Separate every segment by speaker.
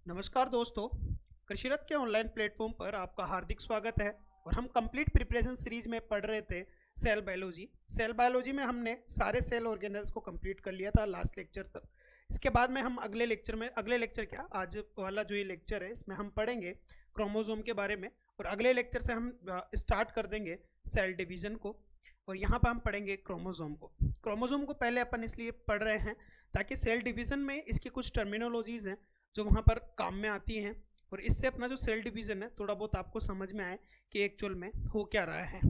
Speaker 1: नमस्कार दोस्तों, कृषिरथ के ऑनलाइन प्लेटफॉर्म पर आपका हार्दिक स्वागत है। और हम कंप्लीट प्रिपरेशन सीरीज में पढ़ रहे थे सेल बायोलॉजी में हमने सारे सेल ऑर्गेनेल्स को कंप्लीट कर लिया था लास्ट लेक्चर तक। इसके बाद में हम अगले लेक्चर क्या आज वाला जो ये लेक्चर है इसमें हम पढ़ेंगे क्रोमोसोम के बारे में। और अगले लेक्चर से हम स्टार्ट कर देंगे सेल डिवीज़न को, और यहाँ पर हम पढ़ेंगे क्रोमोसोम को पहले अपन इसलिए पढ़ रहे हैं ताकि सेल डिवीज़न में इसकी कुछ टर्मिनोलॉजीज़ हैं जो वहाँ पर काम में आती हैं, और इससे अपना जो सेल डिवीज़न है थोड़ा बहुत आपको समझ में आए कि एक्चुअल में हो क्या रहा है।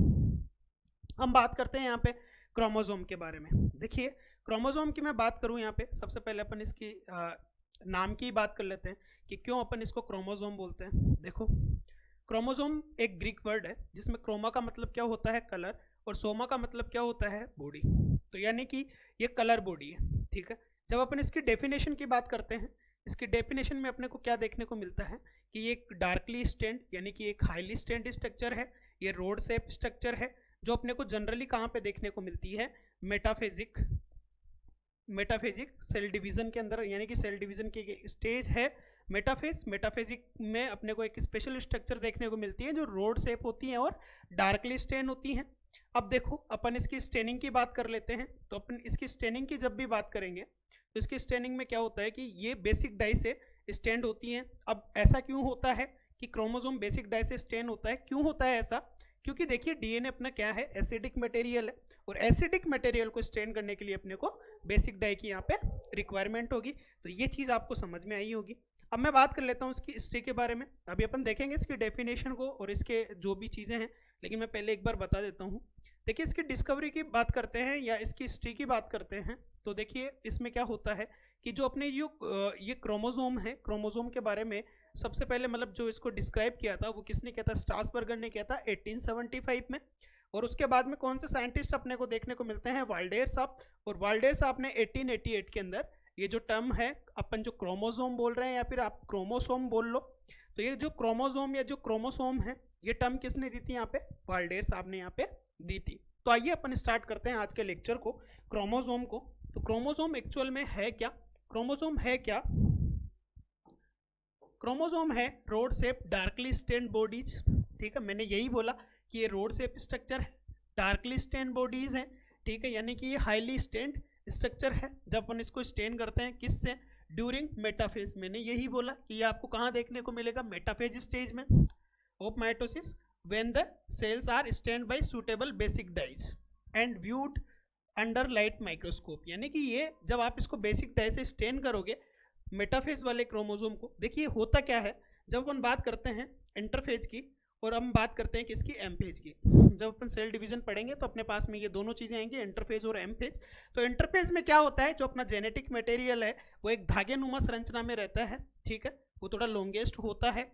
Speaker 1: हम बात करते हैं यहाँ पे क्रोमोसोम के बारे में। देखिए, क्रोमोसोम की मैं बात करूँ यहाँ पे, सबसे पहले अपन इसकी नाम की बात कर लेते हैं कि क्यों अपन इसको क्रोमोसोम बोलते हैं। देखो, क्रोमोसोम एक ग्रीक वर्ड है जिसमें क्रोमा का मतलब क्या होता है, कलर, और सोमा का मतलब क्या होता है, बॉडी। तो यानी कि ये कलर बॉडी है, ठीक है। जब अपन इसकी डेफिनेशन की बात करते हैं, इसकी डेफिनेशन में अपने को क्या देखने को मिलता है कि ये एक डार्कली स्टेंड यानी कि एक हाईली स्टेंड स्ट्रक्चर है। ये रोड शेप स्ट्रक्चर है जो अपने को जनरली कहाँ पे देखने को मिलती है, मेटाफेजिक सेल डिवीजन के अंदर, यानी कि सेल डिवीजन की स्टेज है मेटाफेजिक में अपने को एक स्पेशल स्ट्रक्चर देखने को मिलती है जो रोड शेप होती है और डार्कली स्टेन होती हैं। अब देखो, अपन इसकी स्टेनिंग की बात कर लेते हैं। तो अपन इसकी स्टेनिंग की जब भी बात करेंगे तो इसकी स्टेनिंग में क्या होता है कि ये बेसिक डाई से स्टैंड होती हैं। अब ऐसा क्यों होता है कि क्रोमोसोम बेसिक डाई से स्टैंड होता है, क्यों होता है ऐसा? क्योंकि देखिए, डीएनए अपना क्या है, एसिडिक मटेरियल है, और एसिडिक मटेरियल को स्टैंड करने के लिए अपने को बेसिक डाई की यहाँ पे रिक्वायरमेंट होगी। तो ये चीज़ आपको समझ में आई होगी। अब मैं बात कर लेता हूँ इसकी हिस्ट्री के बारे में। अभी अपन देखेंगे इसकी डेफिनेशन को और इसके जो भी चीज़ें हैं, लेकिन मैं पहले एक बार बता देता हूँ। देखिए, इसकी डिस्कवरी की बात करते हैं या इसकी हिस्ट्री की बात करते हैं तो देखिए इसमें क्या होता है कि जो अपने ये क्रोमोसोम है, क्रोमोसोम के बारे में सबसे पहले मतलब जो इसको डिस्क्राइब किया था वो किसने किया था, स्ट्रासबर्गर ने किया था 1875 में। और उसके बाद में कौन से साइंटिस्ट अपने को देखने को मिलते हैं, वाल्डेयर साहब। और वाल्डेयर साहब ने 1888 के अंदर ये जो टर्म है, अपन जो क्रोमोसोम बोल रहे हैं या फिर आप क्रोमोसोम बोल लो, तो ये जो क्रोमोसोम या जो क्रोमोसोम है ये टर्म किसने दी थी यहाँ पे, वाल्डेयर साहब ने यहाँ पे दी थी। तो आइए अपन स्टार्ट करते हैं आज के लेक्चर को, क्रोमोसोम को। तो क्रोमोसोम एक्चुअल में है क्या? क्रोमोसोम है rod shape darkly stained bodies, ठीक है। मैंने यही बोला कि ये रोड शेप स्ट्रक्चर है, डार्कली स्टेन्ड बॉडीज हैं, ठीक है। यानी कि ये हाईली स्टेन्ड स्ट्रक्चर है जब अपन इसको स्टेन करते हैं, किससे, ड्यूरिंग मेटाफेज। मैंने यही बोला कि ये आपको कहाँ देखने को मिलेगा, मेटाफेज स्टेज में of mitosis, when the cells are stained by suitable basic dyes and viewed under light microscope। यानी कि ये जब आप इसको बेसिक डाई से स्टेन करोगे मेटाफेज वाले क्रोमोसोम को, देखिए होता क्या है, जब अपन बात करते हैं इंटरफेज की और हम बात करते हैं किसकी, एम फेज की। जब अपन सेल डिवीजन पढ़ेंगे तो अपने पास में ये दोनों चीज़ें आएंगी, इंटरफेज और एम फेज। तो इंटरफेज में क्या होता है, जो अपना जेनेटिक मटेरियल है वो एक धागे नुमा संरचना में रहता है, ठीक है। वो थोड़ा लॉन्गेस्ट होता है,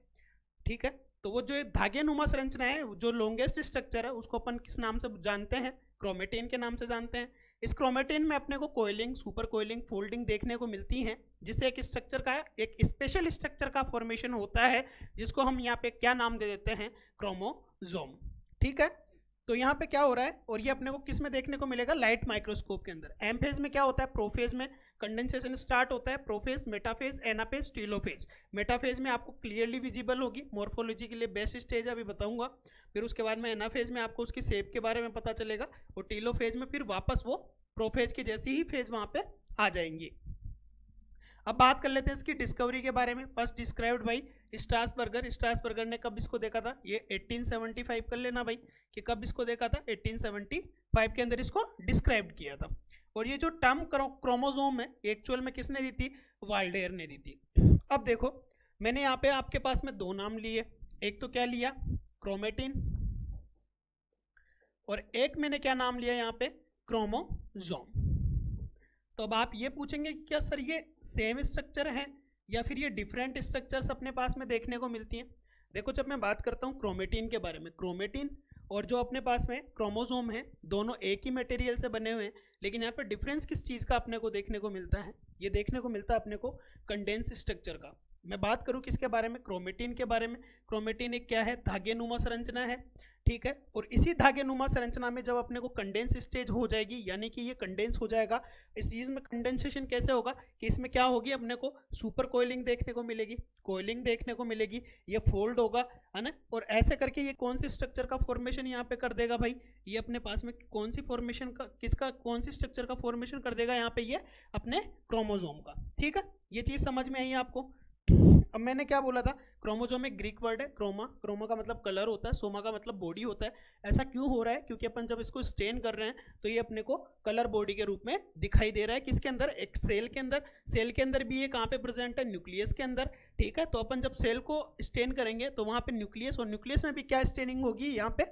Speaker 1: ठीक है। तो वो जो धागे नुमा संरचना है, जो लॉन्गेस्ट स्ट्रक्चर है, उसको अपन किस नाम से जानते हैं, क्रोमेटिन के नाम से जानते हैं। इस क्रोमेटिन में अपने को कोइलिंग, सुपर कोइलिंग, फोल्डिंग देखने को मिलती हैं, जिससे एक स्ट्रक्चर का, एक स्पेशल स्ट्रक्चर का फॉर्मेशन होता है, जिसको हम यहाँ पे क्या नाम दे देते हैं, क्रोमोसोम, ठीक है। तो यहाँ पे क्या हो रहा है, और ये अपने को किस में देखने को मिलेगा, लाइट माइक्रोस्कोप के अंदर। एम फेज में क्या होता है, प्रोफेज में कंडेंसेशन स्टार्ट होता है, prophase, metaphase, anaphase, telophase. Metaphase में आपको क्लियरली विजिबल होगी, मॉर्फोलॉजी के लिए बेस्ट स्टेज अभी बताऊंगा। फिर उसके बाद में एनाफेज में आपको उसकी शेप के बारे में पता चलेगा, और टीलोफेज में फिर वापस वो प्रोफेज की जैसी ही फेज वहाँ पे आ जाएंगी। अब बात कर लेते हैं इसकी डिस्कवरी के बारे में। फर्स्ट डिस्क्राइब्ड बाई स्ट्रासबर्गर ने कब इसको देखा था, ये 1875 कर लेना भाई कि कब इसको देखा था, 1875 के अंदर इसको डिस्क्राइब किया था। और ये जो टर्म क्रोमोसोम है एक्चुअल में किसने दी थी, वाल्डेयर ने दी थी। अब देखो, मैंने यहाँ पे आपके पास में दो नाम लिए, एक तो क्या लिया, क्रोमेटिन, और एक मैंने क्या नाम लिया यहाँ पे, क्रोमोसोम। तो अब आप ये पूछेंगे कि क्या सर ये सेम स्ट्रक्चर है या फिर ये डिफरेंट स्ट्रक्चर्स अपने पास में देखने को मिलती हैं। देखो, जब मैं बात करता हूँ क्रोमेटिन के बारे में, क्रोमेटिन और जो अपने पास में क्रोमोसोम है, दोनों एक ही मटेरियल से बने हुए हैं, लेकिन यहाँ पे डिफरेंस किस चीज़ का अपने को देखने को मिलता है, ये देखने को मिलता है अपने को कंडेंस स्ट्रक्चर का। मैं बात करूं किसके बारे में, क्रोमेटिन के बारे में। क्रोमेटिन एक क्या है, धागे नुमा संरचना है, ठीक है। और इसी धागे नुमा संरचना में जब अपने को कंडेंस स्टेज हो जाएगी, यानी कि ये कंडेंस हो जाएगा, इस चीज में कंडेंसेशन कैसे होगा कि इसमें क्या होगी, अपने को सुपर कोइलिंग देखने को मिलेगी, कोइलिंग देखने को मिलेगी, ये फोल्ड होगा, है ना। और ऐसे करके ये कौन सी स्ट्रक्चर का फॉर्मेशन यहाँ पे कर देगा भाई, ये अपने पास में कौन सी फॉर्मेशन का, किसका, कौन सी स्ट्रक्चर का फॉर्मेशन कर देगा यहाँ पे, ये अपने क्रोमोजोम का, ठीक है। ये चीज समझ में आई आपको। अब मैंने क्या बोला था, क्रोमोजोम एक ग्रीक वर्ड है, क्रोमा, क्रोमा का मतलब कलर होता है, सोमा का मतलब बॉडी होता है। ऐसा क्यों हो रहा है, क्योंकि अपन जब इसको स्टेन कर रहे हैं तो ये अपने को कलर बॉडी के रूप में दिखाई दे रहा है, किसके अंदर, एक सेल के अंदर। सेल के अंदर भी ये कहाँ पे प्रेजेंट है, न्यूक्लियस के अंदर, ठीक है। तो अपन जब सेल को स्टेन करेंगे तो वहाँ पे न्यूक्लियस, और न्यूक्लियस में भी क्या स्टेनिंग होगी, यहाँ पे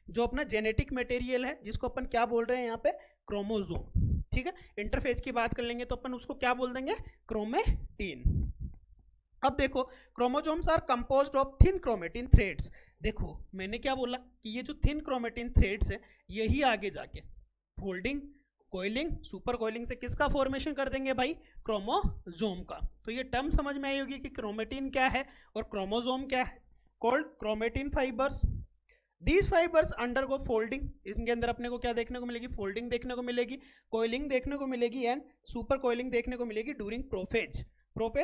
Speaker 1: जो अपना जेनेटिक मटेरियल है, जिसको अपन क्या बोल रहे हैं यहाँ पे, क्रोमोजोम, ठीक है। इंटरफेस की बात कर लेंगे तो अपन उसको क्या बोल देंगे, क्रोमेटिन। अब देखो, chromosomes are composed of thin chromatin threads. देखो मैंने क्या बोला कि ये जो थिन क्रोमेटिन थ्रेड्स है, यही आगे जाके फोल्डिंग, कोइलिंग, सुपर कोइलिंग से किसका फॉर्मेशन कर देंगे भाई, क्रोमोजोम का। तो ये टर्म समझ में आई होगी कि क्रोमेटिन क्या है और क्रोमोजोम क्या है, called chromatin fibres. These fibres undergo folding, इनके अंदर अपने को क्या देखने को मिलेगी, फोल्डिंग देखने को मिलेगी, कोइलिंग देखने को मिलेगी, एंड सुपर कोइलिंग देखने को मिलेगी during prophase,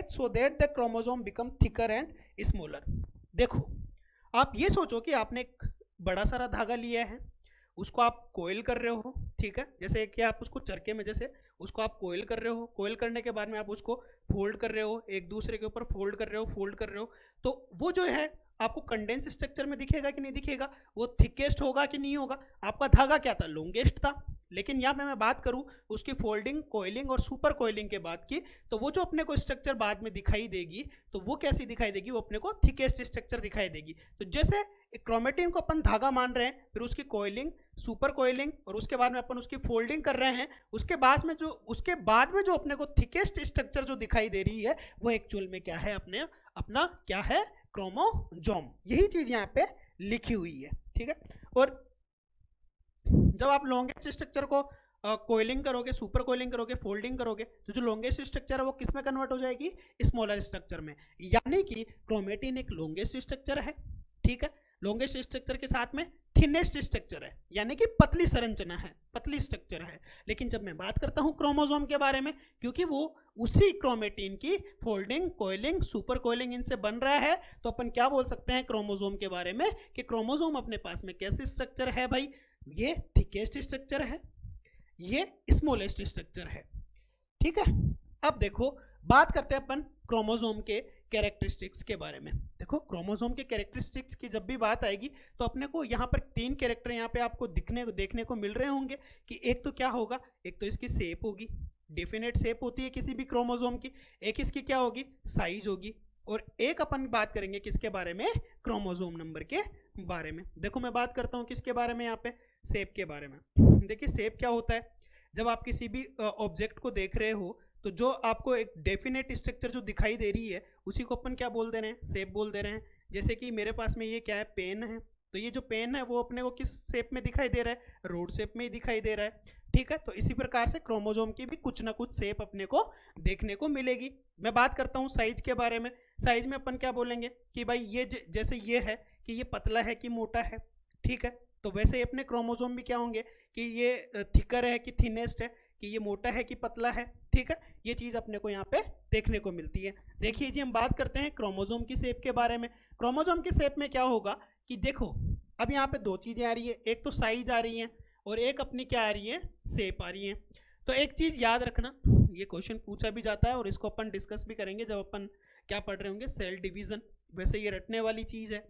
Speaker 1: so that the chromosome become thicker and smaller। देखो आप ये सोचो कि आपने एक बड़ा सारा धागा लिया है, उसको आप कोयल कर रहे हो, ठीक है। जैसे कि आप उसको चरखे में, जैसे उसको आप कोयल कर रहे हो, कोयल करने के बाद में आप उसको फोल्ड कर रहे हो, एक दूसरे के ऊपर फोल्ड कर रहे हो, फोल्ड कर रहे हो, तो वो जो है आपको कंडेंस स्ट्रक्चर में दिखेगा कि नहीं दिखेगा, वो थिकेस्ट होगा कि नहीं होगा। आपका धागा क्या था, लॉन्गेस्ट था, लेकिन यहाँ पे मैं बात करूँ उसकी फोल्डिंग, कोइलिंग और सुपर कोइलिंग के बाद की, तो वो जो अपने को स्ट्रक्चर बाद में दिखाई देगी, तो वो कैसी दिखाई देगी, वो अपने को थिकेस्ट स्ट्रक्चर दिखाई देगी। तो जैसे क्रोमेटिन को अपन धागा मान रहे हैं, फिर उसकी कोइलिंग, सुपर कोइलिंग, और उसके बाद में अपन उसकी फोल्डिंग कर रहे हैं, उसके बाद में जो अपने को थिकेस्ट स्ट्रक्चर जो दिखाई दे रही है, वो एक्चुअल में क्या है, अपना क्या है, क्रोमोजोम। यही चीज यहाँ पे लिखी हुई है, ठीक है। और जब आप लॉन्गेस्ट स्ट्रक्चर को कोइलिंग करोगे, सुपर कोइलिंग करोगे, फोल्डिंग करोगे, तो जो लॉन्गेस्ट स्ट्रक्चर है वो किस में कन्वर्ट हो जाएगी, स्मॉलर स्ट्रक्चर में। यानी कि क्रोमेटिन एक लॉन्गेस्ट स्ट्रक्चर है, ठीक है। लॉन्गेस्ट स्ट्रक्चर के साथ में थिनेस्ट स्ट्रक्चर है, यानी कि पतली संरचना है, पतली स्ट्रक्चर है। लेकिन जब मैं बात करता हूं क्रोमोसोम के बारे में, क्योंकि वो उसी क्रोमेटिन की फोल्डिंग, कोइलिंग, सुपर कोइलिंग इनसे बन रहा है, तो अपन क्या बोल सकते हैं क्रोमोसोम के बारे में कि क्रोमोसोम अपने पास में कैसे स्ट्रक्चर है भाई, ये थिकेस्ट स्ट्रक्चर है, ये स्मॉलेस्ट स्ट्रक्चर है, ठीक है। अब देखो बात करते हैं अपन क्रोमोसोम के कैरेक्टरिस्टिक्स के बारे में। देखो क्रोमोसोम के कैरेक्टरिस्टिक्स की जब भी बात आएगी तो अपने को यहाँ पर 3 कैरेक्टर यहाँ पे आपको देखने को मिल रहे होंगे कि एक तो क्या होगा, एक तो इसकी शेप होगी, डेफिनेट शेप होती है किसी भी क्रोमोसोम की, एक इसकी क्या होगी, साइज होगी, और एक अपन बात करेंगे किसके बारे में, क्रोमोसोम नंबर के बारे में। देखो मैं बात करता हूँ किसके बारे में, यहाँ पे शेप के बारे में। देखिए शेप क्या होता है, जब आप किसी भी ऑब्जेक्ट को देख रहे हो तो जो आपको एक डेफिनेट स्ट्रक्चर जो दिखाई दे रही है उसी को अपन क्या बोल दे रहे हैं, शेप बोल दे रहे हैं। जैसे कि मेरे पास में ये क्या है, पेन है, तो ये जो पेन है वो अपने को किस शेप में दिखाई दे रहा है, रोड शेप में ही दिखाई दे रहा है, ठीक है। तो इसी प्रकार से क्रोमोसोम की भी कुछ ना कुछ शेप अपने को देखने को मिलेगी। मैं बात करता हूँ साइज के बारे में। साइज में अपन क्या बोलेंगे कि भाई ये जैसे ये है कि ये पतला है कि मोटा है, ठीक है। तो वैसे ही अपने क्रोमोसोम भी क्या होंगे कि ये थिकर है कि थिनेस्ट है, कि ये मोटा है कि पतला है, ठीक है। ये चीज अपने को यहाँ पे देखने को मिलती है। देखिए जी हम बात करते हैं क्रोमोसोम की शेप के बारे में। क्रोमोसोम की शेप में क्या होगा कि देखो अब यहाँ पे 2 चीजें आ रही है, एक तो साइज आ रही है और एक अपनी क्या आ रही है, शेप आ रही है। तो एक चीज याद रखना, ये क्वेश्चन पूछा भी जाता है और इसको अपन डिस्कस भी करेंगे जब अपन क्या पढ़ रहे होंगे, सेल डिवीजन। वैसे ये रटने वाली चीज है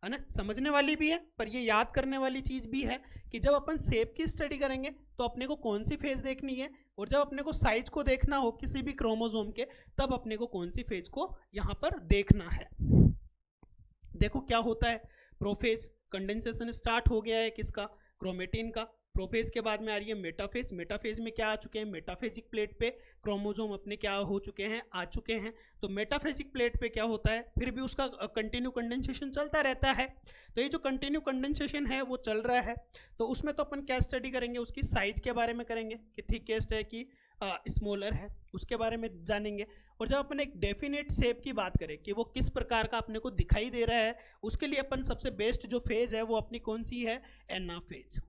Speaker 1: ना, समझने वाली भी है, पर ये याद करने वाली चीज भी है कि जब अपन शेप की स्टडी करेंगे तो अपने को कौन सी फेज देखनी है, और जब अपने को साइज को देखना हो किसी भी क्रोमोसोम के, तब अपने को कौन सी फेज को यहाँ पर देखना है। देखो क्या होता है, प्रोफेज, कंडेंसेशन स्टार्ट हो गया है किसका, क्रोमेटिन का। प्रोफेज के बाद में आ रही है मेटाफेज। मेटाफेज में क्या आ चुके हैं, मेटाफेजिक प्लेट पे क्रोमोसोम अपने क्या हो चुके हैं, आ चुके हैं। तो मेटाफेजिक प्लेट पे क्या होता है, फिर भी उसका कंटिन्यू कंडेंसेशन चलता रहता है। तो ये जो कंटिन्यू कंडेंसेशन है वो चल रहा है, तो उसमें तो अपन क्या स्टडी करेंगे, उसकी साइज के बारे में करेंगे कि थिकेस्ट है कि स्मॉलर है, उसके बारे में जानेंगे। और जब अपन एक डेफिनेट शेप की बात करें कि वो किस प्रकार का अपने को दिखाई दे रहा है, उसके लिए अपन सबसे बेस्ट जो फेज है वो अपनी कौन सी है, एनाफेज।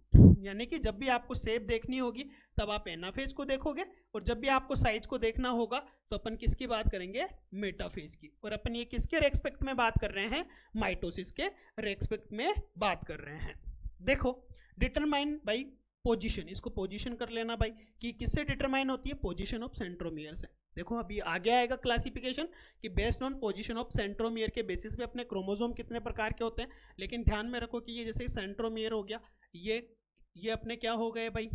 Speaker 1: यानी कि जब भी आपको शेप देखनी होगी तब आप एनाफेज को देखोगे, और जब भी आपको साइज को देखना होगा तो अपन किसकी बात करेंगे, मेटाफेज की। और अपन ये किसके रेस्पेक्ट में बात कर रहे हैं, माइटोसिस के रेस्पेक्ट में बात कर रहे हैं। देखो डिटरमाइन बाई पोजीशन, इसको पोजीशन कर लेना भाई कि किससे डिटरमाइन होती है, पोजीशन ऑफ सेंट्रोमियर से। देखो अभी आगे आएगा क्लासिफिकेशन कि based on position of centromere के बेसिस पे अपने क्रोमोसोम कितने प्रकार के होते हैं। लेकिन ध्यान में रखो कि ये जैसे सेंट्रोमियर हो गया, ये अपने क्या हो गए भाई,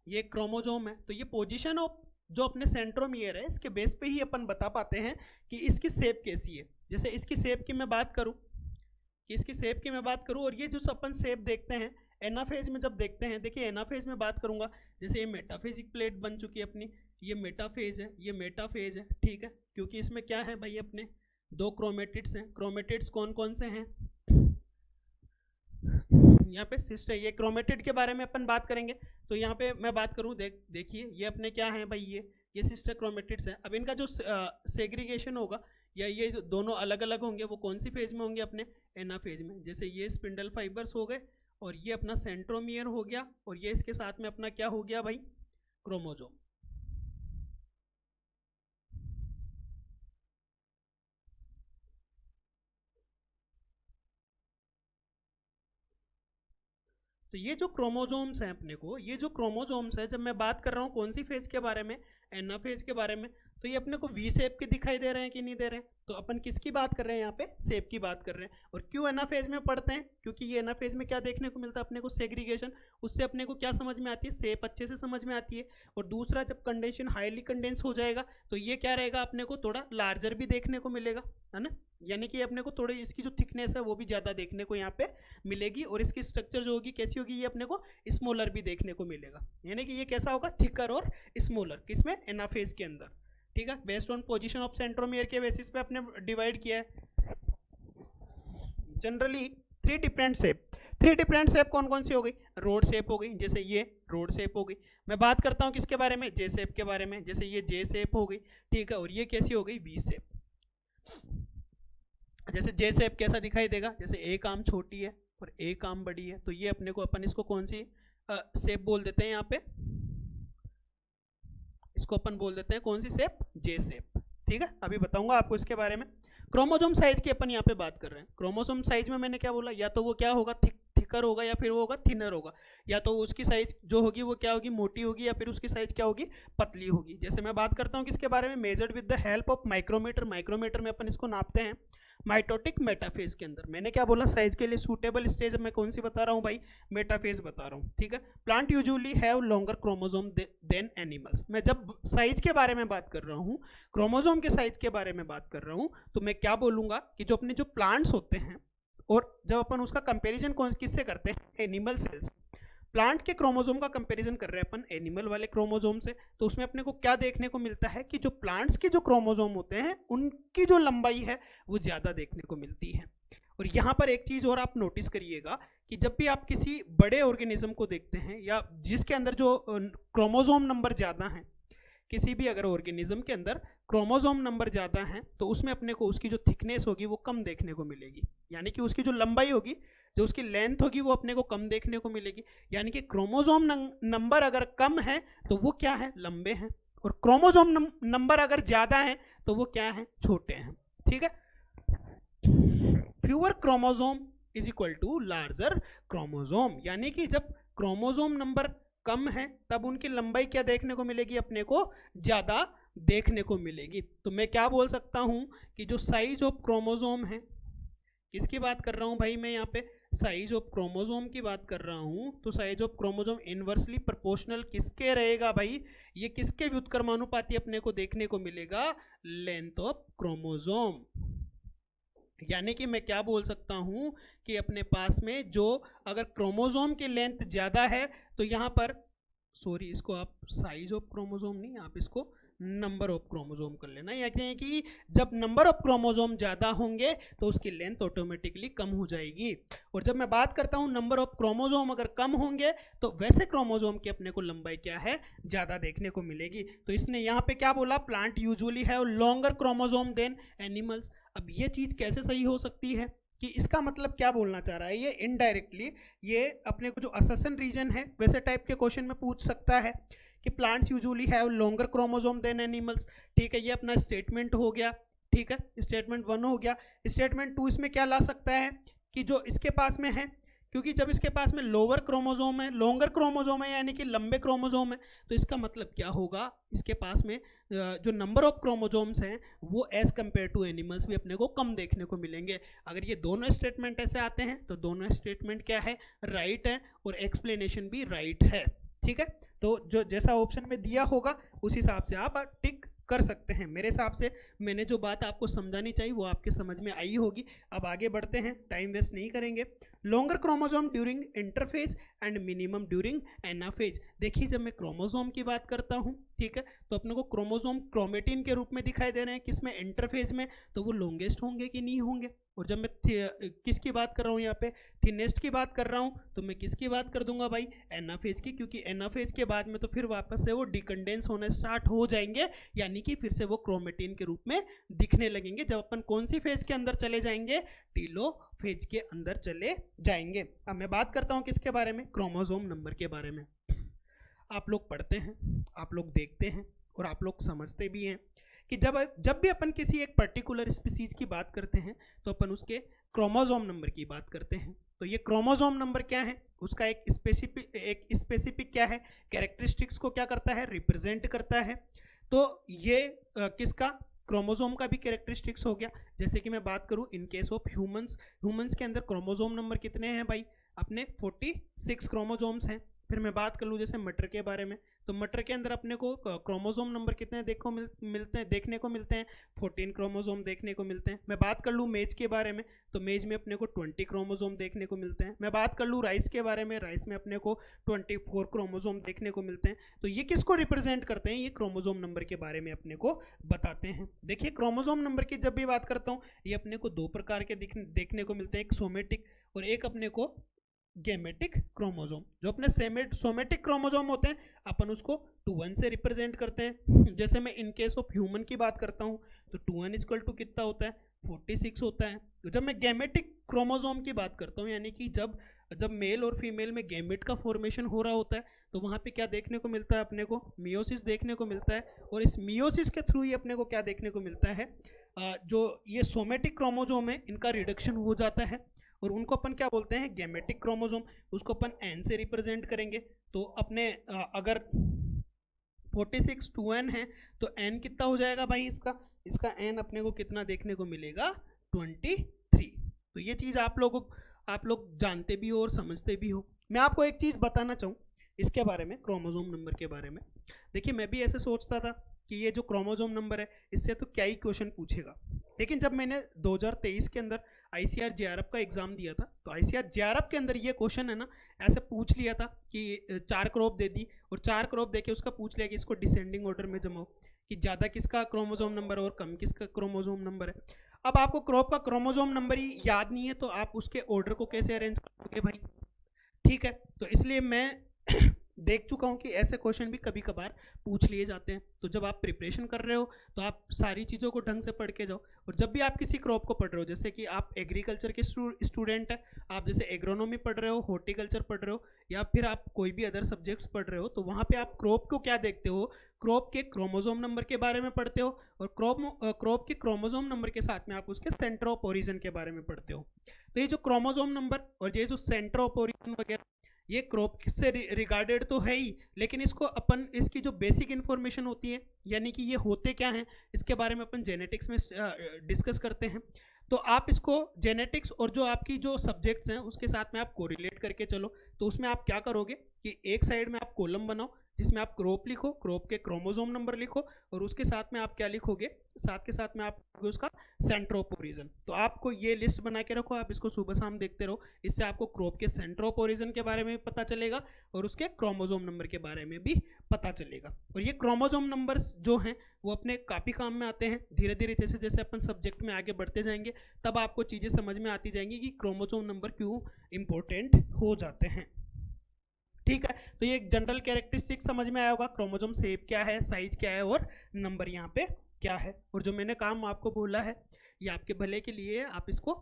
Speaker 1: ये क्रोमोसोम है, तो ये पोजीशन ऑफ जो अपने सेंट्रोमियर है इसके बेस पे ही अपन बता पाते हैं कि इसकी शेप कैसी है। जैसे इसकी शेप की मैं बात करूं, और ये जो अपन शेप देखते हैं एनाफेज में जब देखते हैं, देखिए एनाफेज में बात करूंगा, जैसे ये मेटाफेजिक प्लेट बन चुकी है अपनी, ये मेटाफेज है, ये मेटाफेज है, ठीक है, क्योंकि इसमें क्या है भाई, अपने दो क्रोमेटिड्स हैं। क्रोमेटिड्स कौन कौन से हैं, यहाँ पे सिस्टर, ये क्रोमेटिड के बारे में अपन बात करेंगे। तो यहाँ पे मैं बात करूँ, देखिए ये अपने क्या है भाई, ये सिस्टर क्रोमेटिड्स हैं। अब इनका जो सेग्रीगेशन होगा या ये जो दोनों अलग अलग होंगे वो कौन सी फेज में होंगे, अपने एनाफेज में। जैसे ये स्पिंडल फाइबर्स हो गए और ये अपना सेंट्रोमियर हो गया, और ये इसके साथ में अपना क्या हो गया भाई, क्रोमोसोम। तो ये जो क्रोमोसोम्स हैं अपने को, ये जो क्रोमोसोम्स है, जब मैं बात कर रहा हूँ कौन सी फेज के बारे में, एनाफेज के बारे में, तो ये अपने को वी शेप के दिखाई दे रहे हैं कि नहीं दे रहे हैं। तो अपन किसकी बात कर रहे हैं, यहाँ पे शेप की बात कर रहे हैं। और क्यों एनाफेज में पढ़ते हैं, क्योंकि ये एनाफेज में क्या देखने को मिलता है अपने को, सेग्रीगेशन। उससे अपने को क्या समझ में आती है, शेप अच्छे से समझ में आती है। और दूसरा, जब कंडेंशन हाईली कंडेंस हो जाएगा तो ये क्या रहेगा, अपने को थोड़ा लार्जर भी देखने को मिलेगा, है ना। यानी कि अपने को थोड़ी इसकी जो थिकनेस है वो भी ज़्यादा देखने को यहाँ पे मिलेगी, और इसकी स्ट्रक्चर जो होगी कैसी होगी, ये अपने को स्मॉलर भी देखने को मिलेगा। यानी कि ये कैसा होगा, थिकर और स्मॉलर, किसमें, एनाफेज के अंदर, ठीक है। Based on position of centromere के बेसिस पे अपने डिवाइड किया है। जनरली थ्री डिफरेंट शेप कौन कौन सी हो गई, रोड शेप हो गई, जैसे ये रोड शेप हो गई। मैं बात करता हूँ किसके बारे में, जे शेप के बारे में, जैसे ये जे शेप हो गई, ठीक है। और ये कैसी हो गई, वी शेप। जैसे जे शेप कैसा दिखाई देगा, जैसे एक आर्म छोटी है और एक आर्म बड़ी है, तो ये अपने को, अपन इसको कौन सी शेप बोल देते हैं, यहाँ पे इसको अपन बोल देते हैं कौन सी शेप, जे शेप, ठीक है। अभी बताऊंगा आपको इसके बारे में। क्रोमोसोम साइज की अपन यहाँ पे बात कर रहे हैं। क्रोमोसोम साइज में मैंने क्या बोला, या तो वो क्या होगा, थिकर होगा, या फिर वो होगा थिनर होगा, या तो उसकी साइज जो होगी वो क्या होगी, मोटी होगी, या फिर उसकी साइज क्या होगी, पतली होगी। जैसे मैं बात करता हूँ किसके बारे में, measured with the help of micrometer. Micrometer में अपन इसको नापते हैं माइटोटिक मेटाफेज के अंदर। मैंने क्या बोला, साइज के लिए सूटेबल स्टेज मैं कौन सी बता रहा हूँ भाई, मेटाफेज बता रहा हूँ, ठीक है। Plant usually have longer chromosome than animals. मैं जब साइज के बारे में बात कर रहा हूँ, क्रोमोसोम के साइज के बारे में बात कर रहा हूँ, तो मैं क्या बोलूंगा कि जो अपने जो प्लांट्स होते हैं, और जब अपन उसका कंपेरिजन किससे करते हैं, एनिमल सेल्स। प्लांट के क्रोमोसोम का कंपैरिजन कर रहे हैं अपन एनिमल वाले क्रोमोसोम से, तो उसमें अपने को क्या देखने को मिलता है कि जो प्लांट्स के जो क्रोमोसोम होते हैं उनकी जो लंबाई है वो ज़्यादा देखने को मिलती है। और यहाँ पर एक चीज़ और आप नोटिस करिएगा कि जब भी आप किसी बड़े ऑर्गेनिज्म को देखते हैं या जिसके अंदर जो क्रोमोसोम नंबर ज़्यादा हैं, किसी भी अगर ऑर्गेनिज्म के अंदर क्रोमोसोम नंबर ज़्यादा हैं तो उसमें अपने को उसकी जो थिकनेस होगी वो कम देखने को मिलेगी, यानी कि उसकी जो लंबाई होगी, जो उसकी लेंथ होगी वो अपने को कम देखने को मिलेगी। यानी कि क्रोमोसोम नंबर अगर कम है तो वो क्या है, लंबे हैं, और क्रोमोसोम नंबर अगर ज़्यादा है तो वो क्या है, छोटे हैं, ठीक है। Fewer chromosome is equal to larger chromosome, यानी कि जब क्रोमोसोम नंबर कम है तब उनकी लंबाई क्या देखने को मिलेगी, अपने को ज़्यादा देखने को मिलेगी। तो मैं क्या बोल सकता हूँ कि जो साइज ऑफ क्रोमोसोम है, किसकी बात कर रहा हूँ भाई मैं यहाँ पे, साइज ऑफ क्रोमोसोम की बात कर रहा हूँ, तो size of chromosome inversely proportional किसके रहेगा भाई, ये किसके व्युत्क्रमानुपाती अपने को देखने को मिलेगा, लेंथ ऑफ क्रोमोसोम। यानी कि मैं क्या बोल सकता हूँ कि अपने पास में जो अगर क्रोमोसोम की लेंथ ज़्यादा है तो यहाँ पर, सॉरी इसको आप साइज ऑफ क्रोमोसोम नहीं, आप इसको नंबर ऑफ क्रोमोसोम कर लेना, यानी कि जब नंबर ऑफ क्रोमोसोम ज़्यादा होंगे तो उसकी लेंथ ऑटोमेटिकली कम हो जाएगी। और जब मैं बात करता हूँ नंबर ऑफ क्रोमोसोम अगर कम होंगे तो वैसे क्रोमोसोम की अपने को लंबाई क्या है, ज़्यादा देखने को मिलेगी। तो इसने यहाँ पे क्या बोला, plant usually have longer chromosome than animals. अब ये चीज़ कैसे सही हो सकती है कि इसका मतलब क्या बोलना चाह रहा है, ये इनडायरेक्टली ये अपने को जो अससन रीजन है वैसे टाइप के क्वेश्चन में पूछ सकता है कि plants usually have longer chromosome than animals. ठीक है, ये अपना स्टेटमेंट हो गया। ठीक है, स्टेटमेंट 1 हो गया। स्टेटमेंट 2 इसमें क्या ला सकता है कि जो इसके पास में है, क्योंकि जब इसके पास में लोअर क्रोमोसोम है, लॉन्गर क्रोमोसोम है यानी कि लंबे क्रोमोसोम है, तो इसका मतलब क्या होगा, इसके पास में जो नंबर ऑफ क्रोमोसोम्स हैं वो एज कंपेयर टू एनिमल्स भी अपने को कम देखने को मिलेंगे। अगर ये दोनों स्टेटमेंट ऐसे आते हैं तो दोनों स्टेटमेंट क्या है, राइट है और एक्सप्लेनेशन भी राइट है। ठीक है, तो जो जैसा ऑप्शन में दिया होगा उस हिसाब से आप टिक कर सकते हैं। मेरे हिसाब से मैंने जो बात आपको समझानी चाहिए वो आपके समझ में आई होगी। अब आगे बढ़ते हैं, टाइम वेस्ट नहीं करेंगे। Longer chromosome during interphase and minimum during anaphase. देखिए जब मैं क्रोमोसोम की बात करता हूँ, ठीक है, तो अपने को क्रोमोसोम क्रोमेटिन के रूप में दिखाई दे रहे हैं, किसमें, इंटरफेज में, तो वो लॉन्गेस्ट होंगे कि नहीं होंगे। और जब मैं किसकी बात कर रहा हूँ, यहाँ पे थिनेस्ट की बात कर रहा हूँ, तो मैं किसकी बात कर दूंगा भाई, एनाफेज की, क्योंकि एनाफेज के बाद में तो फिर वापस से वो डिकंडेंस होने स्टार्ट हो जाएंगे, यानी कि फिर से वो क्रोमेटिन के रूप में दिखने लगेंगे। जब अपन कौन सी फेज के अंदर चले जाएंगे, टीलोफेज के अंदर चले जाएंगे। अब मैं बात करता हूँ किसके बारे में, क्रोमोसोम नंबर के बारे में। आप लोग पढ़ते हैं, आप लोग देखते हैं और आप लोग समझते भी हैं कि जब भी अपन किसी एक पर्टिकुलर स्पीसीज की बात करते हैं तो अपन उसके क्रोमोसोम नंबर की बात करते हैं। तो ये क्रोमोसोम नंबर क्या है, उसका एक स्पेसिफिक क्या है, कैरेक्टरिस्टिक्स को क्या करता है, रिप्रेजेंट करता है। तो ये किसका, क्रोमोसोम का भी कैरेक्टरिस्टिक्स हो गया। जैसे कि मैं बात करूं इन केस ऑफ ह्यूमंस के अंदर क्रोमोसोम नंबर कितने हैं भाई, अपने 46 क्रोमोसोम्स हैं। फिर मैं बात कर लूँ जैसे मटर के बारे में, तो मटर के अंदर अपने को क्रोमोसोम नंबर कितने देखने को मिलते हैं, 14 क्रोमोसोम देखने को मिलते हैं। मैं बात कर लूँ मेज के बारे में, तो मेज में अपने को 20 क्रोमोसोम देखने को मिलते हैं। मैं बात कर लूँ राइस के बारे में, राइस में अपने को 24 क्रोमोसोम देखने को मिलते हैं। तो ये किसको रिप्रेजेंट करते हैं, ये क्रोमोसोम नंबर के बारे में अपने को बताते हैं। देखिए क्रोमोसोम नंबर की जब भी बात करता हूँ, ये अपने को दो प्रकार के देखने को मिलते हैं, एक सोमेटिक और एक अपने को गैमेटिक क्रोमोसोम। जो अपने सोमेटिक क्रोमोसोम होते हैं अपन उसको 2n से रिप्रेजेंट करते हैं। जैसे मैं इन केस ऑफ ह्यूमन की बात करता हूँ तो 2n इक्वल टू कितना होता है, 46 होता है। तो जब मैं गैमेटिक क्रोमोसोम की बात करता हूँ, यानी कि जब मेल और फीमेल में गैमेट का फॉर्मेशन हो रहा होता है, तो वहाँ पे क्या देखने को मिलता है, अपने को मियोसिस देखने को मिलता है। और इस मियोसिस के थ्रू ही अपने को क्या देखने को मिलता है, जो ये सोमेटिक क्रोमोसोम है इनका रिडक्शन हो जाता है और उनको अपन क्या बोलते हैं, गैमेटिक क्रोमोसोम। उसको अपन n से रिप्रेजेंट करेंगे। तो अपने अगर 46 2n है तो n कितना हो जाएगा भाई, इसका n अपने को कितना देखने को मिलेगा, 23। तो ये चीज़ आप लोग जानते भी हो और समझते भी हो। मैं आपको एक चीज़ बताना चाहूँ इसके बारे में, क्रोमोसोम नंबर के बारे में। देखिए मैं भी ऐसे सोचता था कि ये जो क्रोमोसोम नंबर है इससे तो क्या ही क्वेश्चन पूछेगा, लेकिन जब मैंने 2023 के अंदर ICAR JRF का एग्जाम दिया था, तो ICAR JRF के अंदर ये क्वेश्चन है ना ऐसे पूछ लिया था कि 4 क्रॉप दे दी और 4 क्रॉप देके उसका पूछ लिया कि इसको डिसेंडिंग ऑर्डर में जमाओ, कि ज़्यादा किसका क्रोमोसोम नंबर और कम किसका क्रोमोसोम नंबर है। अब आपको क्रॉप का क्रोमोसोम नंबर ही याद नहीं है तो आप उसके ऑर्डर को कैसे अरेंज करोगे भाई, ठीक है। तो इसलिए मैं देख चुका हूँ कि ऐसे क्वेश्चन भी कभी कभार पूछ लिए जाते हैं। तो जब आप प्रिपरेशन कर रहे हो तो आप सारी चीज़ों को ढंग से पढ़ के जाओ। और जब भी आप किसी क्रॉप को पढ़ रहे हो, जैसे कि आप एग्रीकल्चर के स्टूडेंट है, आप जैसे एग्रोनॉमी पढ़ रहे हो, हॉर्टिकल्चर पढ़ रहे हो, या फिर आप कोई भी अदर सब्जेक्ट्स पढ़ रहे हो, तो वहाँ पे आप क्रॉप को क्या देखते हो, क्रॉप के क्रोमोसोम नंबर के बारे में पढ़ते हो और क्रॉप के क्रोमोसोम नंबर के साथ में आप उसके सेंटर ऑफ ओरिजिन के बारे में पढ़ते हो। तो ये जो क्रोमोसोम नंबर और ये जो सेंटर ऑफ ओरिजिन वगैरह, ये क्रॉप से रिगार्डेड तो है ही, लेकिन इसकी जो बेसिक इन्फॉर्मेशन होती है, यानी कि ये होते क्या हैं, इसके बारे में अपन जेनेटिक्स में डिस्कस करते हैं। तो आप इसको जेनेटिक्स और जो आपकी जो सब्जेक्ट्स हैं उसके साथ में आप कोरिलेट करके चलो। तो उसमें आप क्या करोगे कि एक साइड में आप कॉलम बनाओ जिसमें आप क्रोप लिखो, क्रोप के क्रोमोसोम नंबर लिखो, और उसके साथ में आप क्या लिखोगे, साथ के साथ में आप उसका सेंटर ऑफ ओरिजिन। तो आपको ये लिस्ट बना के रखो, आप इसको सुबह शाम देखते रहो, इससे आपको क्रोप के सेंटर ऑफ ओरिजिन के बारे में पता चलेगा और उसके क्रोमोसोम नंबर के बारे में भी पता चलेगा। और ये क्रोमोसोम नंबर्स जो हैं वो अपने काफ़ी काम में आते हैं। धीरे धीरे जैसे जैसे अपन सब्जेक्ट में आगे बढ़ते जाएंगे तब आपको चीज़ें समझ में आती जाएंगी कि क्रोमोसोम नंबर क्यों इंपॉर्टेंट हो जाते हैं। ठीक है, तो ये एक जनरल कैरेक्टरिस्टिक समझ में आया होगा, क्रोमोसोम शेप क्या है, साइज क्या है और नंबर यहाँ पे क्या है। और जो मैंने काम आपको बोला है ये आपके भले के लिए, आप इसको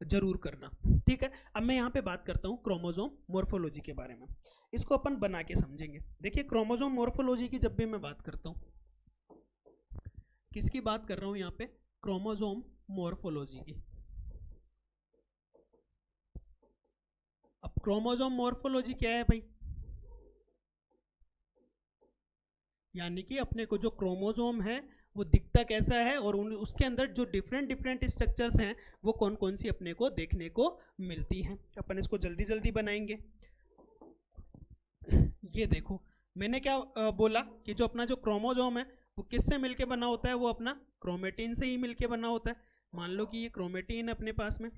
Speaker 1: जरूर करना। ठीक है, अब मैं यहाँ पे बात करता हूँ क्रोमोसोम मॉर्फोलॉजी के बारे में, इसको अपन बना के समझेंगे। देखिए क्रोमोसोम मॉर्फोलॉजी की जब भी मैं बात करता हूँ, किसकी बात कर रहा हूँ यहाँ पे, क्रोमोसोम मॉर्फोलॉजी की। अब क्रोमोसोम मॉर्फोलॉजी क्या है भाई, यानी कि अपने को जो क्रोमोसोम है वो दिखता कैसा है और उसके अंदर जो डिफरेंट डिफरेंट स्ट्रक्चर्स हैं वो कौन कौन सी अपने को देखने को मिलती हैं। अपन इसको जल्दी जल्दी बनाएंगे। ये देखो मैंने क्या बोला कि जो अपना जो क्रोमोसोम है वो किससे मिलके बना होता है, वो अपना क्रोमेटिन से ही मिलके बना होता है। मान लो कि ये क्रोमेटिन है अपने पास में,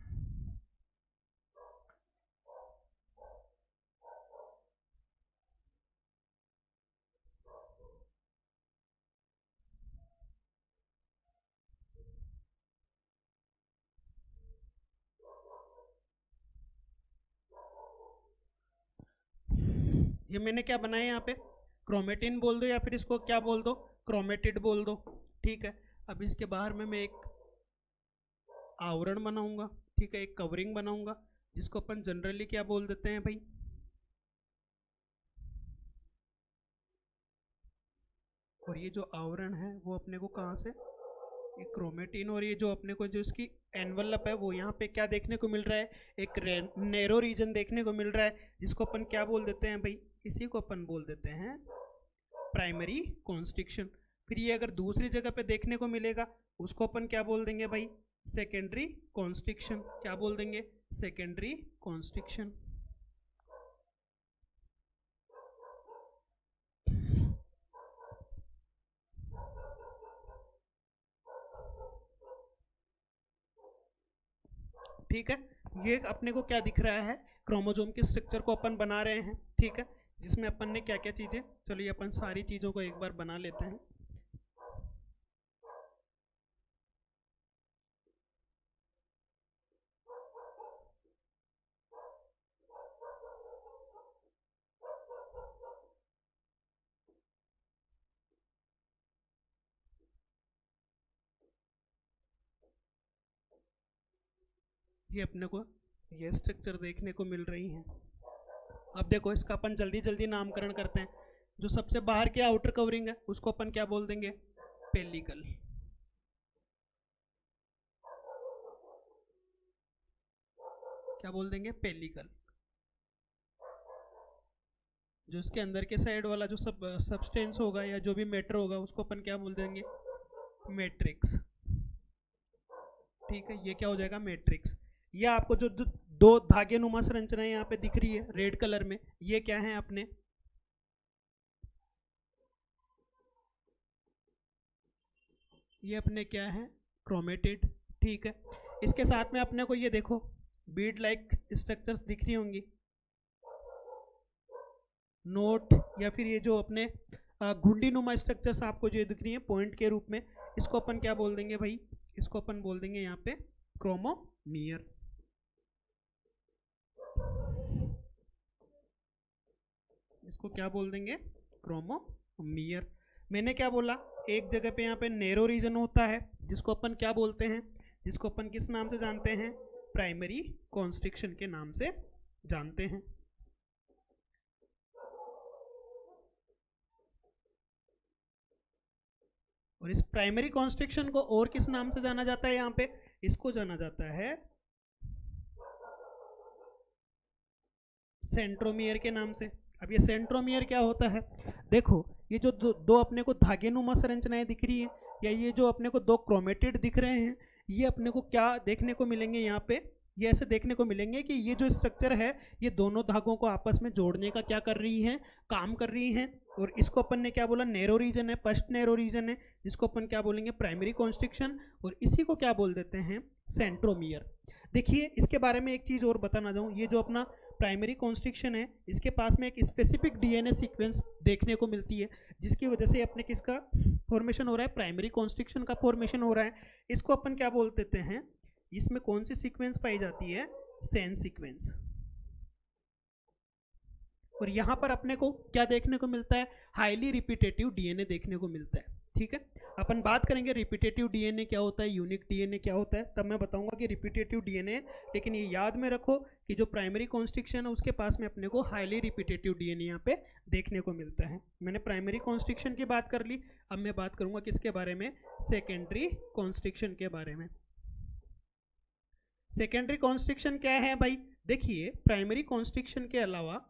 Speaker 1: ये मैंने क्या बनाया यहाँ पे, क्रोमेटिन बोल दो या फिर इसको क्या बोल दो, क्रोमेटिड बोल दो। ठीक है, अब इसके बाहर में मैं एक आवरण बनाऊंगा, ठीक है, एक कवरिंग बनाऊंगा जिसको अपन जनरली क्या बोल देते हैं भाई, और ये जो आवरण है वो अपने को कहाँ से, ये क्रोमेटिन, और ये जो अपने को जो इसकी एनवलप है वो यहाँ पे क्या देखने को मिल रहा है, एक नैरो रीजन देखने को मिल रहा है जिसको अपन क्या बोल देते हैं भाई, इसी को अपन बोल देते हैं प्राइमरी कॉन्स्ट्रिक्शन। फिर ये अगर दूसरी जगह पे देखने को मिलेगा उसको अपन क्या बोल देंगे भाई, सेकेंडरी कॉन्स्ट्रिक्शन। क्या बोल देंगे, सेकेंडरी कॉन्स्ट्रिक्शन। ठीक है, ये अपने को क्या दिख रहा है, क्रोमोसोम के स्ट्रक्चर को अपन बना रहे हैं। ठीक है, जिसमें अपन ने क्या क्या चीज़ें, चलिए अपन सारी चीज़ों को एक बार बना लेते हैं। ये अपने को ये स्ट्रक्चर देखने को मिल रही हैं। अब देखो इसका अपन जल्दी जल्दी नामकरण करते हैं। जो सबसे बाहर की आउटर कवरिंग है उसको अपन क्या बोल देंगे, पेलिकल। क्या बोल देंगे, पेलिकल। जो इसके अंदर के साइड वाला जो सब्सटेंस होगा या जो भी मैटर होगा उसको अपन क्या बोल देंगे, मैट्रिक्स। ठीक है, ये क्या हो जाएगा, मैट्रिक्स। ये आपको जो दो धागे नुमा संरचनाएं यहाँ पे दिख रही है रेड कलर में, ये क्या है अपने, ये अपने क्या है, क्रोमेटिड। ठीक है, इसके साथ में अपने को ये देखो बीड लाइक स्ट्रक्चर्स दिख रही होंगी, नोट, या फिर ये जो अपने घुंडी नुमा स्ट्रक्चर्स आपको जो दिख रही है पॉइंट के रूप में, इसको अपन क्या बोल देंगे भाई, इसको अपन बोल देंगे यहाँ पे क्रोमोमियर। इसको क्या बोल देंगे, क्रोमोमियर। मैंने क्या बोला, एक जगह पे यहाँ पे नैरो रीजन होता है जिसको अपन क्या बोलते हैं, जिसको अपन किस नाम से जानते हैं, प्राइमरी कॉन्स्ट्रिक्शन के नाम से जानते हैं। और इस प्राइमरी कॉन्स्ट्रिक्शन को और किस नाम से जाना जाता है, यहाँ पे इसको जाना जाता है सेंट्रोमियर के नाम से। अब ये सेंट्रोमियर क्या होता है, देखो ये जो दो अपने को धागे नुमा संरचनाएं दिख रही है, या ये जो अपने को दो क्रोमेटिड दिख रहे हैं, ये अपने को क्या देखने को मिलेंगे यहाँ पे, ये ऐसे देखने को मिलेंगे कि ये जो स्ट्रक्चर है ये दोनों धागों को आपस में जोड़ने का क्या कर रही हैं, काम कर रही हैं। और इसको अपन ने क्या बोला, नैरो रीजन है, फर्स्ट नैरो रीजन है, जिसको अपन क्या बोलेंगे, प्राइमरी कॉन्स्ट्रिक्शन, और इसी को क्या बोल देते हैं, सेंट्रोमियर। देखिए इसके बारे में एक चीज़ और बताना चाहूँ, ये जो अपना प्राइमरी कॉन्स्ट्रिक्शन है इसके पास में एक स्पेसिफिक डीएनए सीक्वेंस देखने को मिलती है, जिसकी वजह से अपने किसका फॉर्मेशन हो रहा है, प्राइमरी कॉन्स्ट्रिक्शन का फॉर्मेशन हो रहा है। इसको अपन क्या बोल देते हैं, इसमें कौन सी सीक्वेंस पाई जाती है, सेन सीक्वेंस। और यहाँ पर अपने को क्या देखने को मिलता है, हाईली रिपीटेटिव डीएनए देखने को मिलता है। ठीक है, अपन बात करेंगे रिपीटेटिव डीएनए क्या होता है, यूनिक डीएनए क्या होता है, तब मैं बताऊंगा कि रिपीटेटिव डीएनए। लेकिन ये याद में रखो कि जो प्राइमरी कॉन्स्ट्रिक्शन है उसके पास में अपने को हाईली रिपीटेटिव डीएनए यहाँ पे देखने को मिलता है। मैंने प्राइमरी कॉन्स्ट्रिक्शन की बात कर ली, अब मैं बात करूंगा किसके बारे में, सेकेंडरी कॉन्स्ट्रिक्शन के बारे में। सेकेंडरी कॉन्स्ट्रिक्शन क्या है भाई, देखिए प्राइमरी कॉन्स्ट्रिक्शन के अलावा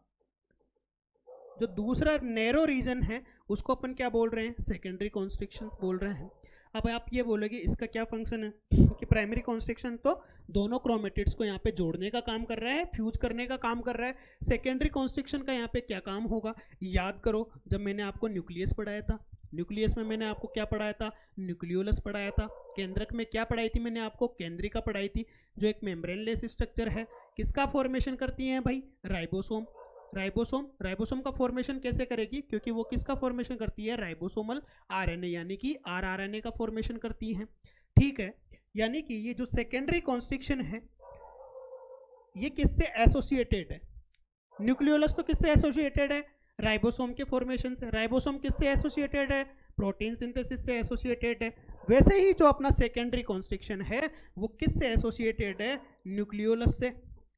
Speaker 1: जो दूसरा नैरो रीजन है उसको अपन क्या बोल रहे हैं, सेकेंडरी कॉन्स्ट्रिक्शंस बोल रहे हैं। अब आप ये बोलोगे इसका क्या फंक्शन है, कि प्राइमरी कॉन्स्ट्रिक्शन तो दोनों क्रोमेटिड्स को यहाँ पे जोड़ने का काम कर रहा है, फ्यूज करने का काम कर रहा है। सेकेंडरी कॉन्स्ट्रिक्शन का यहाँ पे क्या काम होगा, याद करो जब मैंने आपको न्यूक्लियस पढ़ाया था, न्यूक्लियस में मैंने आपको क्या पढ़ाया था, न्यूक्लियोलस पढ़ाया था। केंद्रक में क्या पढ़ाई थी मैंने आपको, केंद्रिका पढ़ाई थी, जो एक मेम्ब्रेनलेस स्ट्रक्चर है। किसका फॉर्मेशन करती है भाई, राइबोसोम। राइबोसोम का फॉर्मेशन कैसे करेगी, क्योंकि वो किसका फॉर्मेशन करती है, राइबोसोमल आरएनए, यानी कि आरआरएनए का फॉर्मेशन करती है। ठीक है, यानी कि ये जो सेकेंडरी कॉन्स्ट्रिक्शन है ये किससे एसोसिएटेड है, न्यूक्लियोलस तो किससे एसोसिएटेड है, राइबोसोम के फॉर्मेशन से। राइबोसोम किससे एसोसिएटेड है, प्रोटीन सिंथेसिस से एसोसिएटेड है। वैसे ही जो अपना सेकेंडरी कॉन्स्ट्रिक्शन है वो किससे एसोसिएटेड है, न्यूक्लियोलस से।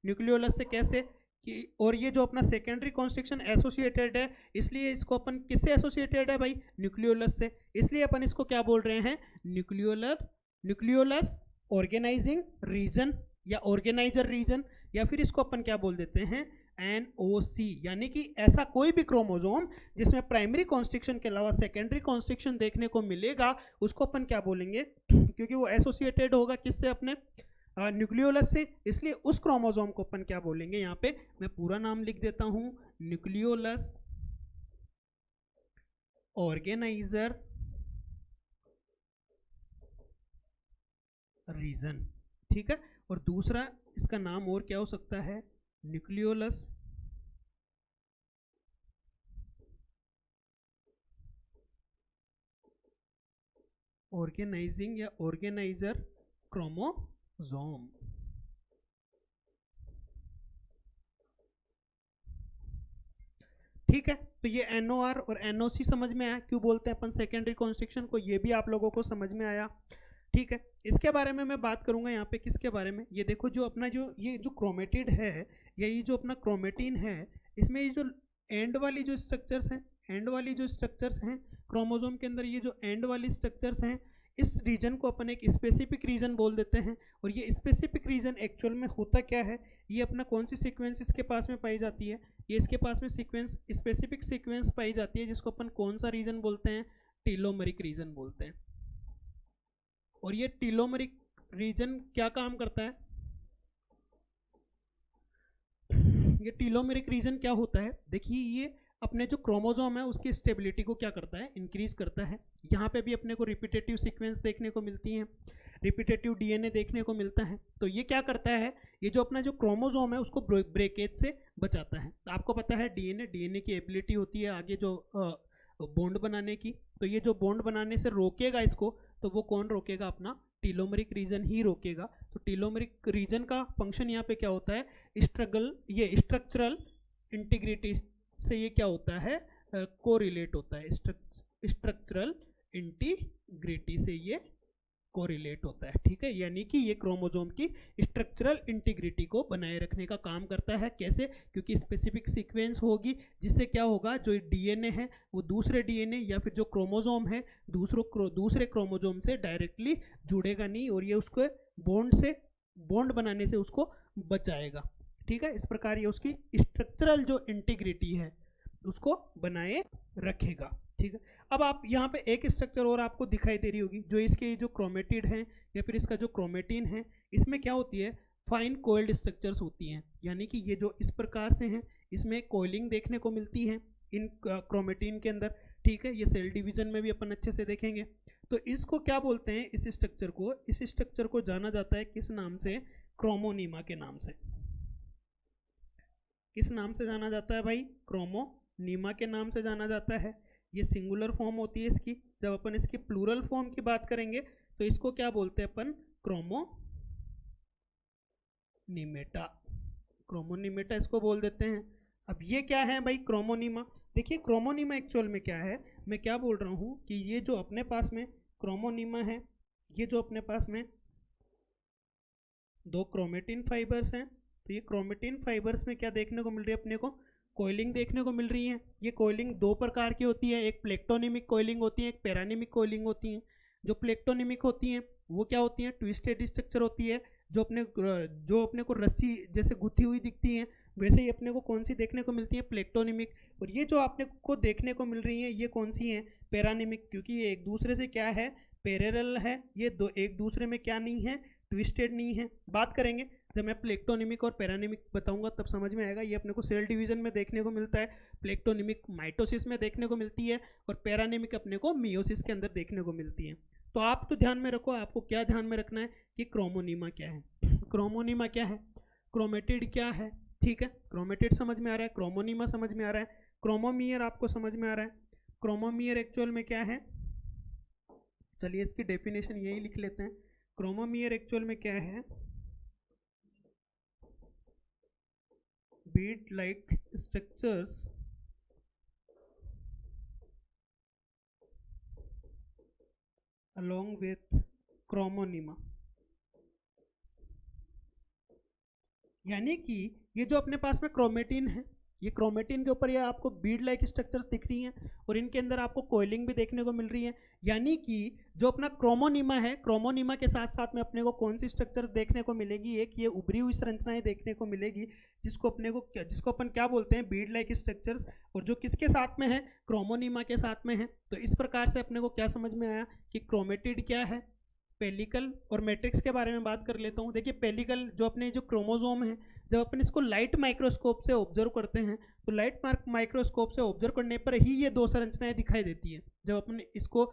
Speaker 1: न्यूक्लियोलस से कैसे कि, और ये जो अपना सेकेंडरी कॉन्स्ट्रिक्शन एसोसिएटेड है, इसलिए इसको अपन किससे एसोसिएटेड है भाई, न्यूक्लियोलस से। इसलिए अपन इसको क्या बोल रहे हैं, न्यूक्लियोलस ऑर्गेनाइजिंग रीजन या ऑर्गेनाइजर रीजन, या फिर इसको अपन क्या बोल देते हैं, NOC। यानी कि ऐसा कोई भी क्रोमोसोम जिसमें प्राइमरी कॉन्स्ट्रिक्शन के अलावा सेकेंडरी कॉन्स्ट्रिक्शन देखने को मिलेगा उसको अपन क्या बोलेंगे, क्योंकि वो एसोसिएटेड होगा किससे, अपने न्यूक्लियोलस से, इसलिए उस क्रोमोसोम को अपन क्या बोलेंगे, यहाँ पे मैं पूरा नाम लिख देता हूं, न्यूक्लियोलस ऑर्गेनाइजर रीजन। ठीक है, और दूसरा इसका नाम और क्या हो सकता है, न्यूक्लियोलस ऑर्गेनाइजिंग या ऑर्गेनाइजर क्रोमोसोम। ठीक है, तो ये NOR और NOC समझ में आया, क्यों बोलते हैं अपन सेकेंडरी कॉन्स्ट्रिक्शन को, ये भी आप लोगों को समझ में आया। ठीक है, इसके बारे में मैं बात करूंगा यहाँ पे किसके बारे में, ये देखो जो अपना ये जो क्रोमेटिड है या ये जो अपना क्रोमेटिन है, इसमें ये जो एंड वाली जो स्ट्रक्चर्स हैं क्रोमोसोम के अंदर, ये जो एंड वाली स्ट्रक्चर्स हैं, इस रीजन को अपन एक स्पेसिफिक रीजन बोल देते हैं। और ये स्पेसिफिक रीजन एक्चुअल में होता क्या है, ये अपना कौन सी सीक्वेंस इसके पास में पाई जाती है, ये इसके पास में सीक्वेंस, स्पेसिफिक सीक्वेंस पाई जाती है, जिसको अपन कौन सा रीजन बोलते हैं, टीलोमेरिक रीजन बोलते हैं। और ये टीलोमेरिक रीजन क्या काम करता है, ये टीलोमेरिक रीजन क्या होता है, देखिए ये अपने जो क्रोमोसोम है उसकी स्टेबिलिटी को क्या करता है, इंक्रीज करता है। यहाँ पे भी अपने को रिपीटेटिव सीक्वेंस देखने को मिलती हैं, रिपीटेटिव डीएनए देखने को मिलता है। तो ये क्या करता है, ये जो अपना जो क्रोमोसोम है उसको ब्रेकेज से बचाता है। आपको पता है डीएनए की एबिलिटी होती है आगे जो बॉन्ड बनाने की, तो ये जो बॉन्ड बनाने से रोकेगा इसको, तो वो कौन रोकेगा, अपना टीलोमेरिक रीजन ही रोकेगा। तो टीलोमेरिक रीजन का फंक्शन यहाँ पे क्या होता है, ये स्ट्रक्चरल इंटीग्रिटी से ये क्या होता है, कोरिलेट होता है, स्ट्रक्चरल इंटीग्रिटी से ये कोरिलेट होता है। ठीक है, यानी कि ये क्रोमोसोम की स्ट्रक्चरल इंटीग्रिटी को बनाए रखने का काम करता है। कैसे, क्योंकि स्पेसिफिक सीक्वेंस होगी जिससे क्या होगा, जो डीएनए है वो दूसरे डीएनए या फिर जो क्रोमोसोम है दूसरे क्रोमोसोम से डायरेक्टली जुड़ेगा नहीं, और ये उसको बॉन्ड बनाने से उसको बचाएगा। ठीक है, इस प्रकार ये उसकी स्ट्रक्चरल जो इंटीग्रिटी है उसको बनाए रखेगा। ठीक है, अब आप यहाँ पे एक स्ट्रक्चर और आपको दिखाई दे रही होगी, जो इसके जो क्रोमेटिड हैं या फिर इसका जो क्रोमेटिन है, इसमें क्या होती है, फाइन कोइल्ड स्ट्रक्चर्स होती हैं, यानी कि ये जो इस प्रकार से हैं इसमें कोइलिंग देखने को मिलती है इन क्रोमेटिन के अंदर, ठीक है। ये सेल डिवीजन में भी अपन अच्छे से देखेंगे। तो इसको क्या बोलते हैं, इस स्ट्रक्चर को जाना जाता है किस नाम से, क्रोमोनीमा के नाम से। किस नाम से जाना जाता है भाई, क्रोमोनीमा के नाम से जाना जाता है। ये सिंगुलर फॉर्म होती है इसकी। जब अपन इसकी प्लूरल फॉर्म की बात करेंगे तो इसको क्या बोलते हैं अपन, क्रोमोनीमेटा इसको बोल देते हैं। अब ये क्या है भाई, क्रोमोनीमा। देखिए क्रोमोनीमा एक्चुअल में क्या है, मैं क्या बोल रहा हूँ कि ये जो अपने पास में क्रोमोनीमा है, ये जो अपने पास में दो क्रोमेटिन फाइबर्स हैं, तो ये क्रोमेटिन फाइबर्स में क्या देखने को मिल रही है अपने को, कोइलिंग देखने को मिल रही है। ये कोइलिंग दो प्रकार की होती है, एक प्लेक्टोनिमिक कोइलिंग होती है, एक पैरानिमिक कोइलिंग होती है। जो प्लेक्टोनिमिक होती हैं वो क्या होती हैं, ट्विस्टेड स्ट्रक्चर होती है, जो अपने को रस्सी जैसे गुथी हुई दिखती हैं, वैसे ही अपने को कौन सी देखने को मिलती है, प्लेक्टोनिमिक। और ये जो आपने को देखने को मिल रही हैं ये कौन सी हैं, पैरानिमिक, क्योंकि ये एक दूसरे से क्या है, पैरेलल है। ये दो एक दूसरे में क्या नहीं है, ट्विस्टेड नहीं है। बात करेंगे जब मैं प्लेक्टोनिमिक और पैरानिमिक बताऊंगा तब समझ में आएगा। ये अपने को सेल डिवीजन में देखने को मिलता है, प्लेक्टोनिमिक माइटोसिस में देखने को मिलती है, और पैरानिमिक अपने को मियोसिस के अंदर देखने को मिलती है। तो आप तो ध्यान में रखो, आपको क्या ध्यान में रखना है कि क्रोमोनीमा क्या है, क्रोमोनीमा क्या है, क्रोमेटिड क्या है, ठीक है। क्रोमेटिड समझ में आ रहा है, क्रोमोनीमा समझ में आ रहा है, क्रोमोमियर आपको समझ में आ रहा है। क्रोमोमियर एक्चुअल में क्या है, चलिए इसकी डेफिनेशन यही लिख लेते हैं। क्रोमोमियर एक्चुअल में क्या है, bead like structures along with क्रोमोनीमा। यानी कि ये जो अपने पास में क्रोमेटिन है, ये क्रोमेटिन के ऊपर ये आपको बीड लाइक स्ट्रक्चर्स दिख रही हैं और इनके अंदर आपको कोइलिंग भी देखने को मिल रही है। यानी कि जो अपना क्रोमोनीमा है, क्रोमोनीमा के साथ साथ में अपने को कौन सी स्ट्रक्चर्स देखने को मिलेगी, एक ये उभरी हुई संरचनाएं देखने को मिलेगी जिसको अपन क्या बोलते हैं, बीड लाइक स्ट्रक्चर्स, और जो किसके साथ में है, क्रोमोनीमा के साथ में है। तो इस प्रकार से अपने को क्या समझ में आया कि क्रोमेटिड क्या है, पेलिकल और मैट्रिक्स के बारे में बात कर लेता हूँ। देखिए पेलिकल जो अपने जो क्रोमोसोम है, जब अपन इसको लाइट माइक्रोस्कोप से ऑब्जर्व करते हैं तो लाइट माइक्रोस्कोप से ऑब्जर्व करने पर ही ये दो संरचनाएं दिखाई देती हैं। जब अपन इसको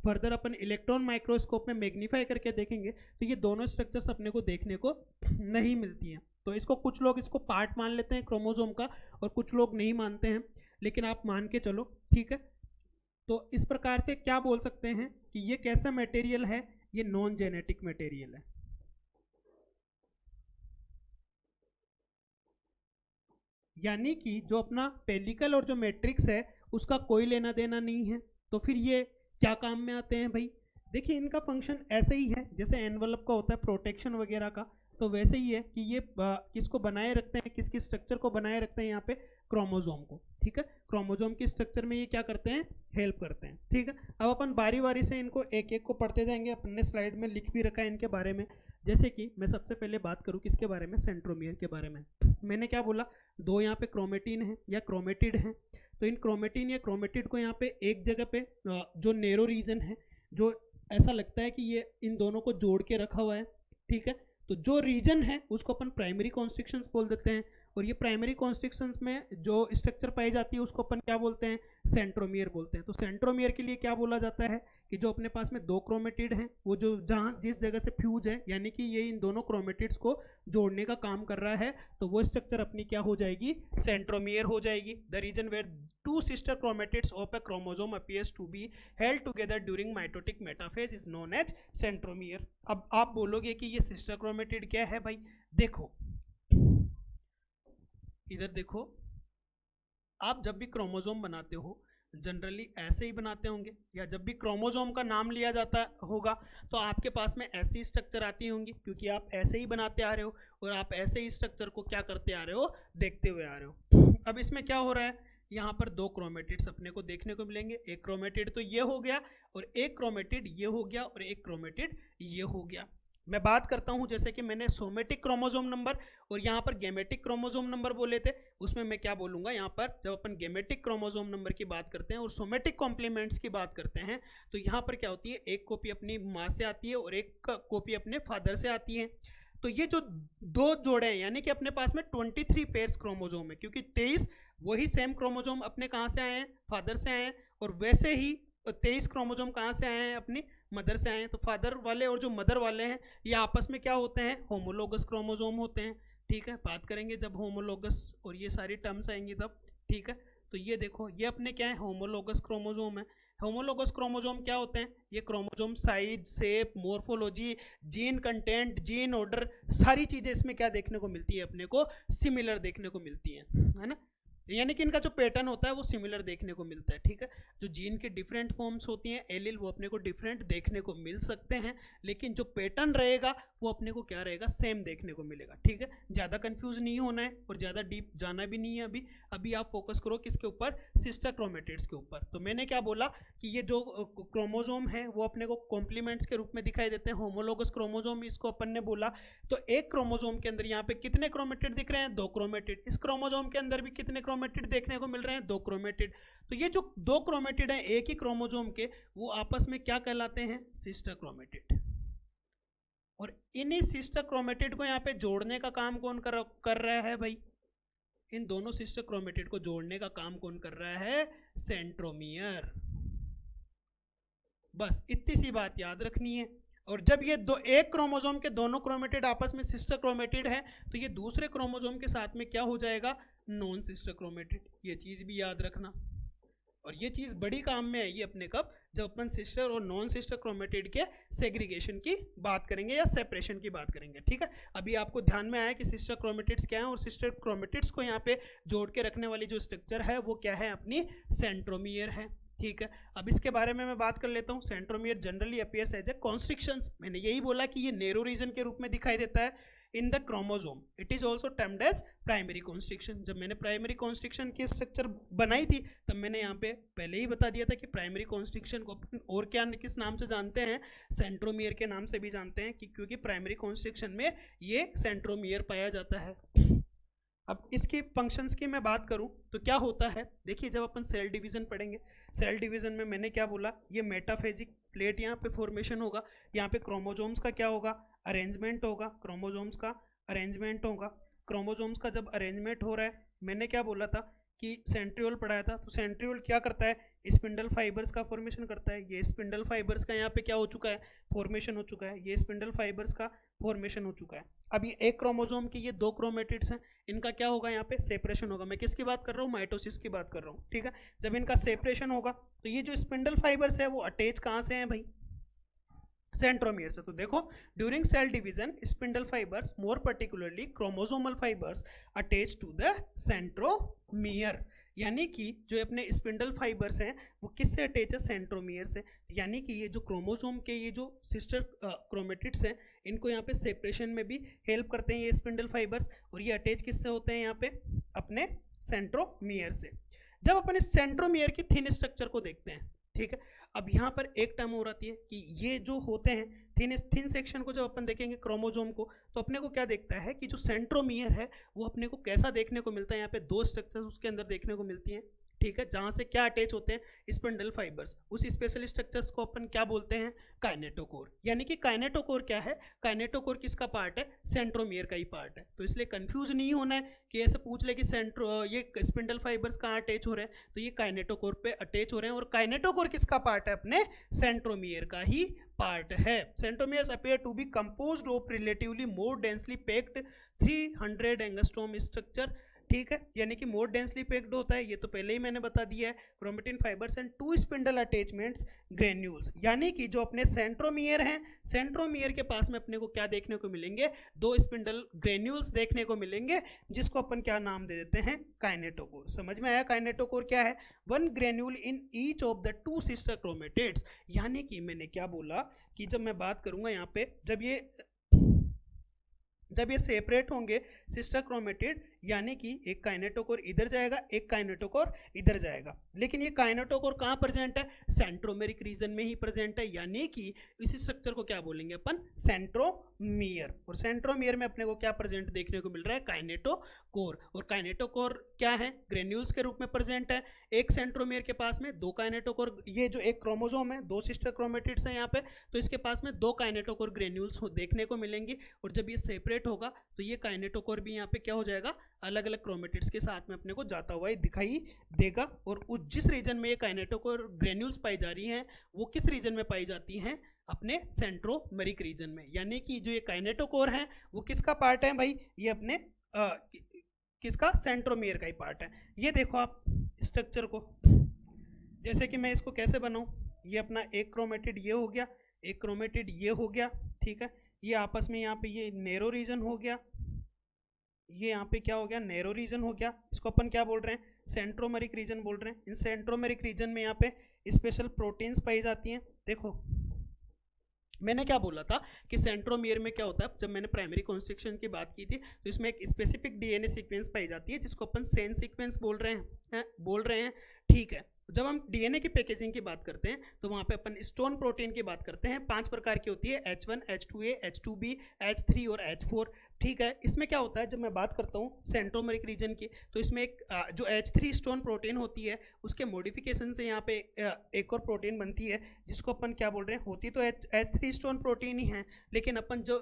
Speaker 1: फर्दर अपन इलेक्ट्रॉन माइक्रोस्कोप में मैग्नीफाई करके देखेंगे तो ये दोनों स्ट्रक्चर्स अपने को देखने को नहीं मिलती हैं। तो इसको कुछ लोग इसको पार्ट मान लेते हैं क्रोमोसोम का और कुछ लोग नहीं मानते हैं, लेकिन आप मान के चलो, ठीक है। तो इस प्रकार से क्या बोल सकते हैं कि ये कैसा मटेरियल है, ये नॉन जेनेटिक मटेरियल है। यानी कि जो अपना पेलिकल और जो मैट्रिक्स है उसका कोई लेना देना नहीं है। तो फिर ये क्या काम में आते हैं भाई, देखिए इनका फंक्शन ऐसे ही है जैसे एनवलप का होता है प्रोटेक्शन वगैरह का, तो वैसे ही है कि ये किसको बनाए रखते हैं, किसकी स्ट्रक्चर को बनाए रखते हैं, यहाँ पे क्रोमोसोम को, ठीक है। क्रोमोसोम की स्ट्रक्चर में ये क्या करते हैं, हेल्प करते हैं, ठीक है। अब अपन बारी बारी से इनको एक एक को पढ़ते जाएंगे, अपन ने स्लाइड में लिख भी रखा है इनके बारे में। जैसे कि मैं सबसे पहले बात करूँ किसके बारे में, सेंट्रोमियर के बारे में। मैंने क्या बोला, दो यहाँ पे क्रोमेटिन है या क्रोमेटिड है, तो इन क्रोमेटिन या क्रोमेटिड को यहाँ पे एक जगह पे जो नैरो रीजन है, जो ऐसा लगता है कि ये इन दोनों को जोड़ के रखा हुआ है, ठीक है। तो जो रीजन है उसको अपन प्राइमरी कॉन्स्ट्रिक्शंस बोल देते हैं, और ये प्राइमरी कॉन्स्ट्रिक्शंस में जो स्ट्रक्चर पाई जाती है उसको अपन क्या बोलते हैं, सेंट्रोमियर बोलते हैं। तो सेंट्रोमियर के लिए क्या बोला जाता है कि जो अपने पास में दो क्रोमेटिड हैं, वो जो जहाँ जिस जगह से फ्यूज है, यानी कि ये इन दोनों क्रोमेटिड्स को जोड़ने का काम कर रहा है, तो वो स्ट्रक्चर अपनी क्या हो जाएगी, सेंट्रोमियर हो जाएगी। The region where two sister chromatids of a chromosome appears to be held together during mitotic metaphase is known as centromere. अब आप बोलोगे कि ये सिस्टर क्रोमेटिड क्या है भाई, देखो इधर देखो, आप जब भी क्रोमोसोम बनाते हो जनरली ऐसे ही बनाते होंगे, या जब भी क्रोमोसोम का नाम लिया जाता होगा तो आपके पास में ऐसी स्ट्रक्चर आती होंगी, क्योंकि आप ऐसे ही बनाते आ रहे हो और आप ऐसे ही स्ट्रक्चर को क्या करते आ रहे हो, देखते हुए आ रहे हो। अब इसमें क्या हो रहा है, यहाँ पर दो क्रोमेटिड्स अपने को देखने को मिलेंगे, एक क्रोमेटिड तो ये हो गया और एक क्रोमेटिड ये हो गया और एक क्रोमेटिड ये हो गया। मैं बात करता हूं, जैसे कि मैंने सोमेटिक क्रोमोसोम नंबर और यहाँ पर गेमेटिक क्रोमोसोम नंबर बोले थे, उसमें मैं क्या बोलूँगा, यहाँ पर जब अपन गेमेटिक क्रोमोसोम नंबर की बात करते हैं और सोमेटिक कॉम्प्लीमेंट्स की बात करते हैं, तो यहाँ पर क्या होती है, एक कॉपी अपनी माँ से आती है और एक कॉपी अपने फादर से आती है। तो ये जो दो जोड़े हैं यानी कि अपने पास में 23 पेयर्स क्रोमोजोम है, क्योंकि 23 वही सेम क्रोमोजोम अपने कहाँ से आए हैं, फादर से आए हैं, और वैसे ही 23 क्रोमोजोम कहाँ से आए हैं, अपनी मदर से आए हैं। तो फादर वाले और जो मदर वाले हैं ये आपस में क्या होते हैं, होमोलोगस क्रोमोजोम होते हैं। ठीक है, बात करेंगे जब होमोलोगस और ये सारी टर्म्स आएंगी तब। ठीक है, तो ये देखो ये अपने क्या है, होमोलोगस क्रोमोजोम है। होमोलोगस क्रोमोजोम क्या होते हैं, ये chromosome size, shape, morphology, gene content, gene order, सारी चीजें इसमें क्या देखने को मिलती है, अपने को सिमिलर देखने को मिलती है ना। यानी कि इनका जो पैटर्न होता है वो सिमिलर देखने को मिलता है। ठीक है, जो जीन की डिफरेंट फॉर्म्स होती हैं एलील, वो अपने को डिफरेंट देखने को मिल सकते हैं, लेकिन जो पैटर्न रहेगा वो अपने को क्या रहेगा, सेम देखने को मिलेगा। ठीक है, ज़्यादा कंफ्यूज नहीं होना है और ज़्यादा डीप जाना भी नहीं है अभी। अभी आप फोकस करो किसके ऊपर, सिस्टर क्रोमेटिड्स के ऊपर। तो मैंने क्या बोला कि ये जो क्रोमोजोम है वो अपने को कॉम्प्लीमेंट्स के रूप में दिखाई देते हैं, होमोलोगस क्रोमोजोम इसको अपन ने बोला। तो एक क्रोमोजोम के अंदर यहाँ पे कितने क्रोमेटिड दिख रहे हैं, 2 क्रोमेटिड। इस क्रोमोजोम के अंदर भी कितने क्रोमेटिड देखने को मिल रहे हैं, 2 क्रोमेटिड। तो ये जो 2 क्रोमेटिड हैं एक ही क्रोमोजोम के, वो आपस में क्या कहलाते हैं, सिस्टर क्रोमेटिड। और इन्हीं सिस्टर क्रोमेटिड को यहाँ पे जोड़ने का काम कौन कर रहा है भाई, इन दोनों सिस्टर क्रोमेटिड को जोड़ने का काम कौन कर रहा है, सेंट्रोमियर। बस इतनी सी बात याद रखनी है। और जब ये एक क्रोमोजोम के दोनों क्रोमेटिड आपस में सिस्टर क्रोमेटिड है, तो ये दूसरे क्रोमोजोम के साथ में क्या हो जाएगा, नॉन सिस्टर क्रोमेटिड। ये चीज भी याद रखना, और ये चीज बड़ी काम में आएगी अपने कब, जब अपन सिस्टर और नॉन सिस्टर क्रोमेटिड के सेग्रीगेशन की बात करेंगे या सेपरेशन की बात करेंगे। ठीक है, अभी आपको ध्यान में आया कि सिस्टर क्रोमेटिड्स क्या है, और सिस्टर क्रोमेटिड्स को यहाँ पे जोड़ के रखने वाली जो स्ट्रक्चर है वो क्या है, अपनी सेंट्रोमियर है। ठीक है, अब इसके बारे में मैं बात कर लेता हूँ। Centromere generally appears as a constrictions. मैंने यही बोला कि ये नैरो रीजन के रूप में दिखाई देता है in the chromosome. It is also termed as primary constriction. जब मैंने प्राइमरी कॉन्स्ट्रिक्शन की स्ट्रक्चर बनाई थी तब मैंने यहाँ पे पहले ही बता दिया था कि प्राइमरी कॉन्स्ट्रिक्शन को और क्या किस नाम से जानते हैं, सेंट्रोमियर के नाम से भी जानते हैं, कि क्योंकि प्राइमरी कॉन्स्ट्रिक्शन में ये सेंट्रोमियर पाया जाता है। अब इसकी फंक्शंस की मैं बात करूं तो क्या होता है, देखिए जब अपन सेल डिवीजन पढ़ेंगे, सेल डिवीजन में मैंने क्या बोला, ये मेटाफेजिक प्लेट यहाँ पे फॉर्मेशन होगा, यहाँ पे क्रोमोजोम्स का क्या होगा, अरेंजमेंट होगा, क्रोमोजोम्स का अरेंजमेंट होगा। क्रोमोजोम्स का जब अरेंजमेंट हो रहा है, मैंने क्या बोला था कि सेंट्रियोल पढ़ाया था, तो सेंट्रियोल क्या करता है, स्पिंडल फाइबर्स का फॉर्मेशन करता है। ये स्पिंडल फाइबर्स का यहाँ पे क्या हो चुका है, फॉर्मेशन हो चुका है, ये स्पिंडल फाइबर्स का फॉर्मेशन हो चुका है। अब ये एक क्रोमोजोम की ये 2 क्रोमेटिड्स हैं, इनका क्या होगा, यहाँ पे सेपरेशन होगा। मैं किसकी बात कर रहा हूँ, माइटोसिस की बात कर रहा हूँ। ठीक है, जब इनका सेपरेशन होगा तो ये जो स्पिंडल फाइबर्स है वो अटैच कहाँ से हैं भाई, सेंट्रोमियर से। तो देखो during cell division spindle fibres, more particularly chromosomal fibres, attach to the centromere. यानी कि जो अपने स्पिंडल फाइबर्स हैं वो किससे अटैच है, सेंट्रोमियर से। यानी कि ये जो क्रोमोसोम के ये जो सिस्टर क्रोमेटिड्स हैं, इनको यहाँ पे सेपरेशन में भी हेल्प करते हैं ये स्पिंडल फाइबर्स, और ये अटैच किससे होते हैं यहाँ पे, अपने सेंट्रोमियर से। जब अपन इस सेंट्रोमियर की थिन स्ट्रक्चर को देखते हैं, ठीक है, अब यहाँ पर एक टर्म हो जाती है कि ये जो होते हैं थिन सेक्शन को जब अपन देखेंगे क्रोमोजोम को, तो अपने को क्या देखता है कि जो सेंट्रोमियर है वो अपने को कैसा देखने को मिलता है, यहाँ पे 2 स्ट्रक्चर्स उसके अंदर देखने को मिलती हैं। ठीक है, जहाँ से क्या अटैच होते हैं, स्पिंडल फाइबर्स। उस स्पेशल स्ट्रक्चर्स को अपन क्या बोलते हैं, काइनेटोकोर। यानी कि काइनेटोकोर क्या है, काइनेटोकोर किसका पार्ट है, सेंट्रोमियर का ही पार्ट है। तो इसलिए कंफ्यूज नहीं होना है कि ऐसे पूछ ले कि ये स्पिंडल फाइबर्स कहाँ अटैच हो रहे हैं, तो ये काइनेटोकोर पे अटैच हो रहे हैं। और काइनेटोकोर किसका पार्ट है, अपने सेंट्रोमियर का ही पार्ट है। Centromeres appear to be composed of relatively more densely packed 300 angstrom structure. ठीक है, यानी कि मोर डेंसली पैक्ड होता है, ये तो पहले ही मैंने बता दिया है। Chromatin fibres and 2 spindle attachments granules. यानी कि जो अपने सेंट्रोमियर हैं, सेंट्रोमियर के पास में अपने को क्या देखने को मिलेंगे, 2 स्पिंडल ग्रेन्यूल्स देखने को मिलेंगे, जिसको अपन क्या नाम दे देते हैं, काइनेटोकोर। समझ में आया काइनेटोकोर क्या है, 1 granule in each of the 2 sister chromatids. यानी कि मैंने क्या बोला कि जब मैं बात करूंगा यहाँ पे, जब ये सेपरेट होंगे सिस्टर क्रोमेटिड, यानी कि एक काइनेटोकोर इधर जाएगा, एक काइनेटोकोर इधर जाएगा, लेकिन ये काइनेटोकोर कहाँ प्रेजेंट है, सेंट्रोमेरिक रीजन में ही प्रेजेंट है। यानी कि इसी स्ट्रक्चर को क्या बोलेंगे अपन, सेंट्रोमियर सेंट्रोमियर, और सेंट्रोमियर में अपने को क्या प्रेजेंट देखने को मिल रहा है, काइनेटोकोर। और काइनेटोकोर क्या है, ग्रेन्यूल्स के रूप में प्रेजेंट है। एक सेंट्रोमियर के पास में दो काइनेटोकोर, ये जो एक क्रोमोसोम है, दो सिस्टर क्रोमेटिड्स हैं यहाँ पे, तो इसके पास में दो काइनेटोकोर ग्रेन्यूल्स देखने को मिलेंगी। और जब ये सेपरेट होगा तो ये काइनेटोकोर भी यहाँ पे क्या हो जाएगा, अलग अलग क्रोमेटिड्स के साथ में अपने को जाता हुआ दिखाई देगा। और जिस रीजन में ये काइनेटोकोर ग्रेन्यूल्स पाई जा रही हैं वो किस रीजन में पाई जाती हैं, अपने सेंट्रोमेरिक रीजन में। यानी कि जो ये काइनेटोकोर है वो किसका पार्ट है भाई, ये अपने किसका, सेंट्रोमियर का ही पार्ट है। ये देखो आप स्ट्रक्चर को, जैसे कि मैं इसको कैसे बनाऊं, ये अपना एक क्रोमेटिड ये हो गया, एक क्रोमेटिड ये हो गया, ठीक है। ये आपस में यहाँ पे ये नैरो रीजन हो गया, ये यहाँ पे क्या हो गया, नैरो रीजन हो गया। इसको अपन क्या बोल रहे हैं, सेंट्रोमेरिक रीजन बोल रहे हैं। इन सेंट्रोमेरिक रीजन में यहाँ पे स्पेशल प्रोटीन्स पाई जाती हैं। देखो मैंने क्या बोला था कि सेंट्रोमियर में क्या होता है, जब मैंने प्राइमरी कॉन्स्ट्रक्शन की बात की थी तो इसमें एक स्पेसिफिक डीएनए सीक्वेंस पाई जाती है जिसको अपन सेन सीक्वेंस बोल रहे हैं, ठीक है। जब हम डीएनए की पैकेजिंग की बात करते हैं तो वहाँ पे अपन स्टोन प्रोटीन की बात करते हैं। 5 प्रकार की होती है, H1, H2A, H2B, H3 और H4, ठीक है। इसमें क्या होता है, जब मैं बात करता हूँ सेंट्रोमेरिक रीजन की, तो इसमें एक जो H3 स्टोन प्रोटीन होती है उसके मॉडिफिकेशन से यहाँ पे एक और प्रोटीन बनती है जिसको अपन क्या बोल रहे हैं, होती तो H3 स्टोन प्रोटीन ही है, लेकिन अपन जो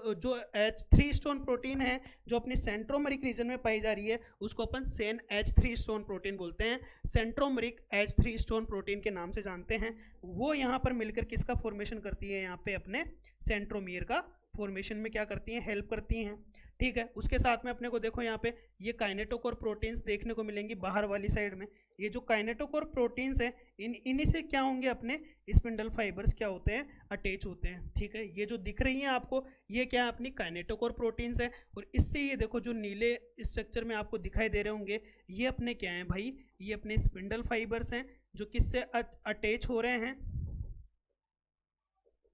Speaker 1: H3 स्टोन प्रोटीन है जो अपनी सेंट्रोमेरिक रीजन में पाई जा रही है उसको अपन सेन H3 स्टोन प्रोटीन बोलते हैं, सेंट्रोमेरिक H3 स्टोन प्रोटीन के नाम से जानते हैं। वो यहाँ पर मिलकर किसका फॉर्मेशन करती है, यहाँ पे अपने सेंट्रोमियर का फॉर्मेशन में क्या करती हैं, हेल्प करती हैं, ठीक है। उसके साथ में अपने को देखो यहाँ पे ये काइनेटोकोर प्रोटीन्स देखने को मिलेंगी बाहर वाली साइड में। ये जो काइनेटोकोर प्रोटीन्स हैं इन्हीं से क्या होंगे, अपने स्पिंडल फाइबर्स क्या होते हैं, अटैच होते हैं, ठीक है। ये जो दिख रही हैं आपको ये क्या है, अपनी काइनेटोकोर प्रोटीन्स है। और इससे ये देखो जो नीले स्ट्रक्चर में आपको दिखाई दे रहे होंगे ये अपने क्या हैं भाई, ये अपने स्पिंडल फाइबर्स हैं जो किससे अटैच हो रहे हैं,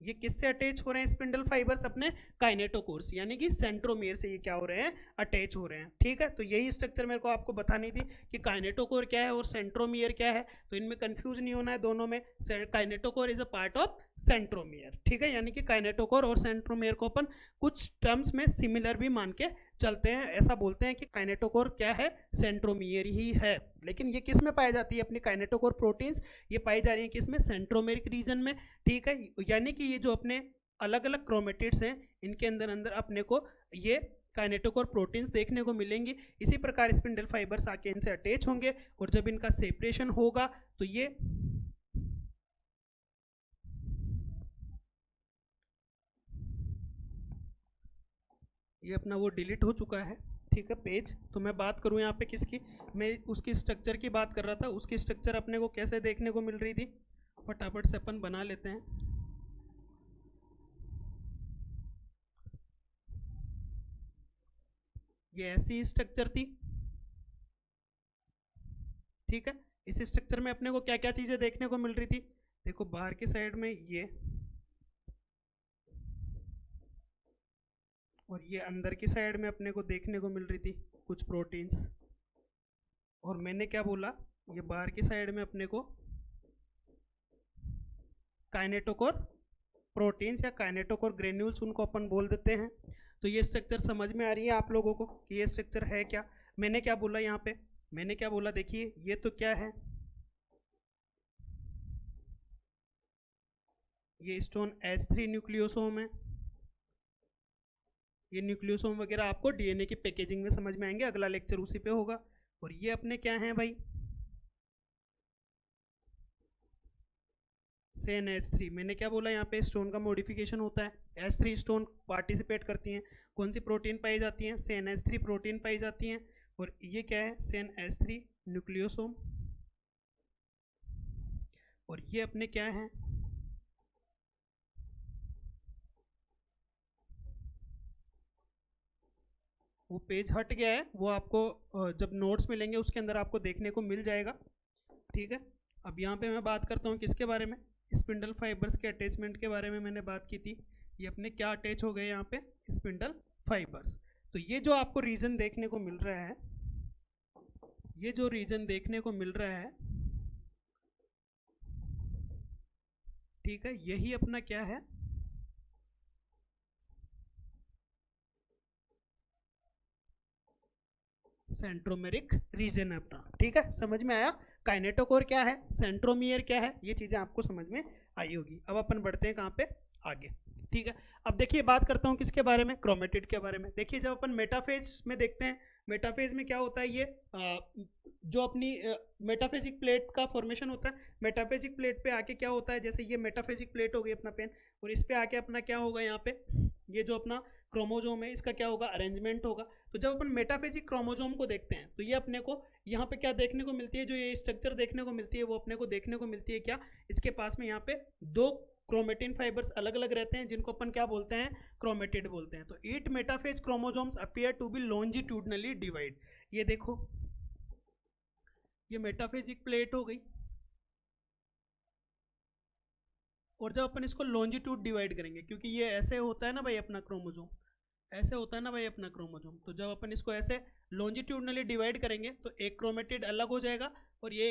Speaker 1: ये किससे अटैच हो रहे हैं, स्पिंडल फाइबर्स अपने काइनेटोकोर्स यानी कि सेंट्रोमियर से ये क्या हो रहे हैं, अटैच हो रहे हैं, ठीक है। तो यही स्ट्रक्चर मेरे को आपको बतानी थी कि काइनेटोकोर क्या है और सेंट्रोमियर क्या है, तो इनमें कंफ्यूज नहीं होना है दोनों में। Kinetochore is a part of centromere, ठीक है। यानी कि काइनेटोकोर और सेंट्रोमियर को अपन कुछ टर्म्स में सिमिलर भी मान के चलते हैं, ऐसा बोलते हैं कि काइनेटोकोर क्या है, सेंट्रोमियर ही है। लेकिन ये किस में पाई जाती है, अपनी काइनेटोकोर प्रोटीन्स ये पाई जा रही है किस में, सेंट्रोमेरिक रीजन में, ठीक है। यानी कि ये जो अपने अलग अलग क्रोमेटिड्स हैं इनके अंदर अंदर अपने को ये काइनेटोकोर प्रोटीन्स देखने को मिलेंगी। इसी प्रकार स्पिंडल फाइबर्स आके इनसे अटैच होंगे और जब इनका सेपरेशन होगा तो ये अपना वो डिलीट हो चुका है, ठीक है, पेज। तो मैं बात करूं यहाँ पे किसकी, मैं उसकी स्ट्रक्चर की बात कर रहा था। उसकी स्ट्रक्चर अपने को कैसे देखने को मिल रही थी, फटाफट से अपन बना लेते हैं। ये ऐसी स्ट्रक्चर थी, ठीक है। इस स्ट्रक्चर में अपने को क्या क्या चीज़ें देखने को मिल रही थी, देखो बाहर की साइड में ये, और ये अंदर की साइड में अपने को देखने को मिल रही थी कुछ प्रोटीन्स। और मैंने क्या बोला, ये बाहर की साइड में अपने को काइनेटोकोर प्रोटीन्स या काइनेटोकोर ग्रेन्यूल्स उनको अपन बोल देते हैं। तो ये स्ट्रक्चर समझ में आ रही है आप लोगों को कि ये स्ट्रक्चर है क्या। मैंने क्या बोला यहाँ पे, मैंने क्या बोला, देखिए ये तो क्या है, ये स्टोन H3 न्यूक्लियोसोम है। ये न्यूक्लियोसोम वगैरह आपको डीएनए की पैकेजिंग में समझ में आएंगे, अगला लेक्चर उसी पे होगा। और ये अपने क्या हैं भाई, सेन H3। मैंने क्या बोला, यहाँ पे स्टोन का मॉडिफिकेशन होता है, H3 स्टोन पार्टिसिपेट करती हैं। कौन सी प्रोटीन पाई जाती हैं, सेन H3 प्रोटीन पाई जाती हैं। और ये क्या है, सेन H3 न्यूक्लियोसोम। और ये अपने क्या हैं, वो पेज हट गया है, वो आपको जब नोट्स मिलेंगे उसके अंदर आपको देखने को मिल जाएगा, ठीक है। अब यहाँ पे मैं बात करता हूँ किसके बारे में, स्पिंडल फाइबर्स के अटैचमेंट के बारे में मैंने बात की थी। ये अपने क्या अटैच हो गए यहाँ पे, स्पिंडल फाइबर्स। तो ये जो आपको रीजन देखने को मिल रहा है, ये जो रीजन देखने को मिल रहा है, ठीक है, यही अपना क्या है, सेंट्रोमेरिक रीजन है अपना, ठीक है, समझ में आया। काइनेटोकोर क्या है, सेंट्रोमियर क्या है, ये चीजें आपको समझ में आई होगी। अब अपन बढ़ते हैं कहाँ पे, आगे, ठीक है। अब देखिए बात करता हूँ किसके बारे में, क्रोमेटिड के बारे में। देखिए जब अपन मेटाफेज में देखते हैं, मेटाफेज में क्या होता है, ये जो अपनी मेटाफेजिक प्लेट का फॉर्मेशन होता है, मेटाफेजिक प्लेट पे आके क्या होता है, जैसे ये मेटाफेजिक प्लेट हो गई अपना पेन, और इस पे आके अपना क्या होगा, यहाँ पे ये जो अपना क्रोमोजोम है इसका क्या होगा, अरेंजमेंट होगा। तो जब अपन मेटाफेजिक क्रोमोजोम को देखते हैं तो ये अपने को यहाँ पे क्या देखने को मिलती है, जो ये स्ट्रक्चर देखने को मिलती है वो अपने को देखने को मिलती है क्या, इसके पास में यहाँ पे दो क्रोमेटिन फाइबर्स अलग अलग रहते हैं जिनको अपन क्या बोलते हैं, क्रोमेटिड बोलते हैं। तो 8 metaphase chromosomes appear to be longitudinally divide. ये देखो ये मेटाफेजिक प्लेट हो गई, और जब अपन इसको लॉन्जिट्यूड डिवाइड करेंगे, क्योंकि ये ऐसे होता है ना भाई अपना क्रोमोसोम, ऐसे होता है ना भाई अपना क्रोमोसोम, तो जब अपन इसको ऐसे लॉन्जिट्यूडनली डिवाइड करेंगे तो एक क्रोमेटिड अलग हो जाएगा, और ये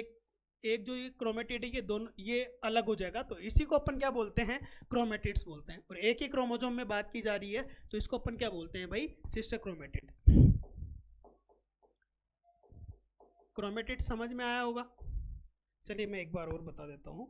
Speaker 1: एक जो ये क्रोमेटिड है ये दोनों ये अलग हो जाएगा। तो इसी को अपन क्या बोलते हैं, क्रोमेटिड्स बोलते हैं। और एक ही क्रोमोसोम में बात की जा रही है तो इसको अपन क्या बोलते हैं भाई, सिस्टर क्रोमेटिड। क्रोमेटिड समझ में आया होगा। चलिए मैं एक बार और बता देता हूँ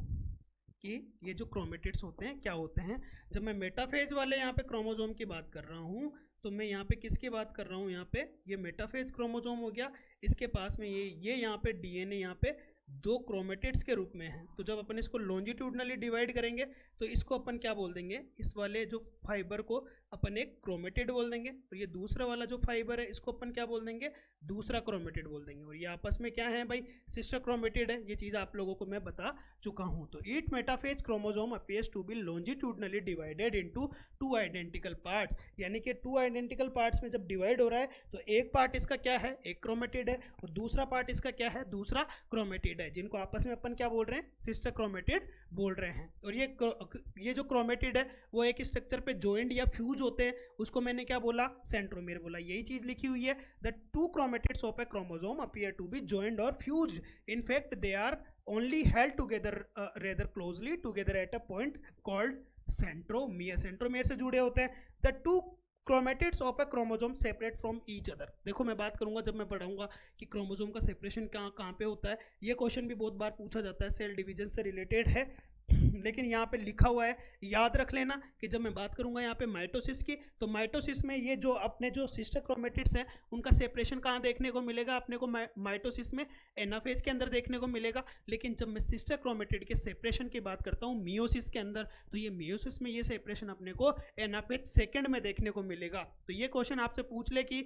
Speaker 1: कि ये जो क्रोमेटिड्स होते हैं क्या होते हैं। जब मैं मेटाफेज वाले यहाँ पे क्रोमोसोम की बात कर रहा हूँ तो मैं यहाँ पे किसकी बात कर रहा हूँ, यहाँ पे ये मेटाफेज क्रोमोसोम हो गया, इसके पास में ये यहाँ पे डीएनए यहाँ पे दो क्रोमेटिड्स के रूप में है। तो जब अपन इसको लॉन्जिट्यूडनली डिवाइड करेंगे तो इसको अपन क्या बोल देंगे, इस वाले जो फाइबर को अपन एक क्रोमेटिड बोल देंगे, और ये दूसरा वाला जो फाइबर है इसको अपन क्या बोल देंगे, दूसरा क्रोमेटिड बोल देंगे। और ये आपस में क्या है भाई, सिस्टर क्रोमेटिड है। ये चीज़ आप लोगों को मैं बता चुका हूँ। तो 8 metaphase chromosome appears to be longitudinally divided into 2 identical parts, यानी कि 2 आइडेंटिकल पार्ट्स में जब डिवाइड हो रहा है तो एक पार्ट इसका क्या है, एक क्रोमेटिड है, और दूसरा पार्ट इसका क्या है, दूसरा क्रोमेटिड है, जिनको आपस में अपन क्या बोल रहे हैं, सिस्टर क्रोमेटिड बोल रहे हैं। और ये जो क्रोमेटिड है वो एक स्ट्रक्चर पे जॉइंट या फ्यूज होते हैं, उसको मैंने क्या बोला, सेंट्रोमेयर बोला। यही चीज लिखी हुई है, the 2 chromatids of a chromosome appear to be joint और fused, in fact they are only held together rather closely together at a point called centromere। Centromere से जुड़े होते हैं। the 2 chromatids of a chromosome separate from each other. देखो मैं बात करूंगा जब मैं पढ़ाऊंगा कि क्रोमोसोम का सेपरेशन कहाँ पे होता है, ये क्वेश्चन भी बहुत बार पूछा जाता है, सेल डिवीजन से रिलेटेड है, लेकिन यहाँ पे लिखा हुआ है, याद रख लेना कि जब मैं बात करूंगा यहाँ पे माइटोसिस की, तो माइटोसिस में ये जो अपने जो सिस्टर क्रोमेटिड्स हैं उनका सेपरेशन कहाँ देखने को मिलेगा, अपने को माइटोसिस में एनाफेज के अंदर देखने को मिलेगा। लेकिन जब मैं सिस्टर क्रोमेटिड के सेपरेशन की बात करता हूँ मियोसिस के अंदर, तो ये मियोसिस में ये सेपरेशन अपने को एनाफेज सेकेंड में देखने को मिलेगा। तो ये क्वेश्चन आपसे पूछ ले कि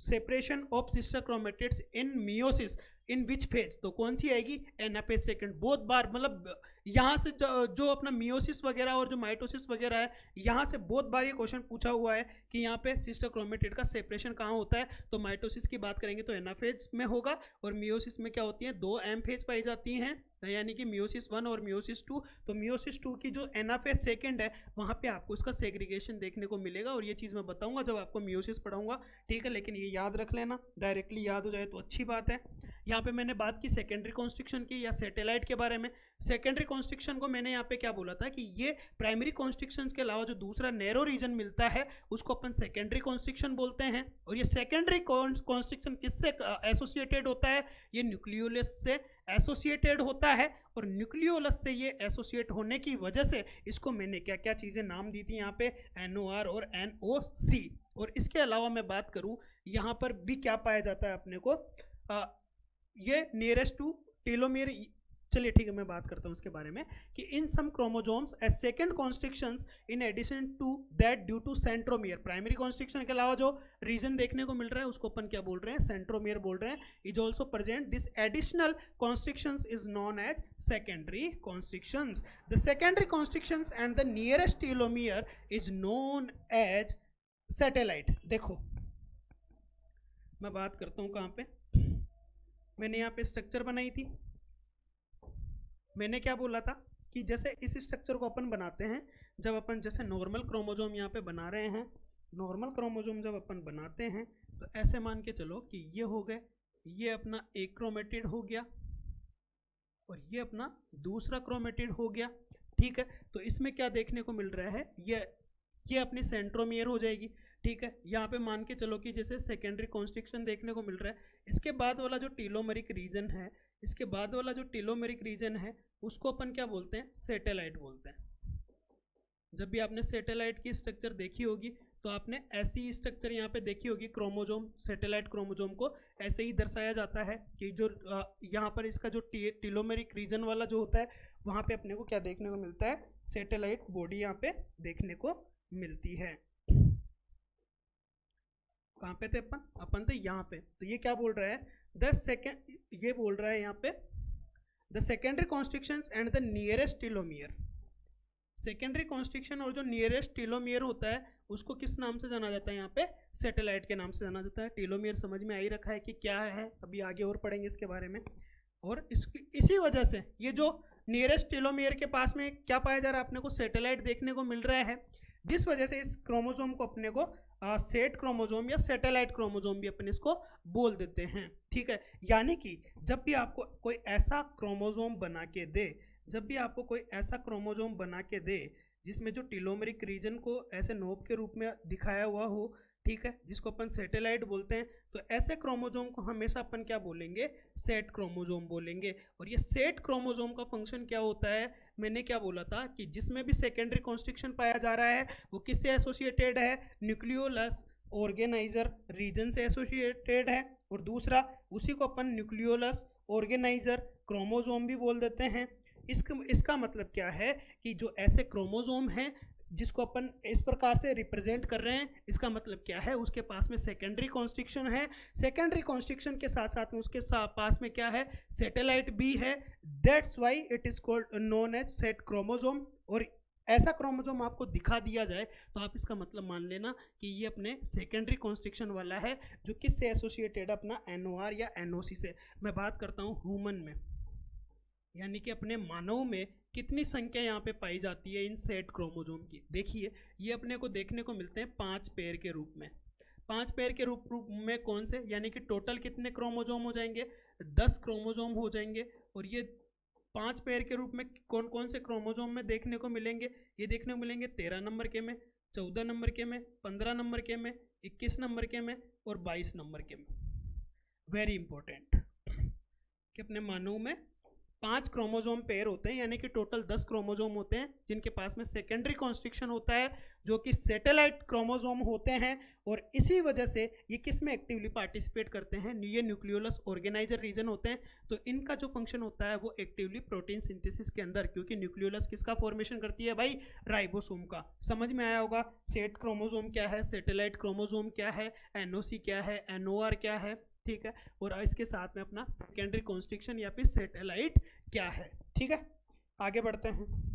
Speaker 1: separation of sister chromatids in meiosis in which phase, तो कौन सी आएगी, एनाफेज सेकंड। बहुत बार मतलब यहाँ से जो अपना मियोसिस वगैरह और जो माइटोसिस वगैरह है, यहाँ से बहुत बार ये क्वेश्चन पूछा हुआ है कि यहाँ पे सिस्टर क्रोमेटिड का सेपरेशन कहाँ होता है। तो माइटोसिस की बात करेंगे तो एनाफेज में होगा, और मियोसिस में क्या होती है, 2 एम फेज पाई जाती हैं, यानी कि मियोसिस 1 और मियोसिस 2। तो मियोसिस 2 की जो एनाफेज सेकंड है वहाँ पे आपको इसका सेग्रीगेशन देखने को मिलेगा, और ये चीज़ मैं बताऊंगा जब आपको मियोसिस पढ़ाऊंगा, ठीक है। लेकिन ये याद रख लेना, डायरेक्टली याद हो जाए तो अच्छी बात है। यहाँ पे मैंने बात की सेकेंडरी कॉन्स्ट्रिक्शन की या सैटेलाइट के बारे में। सेकेंडरी कॉन्स्ट्रिक्शन को मैंने यहाँ पे क्या बोला था कि ये प्राइमरी कॉन्स्ट्रिक्शन के अलावा जो दूसरा नैरो रीजन मिलता है उसको अपन सेकेंडरी कॉन्स्ट्रिक्शन बोलते हैं। और ये सेकेंडरी कॉन्स्ट्रिक्शन किससे एसोसिएटेड होता है, ये न्यूक्लियोलस से एसोसिएटेड होता है, और न्यूक्लियोलस से ये एसोसिएट होने की वजह से इसको मैंने क्या क्या चीज़ें नाम दी थी यहाँ पे, NOR और NOC। और इसके अलावा मैं बात करूँ यहाँ पर भी क्या पाया जाता है अपने को, ये नियरेस्ट टू टेलोमेयर। चलिए ठीक है, मैं बात करता हूँ उसके बारे में कि in some chromosomes as second constrictions in addition to that due to centromere. Primary constriction के अलावा जो रीजन देखने को मिल रहा है उसको अपन क्या बोल रहे हैं, सेंट्रोमियर बोल रहे हैं। Is also present this additional constrictions is known as secondary constrictions. The secondary constrictions and the nearest telomere is known as satellite. देखो मैं बात करता हूँ कहाँ पे, मैंने यहाँ पे स्ट्रक्चर बनाई थी, मैंने क्या बोला था कि जैसे इस स्ट्रक्चर को अपन बनाते हैं, जब अपन जैसे नॉर्मल क्रोमोसोम यहाँ पे बना रहे हैं, नॉर्मल क्रोमोसोम जब अपन बनाते हैं तो ऐसे मान के चलो कि ये हो गए, ये अपना एक क्रोमेटिड हो गया और ये अपना दूसरा क्रोमेटिड हो गया, ठीक है। तो इसमें क्या देखने को मिल रहा है, ये अपनी सेंट्रोमियर हो जाएगी। ठीक है। यहाँ पे मान के चलो कि जैसे सेकेंडरी कॉन्स्ट्रिक्शन देखने को मिल रहा है, इसके बाद वाला जो टीलोमेरिक रीजन है, इसके बाद वाला जो टीलोमेरिक रीजन है उसको अपन क्या बोलते हैं, सैटेलाइट बोलते हैं। जब भी आपने सैटेलाइट की स्ट्रक्चर देखी होगी तो आपने ऐसी स्ट्रक्चर यहाँ पे देखी होगी, क्रोमोजोम, सैटेलाइट क्रोमोजोम को ऐसे ही दर्शाया जाता है कि जो यहाँ पर इसका जो टीलोमेरिक रीजन वाला जो होता है वहाँ पे अपने को क्या देखने को मिलता है, सैटेलाइट बॉडी यहाँ पे देखने को मिलती है। कहाँ पे थे अपन थे यहाँ पे। तो ये क्या बोल रहा है, ये बोल रहा है यहाँ पे the secondary constrictions and the nearest telomere. Secondary constriction और जो नियरेस्ट टीलोमियर होता है उसको किस नाम से जाना जाता है, यहाँ पे सैटेलाइट के नाम से जाना जाता है। टीलोमियर समझ में आ ही रखा है कि क्या है, अभी आगे और पढ़ेंगे इसके बारे में। और इसी वजह से ये जो नियरेस्ट टीलोमियर के पास में क्या पाया जा रहा है, अपने को सैटेलाइट देखने को मिल रहा है, जिस वजह से इस क्रोमोजोम को अपने को सेट क्रोमोजोम या सैटेलाइट क्रोमोजोम भी अपन इसको बोल देते हैं। ठीक है, यानी कि जब भी आपको कोई ऐसा क्रोमोजोम बना के दे, जब भी आपको कोई ऐसा क्रोमोजोम बना के दे जिसमें जो टीलोमेरिक रीजन को ऐसे नोब के रूप में दिखाया हुआ हो, ठीक है, जिसको अपन सैटेलाइट बोलते हैं, तो ऐसे क्रोमोजोम को हमेशा अपन क्या बोलेंगे, सेट क्रोमोजोम बोलेंगे। और ये सेट क्रोमोजोम का फंक्शन क्या होता है, मैंने क्या बोला था कि जिसमें भी सेकेंडरी कॉन्स्ट्रिक्शन पाया जा रहा है वो किससे एसोसिएटेड है, न्यूक्लियोलस ऑर्गेनाइजर रीजन से एसोसिएटेड है। और दूसरा उसी को अपन न्यूक्लियोलस ऑर्गेनाइजर क्रोमोजोम भी बोल देते हैं। इसका मतलब क्या है कि जो ऐसे क्रोमोजोम हैं जिसको अपन इस प्रकार से रिप्रेजेंट कर रहे हैं, इसका मतलब क्या है, उसके पास में सेकेंडरी कॉन्स्ट्रिक्शन है। सेकेंडरी कॉन्स्ट्रिक्शन के साथ साथ में उसके पास में क्या है, सैटेलाइट भी है। That's why it is called known as SAT chromosome. और ऐसा क्रोमोजोम आपको दिखा दिया जाए तो आप इसका मतलब मान लेना कि ये अपने सेकेंडरी कॉन्स्ट्रिक्शन वाला है, जो किससे एसोसिएटेड, अपना NOR या NOC से। मैं बात करता हूँ ह्यूमन में, यानी कि अपने मानव में कितनी संख्या यहाँ पे पाई जाती है इन सेट क्रोमोजोम की। देखिए ये अपने को देखने को मिलते हैं 5 पेयर के रूप में। 5 पेयर के रूप में कौन से, यानी कि टोटल कितने क्रोमोजोम हो जाएंगे, 10 क्रोमोजोम हो जाएंगे। और ये 5 पेयर के रूप में कौन कौन से क्रोमोजोम में देखने को मिलेंगे, ये देखने को मिलेंगे 13 नंबर के में, 14 नंबर के में, 15 नंबर के में, 21 नंबर के में और 22 नंबर के में। वेरी इंपॉर्टेंट कि अपने मानव में 5 क्रोमोजोम पेयर होते हैं, यानी कि टोटल 10 क्रोमोजोम होते हैं जिनके पास में सेकेंडरी कॉन्स्ट्रिक्शन होता है, जो कि सैटेलाइट क्रोमोजोम होते हैं। और इसी वजह से ये किस में एक्टिवली पार्टिसिपेट करते हैं, ये न्यूक्लियोलस ऑर्गेनाइजर रीजन होते हैं। तो इनका जो फंक्शन होता है वो एक्टिवली प्रोटीन सिंथेसिस के अंदर, क्योंकि न्यूक्लियोलस किसका फॉर्मेशन करती है भाई, राइबोसोम का। समझ में आया होगा सेट क्रोमोजोम क्या है, सैटेलाइट क्रोमोजोम क्या है, NOC क्या है, NOR क्या है, ठीक है, और इसके साथ में अपना सेकेंडरी कॉन्स्ट्रिक्शन या फिर सैटेलाइट क्या है। ठीक है, आगे बढ़ते हैं।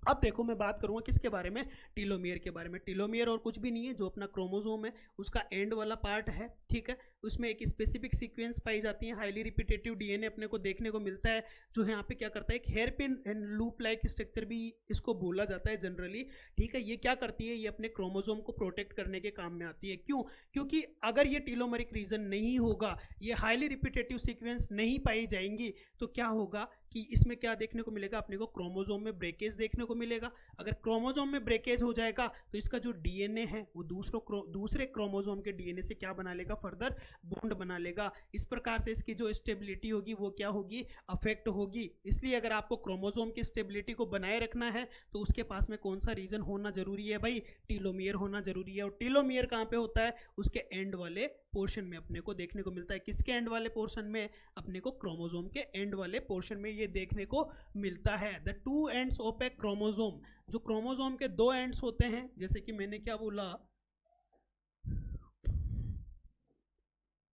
Speaker 1: अब देखो मैं बात करूंगा किसके बारे में, टीलोमियर के बारे में। टीलोमियर और कुछ भी नहीं है, जो अपना क्रोमोजोम है उसका एंड वाला पार्ट है। ठीक है, उसमें एक स्पेसिफिक सीक्वेंस पाई जाती है, हाईली रिपीटेटिव DNA अपने को देखने को मिलता है, जो यहाँ पे क्या करता है, एक hairpin and loop like structure भी इसको बोला जाता है जनरली। ठीक है, ये क्या करती है, ये अपने क्रोमोजोम को प्रोटेक्ट करने के काम में आती है। क्यों, क्योंकि अगर ये टीलोमेरिक रीजन नहीं होगा, ये हाईली रिपीटेटिव सीक्वेंस नहीं पाई जाएंगी, तो क्या होगा कि इसमें क्या देखने को मिलेगा, अपने को क्रोमोजोम में ब्रेकेज देखने को मिलेगा। अगर क्रोमोजोम में ब्रेकेज हो जाएगा तो इसका जो DNA है वो दूसरे क्रोमोजोम के DNA से क्या बना लेगा, फर्दर बॉन्ड बना लेगा। इस प्रकार से इसकी जो स्टेबिलिटी होगी वो क्या होगी, अफेक्ट होगी। इसलिए अगर आपको क्रोमोजोम की स्टेबिलिटी को बनाए रखना है तो उसके पास में कौन सा रीजन होना जरूरी है भाई, टीलोमियर होना जरूरी है। और टीलोमियर कहाँ पे होता है, उसके एंड वाले पोर्शन में अपने को देखने को मिलता है। किसके एंड वाले पोर्शन में, अपने को क्रोमोजोम के एंड वाले पोर्शन में ये देखने को मिलता है। The 2 ends of A chromosome, जो क्रोमोजोम के 2 एंड्स होते हैं, जैसे कि मैंने क्या बोला,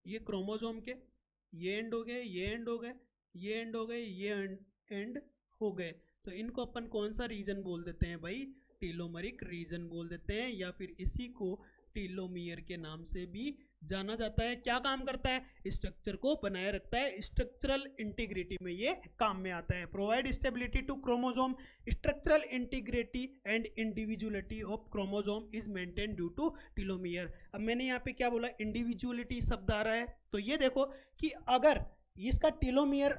Speaker 1: ये क्रोमोजोम के ये एंड हो गए, ये एंड हो गए, ये एंड हो गए, ये एंड हो गए, तो इनको अपन कौन सा रीजन बोल देते हैं भाई, टीलोमेरिक रीजन बोल देते हैं, या फिर इसी को टीलोमियर के नाम से भी जाना जाता है। क्या काम करता है, स्ट्रक्चर को बनाए रखता है, स्ट्रक्चरल इंटीग्रिटी में ये काम में आता है। Provide stability to chromosome, structural integrity and individuality of chromosome is maintain due to telomere. अब मैंने यहाँ पे क्या बोला, इंडिविजुअलिटी शब्द आ रहा है, तो ये देखो कि अगर इसका टीलोमियर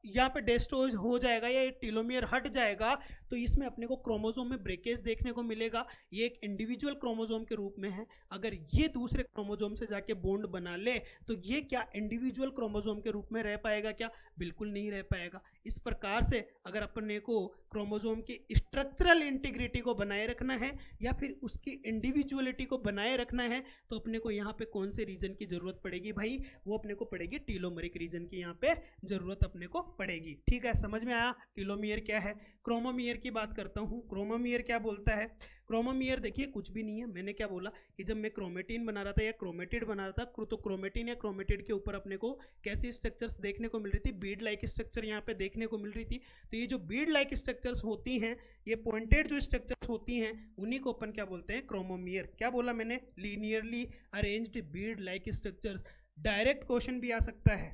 Speaker 1: यहाँ पे डेस्ट्रॉय हो जाएगा या ये टीलोमियर हट जाएगा, तो इसमें अपने को क्रोमोसोम में ब्रेकेज देखने को मिलेगा। ये एक इंडिविजुअल क्रोमोसोम के रूप में है। अगर ये दूसरे क्रोमोसोम से जाके बॉन्ड बना ले तो ये क्या इंडिविजुअल क्रोमोसोम के रूप में रह पाएगा क्या? बिल्कुल नहीं रह पाएगा। इस प्रकार से अगर अपने को क्रोमोसोम की स्ट्रक्चरल इंटीग्रिटी को बनाए रखना है या फिर उसकी इंडिविजुअलिटी को बनाए रखना है तो अपने को यहाँ पे कौन से रीजन की जरूरत पड़ेगी भाई? वो अपने को पड़ेगी टीलोमेरिक रीजन की यहाँ पे जरूरत अपने को पड़ेगी। ठीक है, समझ में आया टीलोमियर क्या है। क्रोमोमियर की बात करता हूँ। क्रोमोमियर क्या बोलता है? क्रोमोमियर देखिए कुछ भी नहीं है। मैंने क्या बोला कि जब मैं क्रोमेटिन बना रहा था या क्रोमेटिड बना रहा था तो क्रोमेटिन या क्रोमेटिड के ऊपर अपने को कैसी स्ट्रक्चर्स देखने को मिल रही थी? बीड लाइक स्ट्रक्चर यहाँ पे देखने को मिल रही थी। तो ये जो बीड लाइक स्ट्रक्चर्स होती हैं, ये पॉइंटेड जो स्ट्रक्चर्स होती हैं, उन्हीं को अपन क्या बोलते हैं? क्रोमोमियर। क्या बोला मैंने? Linearly arranged bead like structures. Direct question भी आ सकता है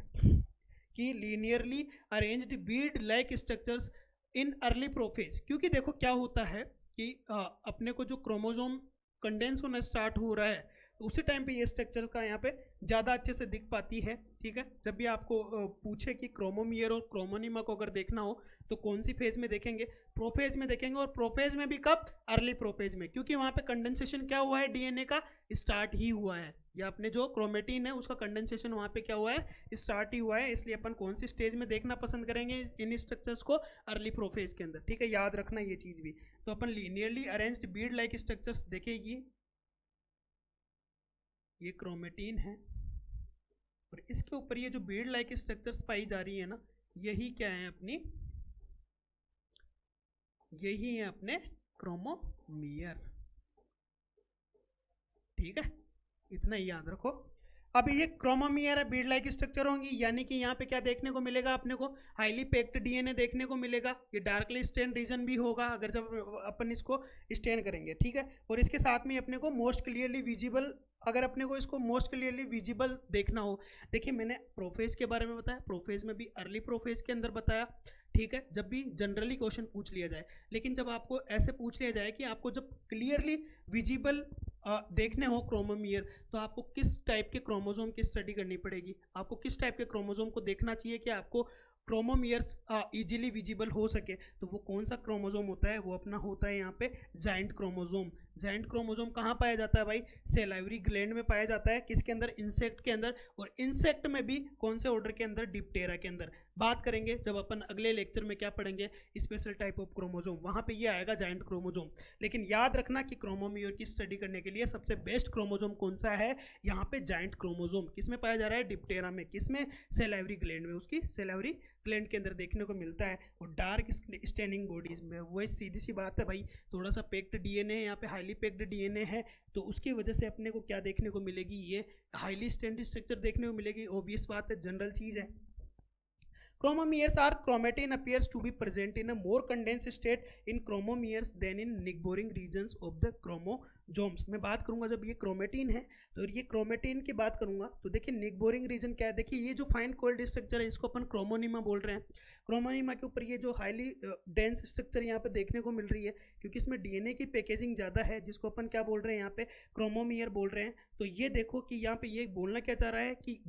Speaker 1: कि linearly arranged bead like structures in early prophase. क्योंकि देखो क्या होता है कि अपने को जो क्रोमोसोम कंडेंस होना स्टार्ट हो रहा है तो उसी टाइम पे ये स्ट्रक्चर का यहाँ पे ज़्यादा अच्छे से दिख पाती है। ठीक है, जब भी आपको पूछे कि क्रोमोमियर और क्रोमोनिमा को अगर देखना हो तो कौन सी फेज में देखेंगे? प्रोफेज में देखेंगे। और प्रोफेज में भी कब? अर्ली प्रोफेज में, क्योंकि वहाँ पे कंडेंसेशन क्या हुआ है? डीएनए का स्टार्ट ही हुआ है, या अपने जो क्रोमेटिन है उसका कंडेंसेशन वहाँ पे क्या हुआ है? स्टार्ट ही हुआ है। इसलिए अपन कौन सी स्टेज में देखना पसंद करेंगे इन स्ट्रक्चर्स को? अर्ली प्रोफेज के अंदर। ठीक है, याद रखना ये चीज़ भी। तो अपन linearly arranged bead like structures देखेगी। ये क्रोमेटिन है और इसके ऊपर ये जो बीड लाइक स्ट्रक्चर्स पाई जा रही है ना, यही क्या है अपनी? यही है अपने क्रोमोमियर। ठीक है, इतना ही याद रखो। अब ये क्रोमोमियर है, बीड लाइक स्ट्रक्चर होंगी, यानी कि यहाँ पे क्या देखने को मिलेगा अपने को? हाईली पैक्ड डीएनए देखने को मिलेगा। ये डार्कली स्टेन रीजन भी होगा अगर जब अपन इसको स्टेन करेंगे। ठीक है, और इसके साथ में अपने को मोस्ट क्लियरली विजिबल, अगर अपने को इसको मोस्ट क्लियरली विजिबल देखना हो, देखिए मैंने प्रोफेज के बारे में बताया, प्रोफेज में भी अर्ली प्रोफेज के अंदर बताया। ठीक है, जब भी जनरली क्वेश्चन पूछ लिया जाए, लेकिन जब आपको ऐसे पूछ लिया जाए कि आपको जब क्लियरली विजिबल देखने हो क्रोमोमियर, तो आपको किस टाइप के क्रोमोसोम की स्टडी करनी पड़ेगी? आपको किस टाइप के क्रोमोसोम को देखना चाहिए कि आपको क्रोमोमियर्स इजीली विजिबल हो सके? तो वो कौन सा क्रोमोसोम होता है? वो अपना होता है यहाँ पे जाइंट क्रोमोसोम। जाइंट क्रोमोसोम कहाँ पाया जाता है भाई? सेलाइवरी ग्लैंड में पाया जाता है। किसके अंदर? इंसेक्ट के अंदर। और इंसेक्ट में भी कौन से ऑर्डर के अंदर? डिप्टेरा के अंदर। बात करेंगे जब अपन अगले लेक्चर में क्या पढ़ेंगे, स्पेशल टाइप ऑफ क्रोमोसोम, वहाँ पे ये आएगा जाइंट क्रोमोसोम। लेकिन याद रखना कि क्रोमोमियर की स्टडी करने के लिए सबसे बेस्ट क्रोमोसोम कौन सा है? यहाँ पे जाइंट क्रोमोसोम। किसमें पाया जा रहा है? डिप्टेरा में। किसमें? सेलाइवरी ग्लैंड में, उसकी सेलाइवरी ग्लैंड के अंदर देखने को मिलता है। और डार्क स्टेनिंग बॉडीज में, वही सीधी सी बात है भाई, थोड़ा सा पैक्ड डीएनए है यहाँ पे, हाईली पैक्ड डीएनए है, तो उसकी वजह से अपने को क्या देखने को मिलेगी? ये हाईली स्टेंड स्ट्रक्चर देखने को मिलेगी। ऑब्वियस बात है, जनरल चीज़ है। Chromomeres are chromatin appears to be present in a more condensed state in chromomeres than in neighboring regions of the chromosomes। मैं बात करूंगा जब ये क्रोमेटिन है तो ये क्रोमेटिन की बात करूंगा तो देखिए नेगबोरिंग रीजन क्या है? देखिए ये जो फाइन कोल्ड स्ट्रक्चर है इसको अपन क्रोमोनिमा बोल रहे हैं। क्रोमोनिमा के ऊपर ये जो हाईली डेंस स्ट्रक्चर यहाँ पे देखने को मिल रही है, क्योंकि इसमें डीएनए की पैकेजिंग ज़्यादा है, जिसको अपन क्या बोल रहे हैं यहाँ पे? क्रोमोमियर बोल रहे हैं। तो ये देखो कि यहाँ पे ये बोलना क्या चाह रहा है कि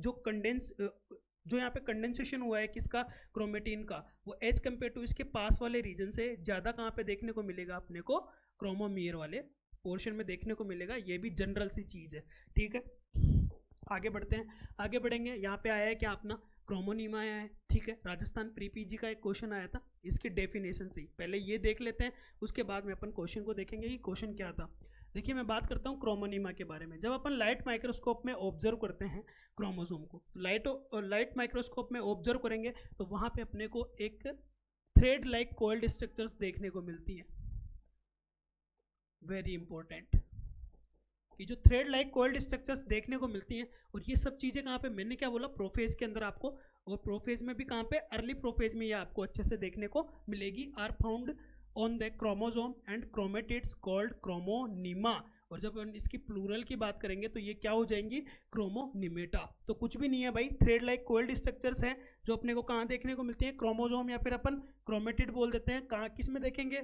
Speaker 1: जो यहाँ पे कंडेंसेशन हुआ है किसका? क्रोमेटिन का, वो एज कम्पेयर टू इसके पास वाले रीजन से ज़्यादा कहाँ पे देखने को मिलेगा अपने को? क्रोमोमियर वाले पोर्शन में देखने को मिलेगा। ये भी जनरल सी चीज़ है। ठीक है, आगे बढ़ते हैं। आगे बढ़ेंगे, यहाँ पे आया है क्या अपना? क्रोमोनिमा आया है। ठीक है, राजस्थान प्री पीजी का एक क्वेश्चन आया था, इसकी डेफिनेशन से पहले ये देख लेते हैं, उसके बाद में अपन क्वेश्चन को देखेंगे कि क्वेश्चन क्या था। देखिए मैं बात करता हूँ क्रोमोनिमा के बारे में। जब अपन लाइट माइक्रोस्कोप में ऑब्जर्व करते हैं क्रोमोसोम को, लाइट माइक्रोस्कोप में ऑब्जर्व करेंगे तो वहाँ पे अपने को एक थ्रेड लाइक कोल्ड स्ट्रक्चर्स देखने को मिलती है। वेरी इंपॉर्टेंट कि जो थ्रेड लाइक कोल्ड स्ट्रक्चर्स देखने को मिलती हैं, और ये सब चीज़ें कहाँ पे? मैंने क्या बोला? प्रोफेज के अंदर आपको, और प्रोफेज में भी कहाँ पे? अर्ली प्रोफेज में ये आपको अच्छे से देखने को मिलेगी। Are found on the chromosome and chromatids called chromonema. और जब हम इसकी प्लूरल की बात करेंगे तो ये क्या हो जाएंगी? क्रोमोनिमेटा। तो कुछ भी नहीं है भाई, थ्रेड लाइक कोल्ड स्ट्रक्चर्स हैं जो अपने को कहाँ देखने को मिलती हैं? क्रोमोसोम, या फिर अपन क्रोमेटिड बोल देते हैं। कहाँ, किस में देखेंगे?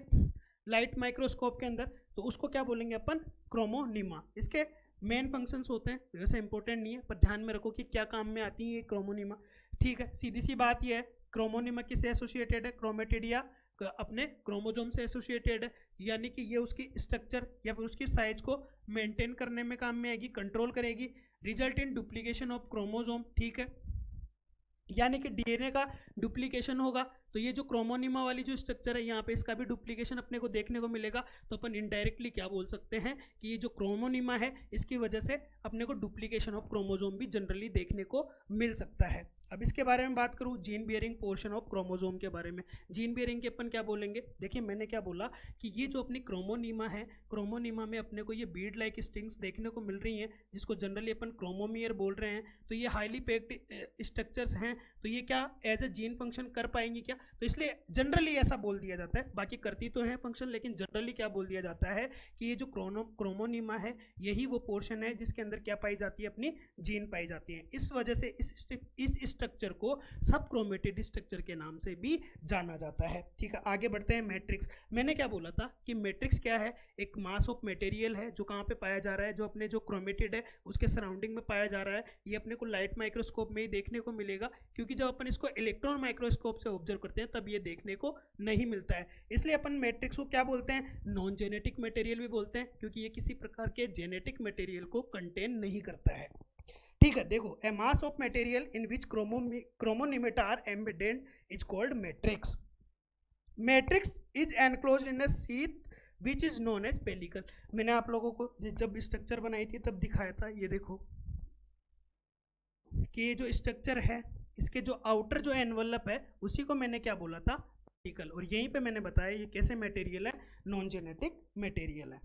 Speaker 1: लाइट माइक्रोस्कोप के अंदर, तो उसको क्या बोलेंगे अपन? क्रोमोनिमा। इसके मेन फंक्शंस होते हैं, वैसे इंपॉर्टेंट नहीं है पर ध्यान में रखो कि क्या काम में आती है ये क्रोमोनिमा। ठीक है, सीधी सी बात ये है, क्रोमोनिमा किससे एसोसिएटेड है, क्रोमेटिड या अपने क्रोमोजोम से एसोसिएटेड है, यानी कि ये उसकी स्ट्रक्चर या फिर उसकी साइज को मेंटेन करने में काम में आएगी, कंट्रोल करेगी। Result in duplication of chromosome, ठीक है, यानी कि डीएनए का डुप्लीकेशन होगा, तो ये जो क्रोमोनिमा वाली जो स्ट्रक्चर है यहाँ पे इसका भी डुप्लीकेशन अपने को देखने को मिलेगा। तो अपन इनडायरेक्टली क्या बोल सकते हैं कि ये जो क्रोमोनिमा है इसकी वजह से अपने को डुप्लीकेशन ऑफ क्रोमोजोम भी जनरली देखने को मिल सकता है। अब इसके बारे में बात करूँ, gene bearing portion of chromosome के बारे में। जीन बियरिंग के अपन क्या बोलेंगे, देखिए मैंने क्या बोला कि ये जो अपनी क्रोमोनिमा है, क्रोमोनिमा में अपने को ये बीड लाइक स्ट्रिंग्स देखने को मिल रही हैं, जिसको जनरली अपन क्रोमोमियर बोल रहे हैं। तो ये हाईली पैक्ड स्ट्रक्चर्स हैं, तो ये क्या एज ए जीन फंक्शन कर पाएंगी क्या, तो इसलिए जनरली ऐसा बोल दिया जाता है। बाकी करती तो है फंक्शन, लेकिन जनरली क्या बोल दिया जाता है कि ये जो क्रोमोनिमा है यही वो पोर्शन है जिसके अंदर क्या पाई जाती है, अपनी जीन पाई जाती है। इस वजह से इस स्ट्रक्चर को सब क्रोमेटिड स्ट्रक्चर के नाम से भी जाना जाता है। ठीक है, आगे बढ़ते हैं। मैट्रिक्स, मैंने क्या बोला था कि मैट्रिक्स क्या है, एक मास ऑफ मटेरियल है जो कहाँ पे पाया जा रहा है, जो अपने जो क्रोमेटिड है उसके सराउंडिंग में पाया जा रहा है। ये अपने को लाइट माइक्रोस्कोप में ही देखने को मिलेगा, क्योंकि जब अपन इसको इलेक्ट्रॉन माइक्रोस्कोप से ऑब्जर्व करते हैं तब ये देखने को नहीं मिलता है। इसलिए अपन मैट्रिक्स को क्या बोलते हैं, नॉन जेनेटिक मटेरियल भी बोलते हैं, क्योंकि ये किसी प्रकार के जेनेटिक मटेरियल को कंटेन नहीं करता है। ठीक है, देखो, a mass of material in which chromonemata are embedded is called matrix. Matrix is enclosed in a sheath which is known as pellicle. मैंने आप लोगों को जब स्ट्रक्चर बनाई थी तब दिखाया था, ये देखो कि ये जो स्ट्रक्चर है इसके जो आउटर जो एनवलप है उसी को मैंने क्या बोला था, पेलिकल। और यहीं पे मैंने बताया ये कैसे मटेरियल है, नॉन जेनेटिक मटेरियल है।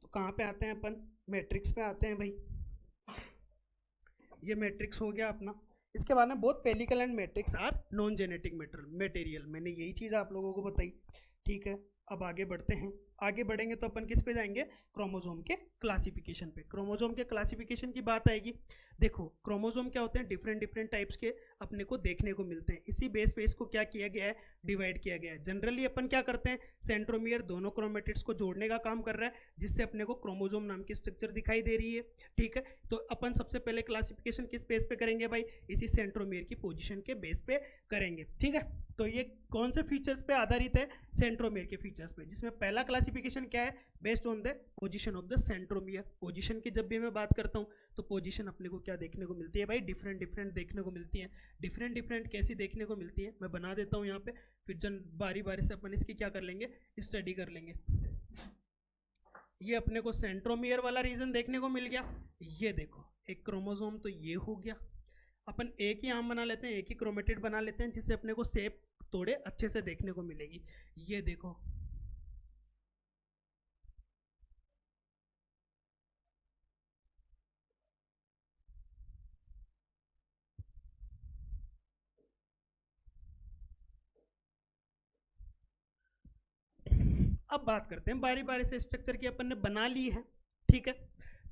Speaker 1: तो कहाँ पे आते हैं अपन, मैट्रिक्स पे आते हैं भाई। ये मैट्रिक्स हो गया अपना। इसके बाद में both pellicle and matrix are non genetic material, मैंने यही चीज़ आप लोगों को बताई। ठीक है, अब आगे बढ़ते हैं। आगे बढ़ेंगे तो अपन किस पे जाएंगे, क्रोमोजोम के क्लासिफिकेशन पे। क्रोमोजोम के क्लासिफिकेशन की बात आएगी। देखो, क्रोमोजोम क्या होते हैं, डिफरेंट टाइप्स के अपने को देखने को मिलते हैं। इसी बेस पे इसको क्या किया गया है, डिवाइड किया गया है। जनरली अपन क्या करते हैं, सेंट्रोमियर दोनों क्रोमेटिड्स को जोड़ने का काम कर रहा है, जिससे अपने को क्रोमोजोम नाम की स्ट्रक्चर दिखाई दे रही है। ठीक है, तो अपन सबसे पहले क्लासिफिकेशन किस बेस पे करेंगे भाई, इसी सेंट्रोमियर की पोजिशन के बेस पे करेंगे। ठीक है, तो ये कौन से फीचर्स पे आधारित है, सेंट्रोमियर के फीचर्स पे, जिसमें पहला क्लासिफिकेशन क्या है, based on the position of the centromere. Position की जब भी मैं बात करता हूँ तो पोजीशन अपने को क्या देखने को मिलती है भाई, डिफरेंट देखने को मिलती है। डिफरेंट कैसी देखने को मिलती है, मैं बना देता हूँ यहाँ पे, फिर जन बारी बारी से अपन इसकी क्या कर लेंगे, स्टडी कर लेंगे। ये अपने को सेंट्रोमियर वाला रीजन देखने को मिल गया। ये देखो, एक क्रोमोसोम तो ये हो गया। अपन एक ही आर्म बना लेते हैं, एक ही क्रोमेटिड बना लेते हैं, जिससे अपने को शेप थोड़े अच्छे से देखने को मिलेगी। ये देखो, अब बात करते हैं बारी बारी से स्ट्रक्चर की, अपन ने बना ली है। ठीक है,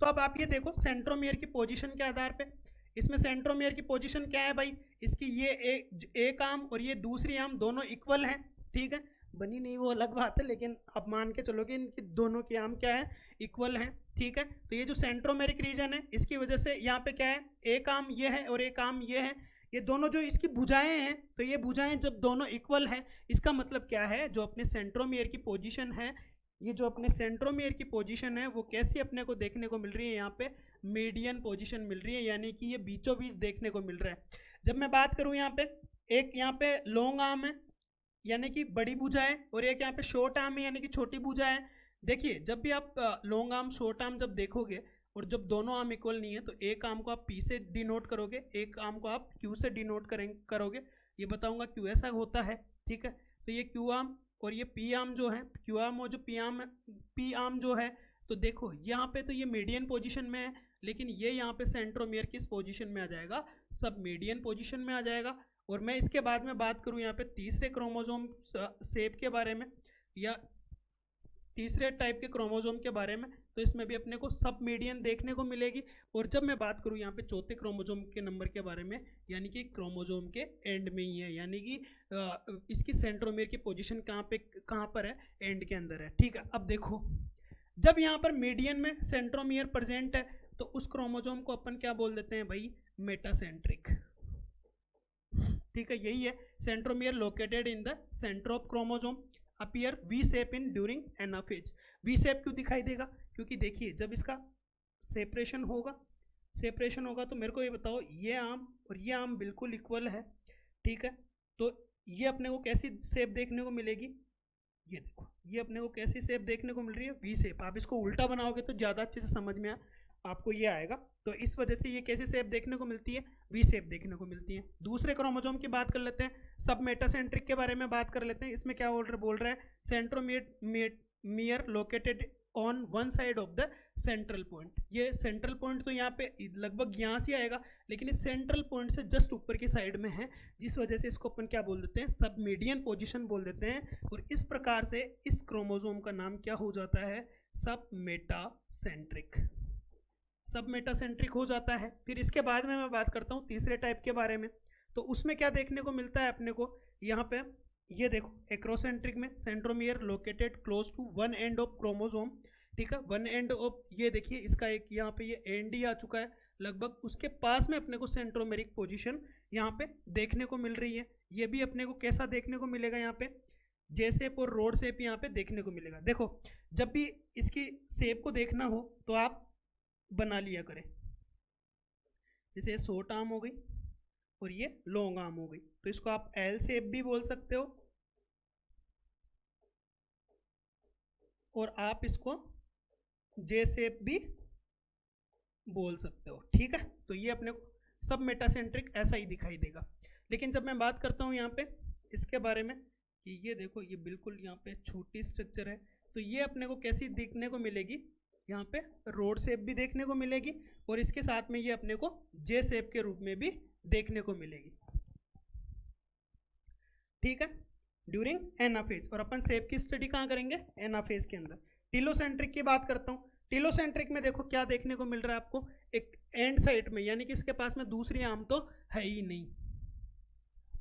Speaker 1: तो अब आप ये देखो सेंट्रोमियर की पोजीशन के आधार पे, इसमें सेंट्रोमियर की पोजीशन क्या है भाई, इसकी ये एक आर्म और ये दूसरी आर्म दोनों इक्वल हैं। ठीक है, बनी नहीं वो अलग बात है, लेकिन आप मान के चलोगे इनकी दोनों की आर्म क्या है, इक्वल हैं। ठीक है, तो ये जो सेंट्रोमेरिक रीजन है इसकी वजह से यहाँ पे क्या है, एक आर्म ये है और एक आर्म ये है। ये दोनों जो इसकी भुजाएं हैं, तो ये भुजाएं जब दोनों इक्वल हैं, इसका मतलब क्या है, जो अपने सेंट्रोमियर की पोजीशन है, ये जो अपने सेंट्रोमियर की पोजीशन है वो कैसी अपने को देखने को मिल रही है, यहाँ पे मीडियन पोजीशन मिल रही है, यानी कि ये बीचों बीच देखने को मिल रहा है। जब मैं बात करूँ यहाँ पे, एक यहाँ पे लॉन्ग आर्म है यानी कि बड़ी भुजा है, और एक यहाँ पे शॉर्ट आर्म है यानी कि छोटी भुजा है। देखिए, जब भी आप लॉन्ग आर्म शॉर्ट आर्म जब देखोगे और जब दोनों आर्म इक्वल नहीं है, तो एक आर्म को आप पी से डिनोट करोगे, एक आर्म को आप क्यू से डिनोट करोगे। ये बताऊंगा क्यों ऐसा होता है। ठीक है, तो ये क्यू आर्म और ये पी आर्म जो है, क्यू आर्म और जो पी आर्म जो है, तो देखो यहाँ पे तो ये मीडियन पोजीशन में है, लेकिन ये यहाँ पे सेंट्रोमियर किस पोजीशन में आ जाएगा, सब मीडियन पोजीशन में आ जाएगा। और मैं इसके बाद में बात करूँ यहाँ पे तीसरे क्रोमोसोम शेप के बारे में, या तीसरे टाइप के क्रोमोसोम के बारे में, तो इसमें भी अपने को सब मीडियन देखने को मिलेगी। और जब मैं बात करूँ यहाँ पे चौथे क्रोमोसोम के नंबर के बारे में, यानी कि क्रोमोसोम के एंड में ही है, यानी कि इसकी सेंट्रोमियर की पोजीशन कहाँ पर है, एंड के अंदर है। ठीक है, अब देखो, जब यहाँ पर मीडियन में सेंट्रोमियर प्रेजेंट है, तो उस क्रोमोसोम को अपन क्या बोल देते हैं भाई, मेटासेंट्रिक। ठीक है, यही है centromere located in the centre of chromosome appear V shape in during anaphase. V shape क्यों दिखाई देगा, क्योंकि देखिए जब इसका सेपरेशन होगा तो मेरे को ये बताओ, ये आर्म और ये आर्म बिल्कुल इक्वल है, ठीक है, तो ये अपने को कैसी शेप देखने को मिलेगी, ये देखो ये अपने को कैसी शेप देखने को मिल रही है, वी शेप। आप इसको उल्टा बनाओगे तो ज़्यादा अच्छे से समझ में आपको ये आएगा। तो इस वजह से ये कैसी शेप देखने को मिलती है, वी शेप देखने को मिलती है। दूसरे क्रोमोसोम की बात कर लेते हैं, सब मेटासेंट्रिक के बारे में बात कर लेते हैं। इसमें क्या बोल रहा है, centromere located on one side of the central point. ये सेंट्रल पॉइंट तो यहाँ पे लगभग यहाँ से आएगा, लेकिन इस सेंट्रल पॉइंट से जस्ट ऊपर की साइड में है, जिस वजह से इसको अपन क्या बोल देते हैं, सब मीडियन पोजिशन बोल देते हैं। और इस प्रकार से इस क्रोमोसोम का नाम क्या हो जाता है, सब मेटासेंट्रिक, सब मेटासेंट्रिक हो जाता है। फिर इसके बाद में मैं बात करता हूँ तीसरे टाइप के बारे में। तो उसमें क्या देखने को मिलता है अपने को, यहाँ पे ये देखो एक्रोसेंट्रिक में centromere located close to one end of chromosome, ठीक है, वन एंड ऑफ, ये देखिए इसका एक यहाँ पे ये एंड ही आ चुका है, लगभग उसके पास में अपने को सेंट्रोमेरिक पोजीशन यहाँ पे देखने को मिल रही है। ये भी अपने को कैसा देखने को मिलेगा, यहाँ पे जे शेप और रोड शेप यहाँ पे देखने को मिलेगा। देखो जब भी इसकी शेप को देखना हो तो आप बना लिया करें, जैसे ये शॉर्ट आर्म हो गई और ये लॉन्ग आर्म हो गई, तो इसको आप एल शेप भी बोल सकते हो और आप इसको जे शेप भी बोल सकते हो, ठीक है। तो ये अपने को सब मेटासेंट्रिक ऐसा ही दिखाई देगा। लेकिन जब मैं बात करता हूँ यहाँ पे इसके बारे में कि ये देखो ये बिल्कुल यहाँ पे छोटी स्ट्रक्चर है, तो ये अपने को कैसी देखने को मिलेगी, यहाँ पे रोड शेप भी देखने को मिलेगी और इसके साथ में ये अपने को जे शेप के रूप में भी देखने को मिलेगी, ठीक है, ड्यूरिंग एनाफेज। और अपन शेप की स्टडी कहाँ करेंगे, एनाफेज के अंदर। टीलोसेंट्रिक की बात करता हूँ। टीलोसेंट्रिक में देखो क्या देखने को मिल रहा है आपको, एक एंड साइड में, यानी कि इसके पास में दूसरी आर्म तो है ही नहीं,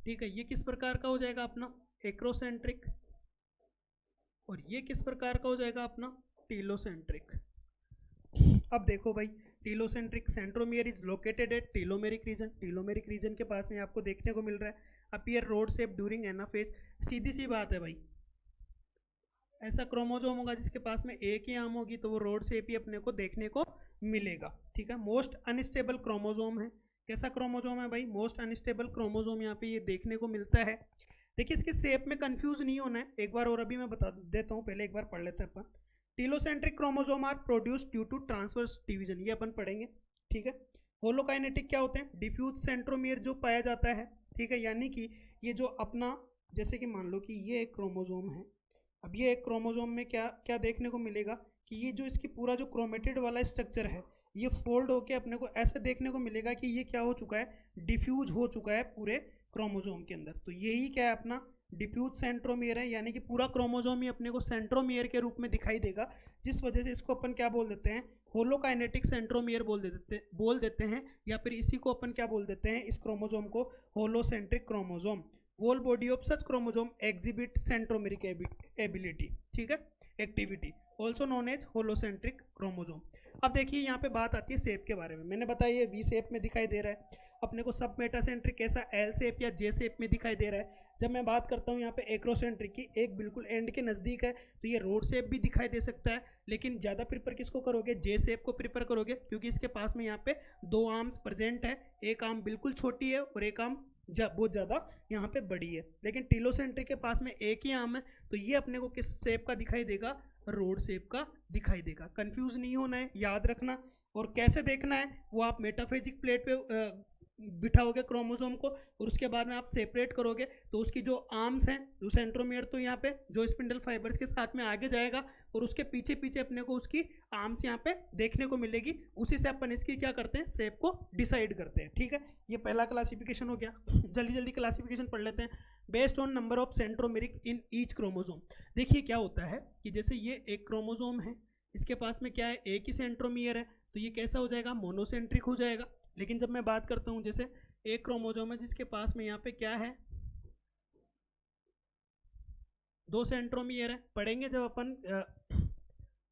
Speaker 1: ठीक है। ये किस प्रकार का हो जाएगा अपना एक्रोसेंट्रिक, और ये किस प्रकार का हो जाएगा अपना टीलोसेंट्रिक। अब देखो भाई, telocentric centromere is located at telomeric region, telomeric region के पास में आपको देखने को मिल रहा है। Appear rod shape during anaphase. सीधी सी बात है भाई, ऐसा क्रोमोसोम होगा जिसके पास में एक ही आर्म होगी तो वो रोड शेप ही अपने को देखने को मिलेगा, ठीक है। मोस्ट अनस्टेबल क्रोमोसोम है। कैसा क्रोमोसोम है भाई, मोस्ट अनस्टेबल क्रोमोसोम यहाँ पे ये देखने को मिलता है। देखिए इसके शेप में कंफ्यूज नहीं होना है, एक बार और अभी मैं बता देता हूँ, पहले एक बार पढ़ लेते हैं अपन। Telocentric chromosome are produced due to transverse division, ये अपन पढ़ेंगे, ठीक है। होलोकाइनेटिक क्या होते हैं, डिफ्यूज सेंट्रोमियर जो पाया जाता है, ठीक है, यानी कि ये जो अपना, जैसे कि मान लो कि ये एक क्रोमोसोम है, अब ये एक क्रोमोसोम में क्या क्या देखने को मिलेगा कि ये जो इसकी पूरा जो क्रोमेटिड वाला स्ट्रक्चर है ये फोल्ड होके अपने को ऐसे देखने को मिलेगा कि ये क्या हो चुका है, डिफ्यूज हो चुका है पूरे क्रोमोसोम के अंदर। तो यही क्या है अपना डिफ्यूज सेंट्रोमियर है, यानी कि पूरा क्रोमोसोम ही अपने को सेंट्रोमियर के रूप में दिखाई देगा, जिस वजह से इसको अपन क्या बोल देते हैं, होलोकाइनेटिक सेंट्रोमियर बोल देते हैं, या फिर इसी को अपन क्या बोल देते हैं, इस क्रोमोसोम को holocentric chromosome. Whole body of such chromosome exhibit centromeric ability, ठीक है, activity, also known as holocentric chromosome. अब देखिए यहाँ पे बात आती है शेप के बारे में। मैंने बताया ये वी शेप में दिखाई दे रहा है अपने को, सब मेटासेंट्रिक कैसा एल शेप या जे शेप में दिखाई दे रहा है। जब मैं बात करता हूँ यहाँ पे एक्रोसेंट्रिक की, एक बिल्कुल एंड के नज़दीक है तो ये रोड शेप भी दिखाई दे सकता है, लेकिन ज़्यादा प्रिपर किसको करोगे, जे शेप को प्रिपर करोगे, क्योंकि इसके पास में यहाँ पे दो आर्म्स प्रेजेंट है, एक आर्म बिल्कुल छोटी है और एक आर्म बहुत ज़्यादा यहाँ पे बड़ी है। लेकिन टीलोसेंट्रिक के पास में एक ही आर्म है, तो ये अपने को किस शेप का दिखाई देगा, रोड शेप का दिखाई देगा। कंफ्यूज नहीं होना है, याद रखना। और कैसे देखना है वो आप मेटाफेजिक प्लेट पे बिठाओगे क्रोमोसोम को, और उसके बाद में आप सेपरेट करोगे तो उसकी जो आर्म्स हैं, जो सेंट्रोमियर तो यहाँ पे जो स्पिंडल फाइबर्स के साथ में आगे जाएगा और उसके पीछे पीछे अपने को उसकी आर्म्स यहाँ पे देखने को मिलेगी। उसी से अपन इसकी क्या करते हैं, शेप को डिसाइड करते हैं, ठीक है। ये पहला क्लासिफिकेशन हो गया। जल्दी जल्दी क्लासिफिकेशन पढ़ लेते हैं। Based on number of centromeric in each chromosome. देखिए क्या होता है कि जैसे ये एक क्रोमोसोम है, इसके पास में क्या है, एक ही सेंट्रोमियर है, तो ये कैसा हो जाएगा, मोनोसेंट्रिक हो जाएगा। लेकिन जब मैं बात करता हूँ जैसे एक क्रोमोसोम है जिसके पास में यहाँ पे क्या है, दो सेंट्रोमियर है, पढ़ेंगे जब अपन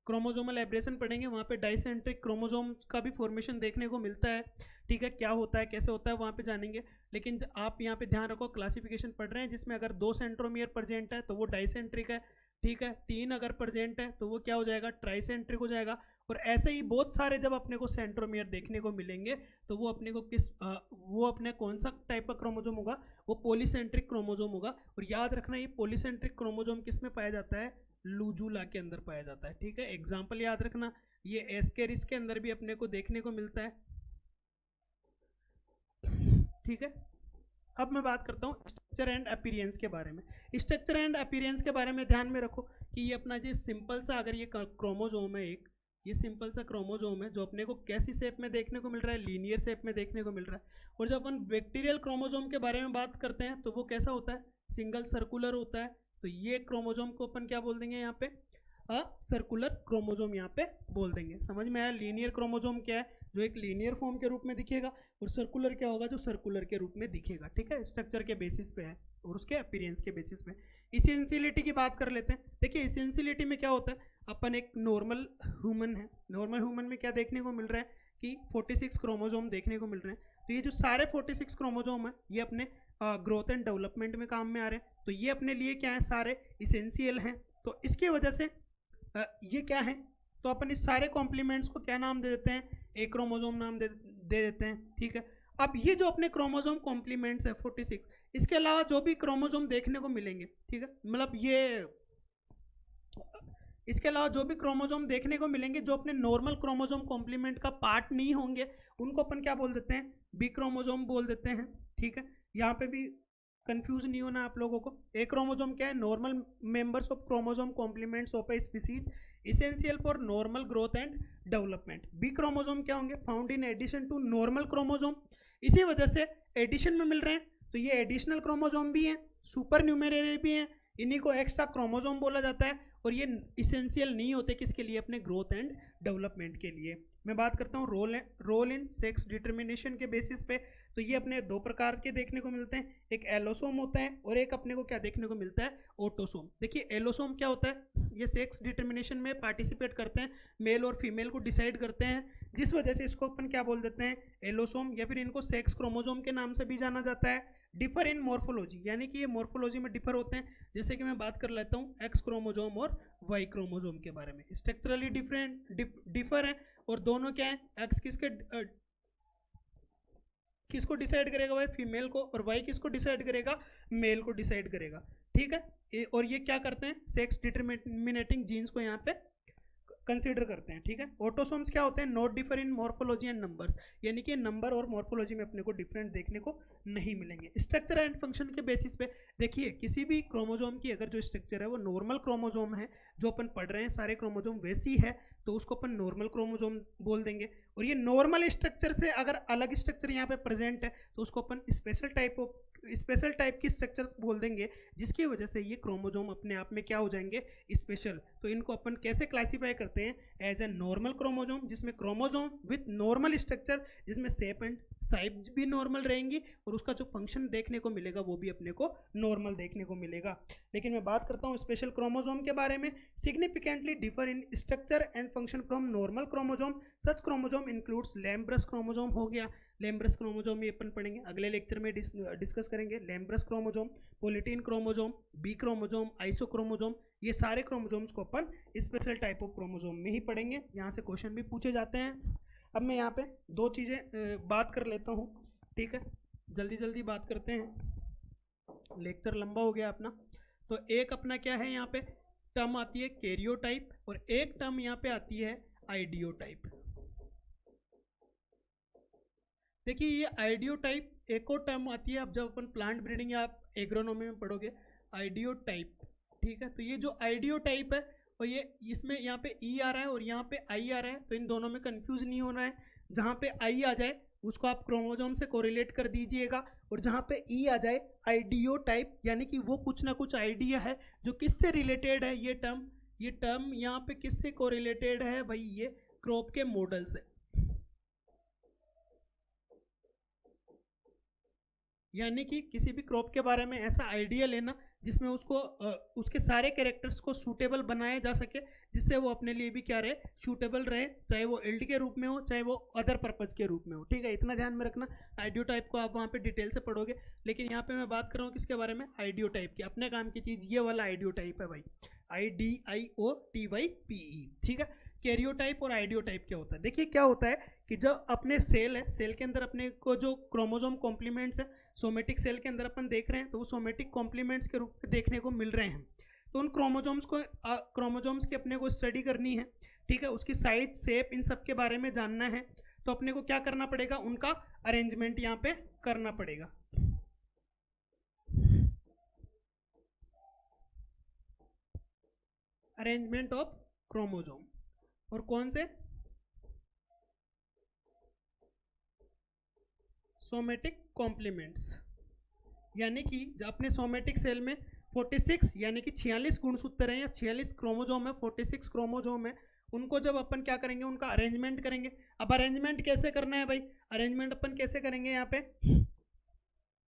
Speaker 1: क्रोमोजोमल एब्रेशन पढ़ेंगे, वहाँ पे डाइसेंट्रिक क्रोमोजोम का भी फॉर्मेशन देखने को मिलता है, ठीक है, क्या होता है कैसे होता है वहाँ पे जानेंगे। लेकिन आप यहाँ पे ध्यान रखो, क्लासिफिकेशन पढ़ रहे हैं जिसमें अगर 2 सेंट्रोमियर प्रेजेंट है तो वो डाइसेंट्रिक है, ठीक है, 3 अगर प्रेजेंट है तो वो क्या हो जाएगा, ट्राइसेंट्रिक हो जाएगा। और ऐसे ही बहुत सारे जब अपने को सेंट्रोमियर देखने को मिलेंगे तो वो अपने को वो अपने कौन सा टाइप का क्रोमोजोम होगा, वो पॉलीसेंट्रिक क्रोमोजोम होगा। और याद रखना ये पॉलीसेंट्रिक क्रोमोजोम किस में पाया जाता है, लूजूला के अंदर पाया जाता है, ठीक है। एग्जाम्पल याद रखना, ये एस्केरिस के अंदर भी अपने को देखने को मिलता है, ठीक है। अब मैं बात करता हूँ स्ट्रक्चर एंड अपीयरेंस के बारे में। स्ट्रक्चर एंड अपीयरेंस के बारे में ध्यान में रखो कि ये अपना जो सिंपल सा अगर ये क्रोमोजोम है, एक ये सिंपल सा क्रोमोजोम है जो अपने को कैसी शेप में देखने को मिल रहा है, लीनियर शेप में देखने को मिल रहा है। और जब अपन बैक्टीरियल क्रोमोजोम के बारे में बात करते हैं तो वो कैसा होता है, सिंगल सर्कुलर होता है। तो ये क्रोमोजोम को अपन क्या बोल देंगे यहाँ पे, सर्कुलर क्रोमोजोम यहाँ पे बोल देंगे। समझ में आया। लीनियर क्रोमोजोम क्या है, जो एक लीनियर फॉर्म के रूप में दिखेगा, और सर्कुलर क्या होगा, जो सर्कुलर के रूप में दिखेगा, ठीक है, स्ट्रक्चर के बेसिस पे है और उसके अपीयरेंस के बेसिस पे। इसेंशियलिटी की बात कर लेते हैं। देखिए इसेंशियलिटी में क्या होता है, अपन एक नॉर्मल ह्यूमन है, नॉर्मल ह्यूमन में क्या देखने को मिल रहा है कि 46 क्रोमोजोम देखने को मिल रहे हैं। तो ये जो सारे 46 क्रोमोजोम है ये अपने ग्रोथ एंड डेवलपमेंट में काम में आ रहे हैं, तो ये अपने लिए क्या है, सारे इसेंशियल हैं। तो इसकी वजह से ये क्या है, तो अपन इस सारे कॉम्प्लीमेंट्स को क्या नाम दे देते हैं, एक क्रोमोजोम नाम दे देते हैं, ठीक है। अब ये जो अपने क्रोमोजोम कॉम्प्लीमेंट्स है 46, इसके अलावा जो भी क्रोमोजोम देखने को मिलेंगे, ठीक है, मतलब ये इसके अलावा जो भी क्रोमोजोम देखने को मिलेंगे जो अपने नॉर्मल क्रोमोजोम कॉम्प्लीमेंट का पार्ट नहीं होंगे, उनको अपन क्या बोल देते हैं, बी क्रोमोजोम बोल देते हैं, ठीक है। यहाँ पे भी कंफ्यूज नहीं होना आप लोगों को। ए क्रोमोजोम क्या है, normal members of chromosome complements of a species essential for normal growth and development. B chromosome क्या होंगे, found in addition to normal chromosome. इसी वजह से एडिशन में मिल रहे हैं, तो ये एडिशनल क्रोमोजोम भी हैं, सुपर न्यूमेररी भी हैं, इन्हीं को एक्स्ट्रा क्रोमोजोम बोला जाता है। और ये इसेंशियल नहीं होते किसके लिए, अपने ग्रोथ एंड डेवलपमेंट के लिए। मैं बात करता हूँ रोल इन सेक्स डिटर्मिनेशन के बेसिस पे, तो ये अपने 2 प्रकार के देखने को मिलते हैं, एक एलोसोम होता है और एक अपने को क्या देखने को मिलता है, ऑटोसोम। देखिए एलोसोम क्या होता है, ये सेक्स डिटर्मिनेशन में पार्टिसिपेट करते हैं, मेल और फीमेल को डिसाइड करते हैं, जिस वजह से इसको अपन क्या बोल देते हैं, एलोसोम, या फिर इनको सेक्स क्रोमोजोम के नाम से भी जाना जाता है। डिफर इन मॉर्फोलॉजी, यानी कि ये मॉर्फोलॉजी में डिफर होते हैं। जैसे कि मैं बात कर लेता हूँ एक्स क्रोमोजोम और वाई क्रोमोजोम के बारे में, स्ट्रक्चरली डिफर है, और दोनों क्या है, एक्स किसको डिसाइड करेगा भाई, फीमेल को, और वाई किसको डिसाइड करेगा, मेल को डिसाइड करेगा, ठीक है। और ये क्या करते हैं, सेक्स डिटरमिनेटिंग जीन्स को यहाँ पे कंसीडर करते हैं, ठीक है। ऑटोसोम्स क्या होते हैं, not differ in morphology and numbers, यानी कि नंबर और मॉर्फोलॉजी में अपने को डिफरेंट देखने को नहीं मिलेंगे। स्ट्रक्चर एंड फंक्शन के बेसिस पे देखिए, किसी भी क्रोमोजोम की अगर जो स्ट्रक्चर है वो नॉर्मल क्रोमोजोम है, जो अपन पढ़ रहे हैं सारे क्रोमोजोम वैसी है, तो उसको अपन नॉर्मल क्रोमोजोम बोल देंगे। और ये नॉर्मल स्ट्रक्चर से अगर अलग स्ट्रक्चर यहाँ पे प्रेजेंट है तो उसको अपन स्पेशल टाइप की स्ट्रक्चर्स बोल देंगे, जिसकी वजह से ये क्रोमोजोम अपने आप में क्या हो जाएंगे, स्पेशल। तो इनको अपन कैसे क्लासीफाई करते हैं, एज ए नॉर्मल क्रोमोजोम, जिसमें क्रोमोजोम विथ नॉर्मल स्ट्रक्चर, जिसमें शेप एंड साइज भी नॉर्मल रहेंगी, और उसका जो फंक्शन देखने को मिलेगा वो भी अपने को नॉर्मल देखने को मिलेगा। लेकिन मैं बात करता हूँ स्पेशल क्रोमोजोम के बारे में, significantly differ in structure and function from normal chromosome. Such chromosome includes lampbrush chromosome हो गया, लैम्ब्रस क्रोमोजोम ये अपन पढ़ेंगे अगले लेक्चर में, डिस्कस करेंगे। लैम्ब्रस chromosome, polytene chromosome, B chromosome, आइसोक्रोमोजोम, ये सारे क्रोमोजोम्स को अपन स्पेशल टाइप ऑफ क्रोमोजोम में ही पढ़ेंगे। यहाँ से क्वेश्चन भी पूछे जाते हैं। अब मैं यहाँ पे 2 चीज़ें बात कर लेता हूँ, ठीक है, जल्दी जल्दी बात करते हैं, लेक्चर लंबा हो गया अपना। तो एक अपना क्या है, यहाँ पे टर्म आती है कैरियोटाइप, और एक टर्म यहाँ पे आती है आइडियोटाइप। देखिए ये आइडियोटाइप एक और टर्म आती है, अब जब अपन प्लांट ब्रीडिंग या आप एग्रोनॉमी में पढ़ोगे, आइडियोटाइप, ठीक है। तो ये जो आइडियोटाइप है, और ये इसमें यहाँ पे ई आ रहा है और यहाँ पे आई आ रहा है, तो इन दोनों में कंफ्यूज नहीं होना है। जहाँ पे आई आ जाए उसको आप क्रोमोजोम से कोरिलेट कर दीजिएगा, और जहाँ पे ई आ जाए आइडियोटाइप, यानी कि वो कुछ ना कुछ आइडिया है जो किससे रिलेटेड है, ये टर्म यहाँ पे किससे कोरिलेटेड है भाई, ये क्रॉप के मॉडल से, यानी कि किसी भी क्रॉप के बारे में ऐसा आइडिया लेना जिसमें उसको उसके सारे कैरेक्टर्स को सूटेबल बनाया जा सके, जिससे वो अपने लिए भी क्या रहे, सूटेबल रहे, चाहे वो इल्ड के रूप में हो चाहे वो अदर पर्पज़ के रूप में हो। ठीक है, इतना ध्यान में रखना। आइडियो टाइप को आप वहाँ पे डिटेल से पढ़ोगे, लेकिन यहाँ पे मैं बात कर रहा हूँ किसके बारे में, आइडियो टाइप की। अपने काम की चीज़ ये वाला आइडियो टाइप है भाई, IDIOTYPE। ठीक है, कैरियोटाइप और आइडियोटाइप क्या होता है, देखिए क्या होता है कि जब अपने सेल है, सेल के अंदर अपने को जो क्रोमोसोम कॉम्प्लीमेंट्स है सोमेटिक सेल के अंदर अपन देख रहे हैं, तो वो सोमेटिक कॉम्प्लीमेंट्स के रूप में देखने को मिल रहे हैं। तो उन क्रोमोसोम्स की अपने को स्टडी करनी है। ठीक है, उसकी साइज, शेप, इन सब के बारे में जानना है, तो अपने को क्या करना पड़ेगा, उनका अरेंजमेंट यहाँ पे करना पड़ेगा। अरेंजमेंट ऑफ क्रोमोसोम, और कौन से, सोमेटिक कॉम्प्लीमेंट्स। यानी कि अपने सोमेटिक सेल में 46 यानी कि 46 गुणसूत्र हैं या 46 क्रोमोसोम है, 46 क्रोमोसोम है, उनको जब अपन क्या करेंगे, उनका अरेंजमेंट करेंगे। अब अरेंजमेंट कैसे करना है भाई, अरेंजमेंट अपन कैसे करेंगे, यहाँ पे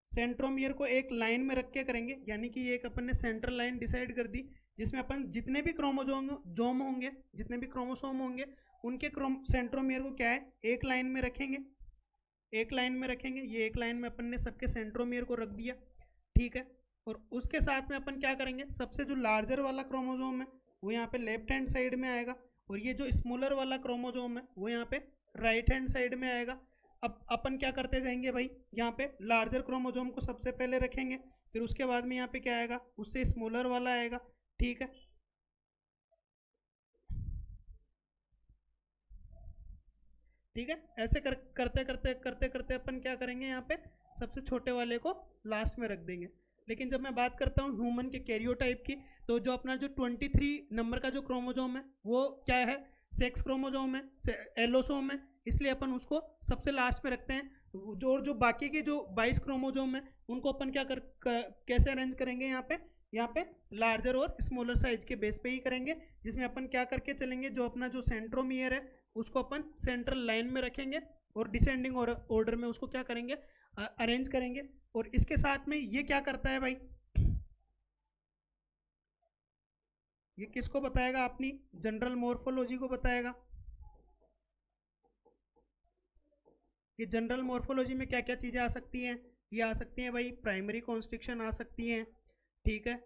Speaker 1: सेंट्रोमियर को एक लाइन में रख के करेंगे, यानी कि एक अपन ने सेंट्रल लाइन डिसाइड कर दी, जिसमें अपन जितने भी क्रोमोसोम होंगे, जितने भी क्रोमोसोम होंगे, उनके सेंट्रोमियर को क्या है, एक लाइन में रखेंगे, एक लाइन में रखेंगे। ये एक लाइन में अपन ने सबके सेंट्रोमियर को रख दिया। ठीक है, और उसके साथ में अपन क्या करेंगे, सबसे जो लार्जर वाला क्रोमोसोम है वो यहाँ पे लेफ्ट हैंड साइड में आएगा, और ये जो स्मॉलर वाला क्रोमोसोम है वो यहाँ पे राइट हैंड साइड में आएगा। अब अपन क्या करते जाएंगे भाई, यहाँ पे लार्जर क्रोमोसोम को सबसे पहले रखेंगे, फिर उसके बाद में यहाँ पे क्या आएगा, उससे स्मॉलर वाला आएगा। ठीक है, ठीक है, ऐसे करते करते करते करते अपन क्या करेंगे, यहाँ पे सबसे छोटे वाले को लास्ट में रख देंगे। लेकिन जब मैं बात करता हूँ ह्यूमन के कैरियोटाइप की, तो जो अपना जो 23 नंबर का जो क्रोमोसोम है वो क्या है, सेक्स क्रोमोसोम है, एलोसोम है, इसलिए अपन उसको सबसे लास्ट में रखते हैं। जो बाकी के जो 22 क्रोमोसोम है उनको अपन कैसे अरेंज करेंगे, यहाँ पे लार्जर और स्मॉलर साइज के बेस पे ही करेंगे, जिसमें अपन क्या करके चलेंगे, जो अपना जो सेंट्रोमियर है उसको अपन सेंट्रल लाइन में रखेंगे और डिसेंडिंग ऑर्डर में उसको क्या करेंगे, अरेंज करेंगे। और इसके साथ में ये क्या करता है भाई, ये किसको बताएगा, अपनी जनरल मॉर्फोलॉजी को बताएगा। ये जनरल मॉर्फोलॉजी में क्या क्या चीज़ें आ सकती हैं, ये आ सकती हैं भाई, प्राइमरी कॉन्स्ट्रिक्शन आ सकती हैं। ठीक है,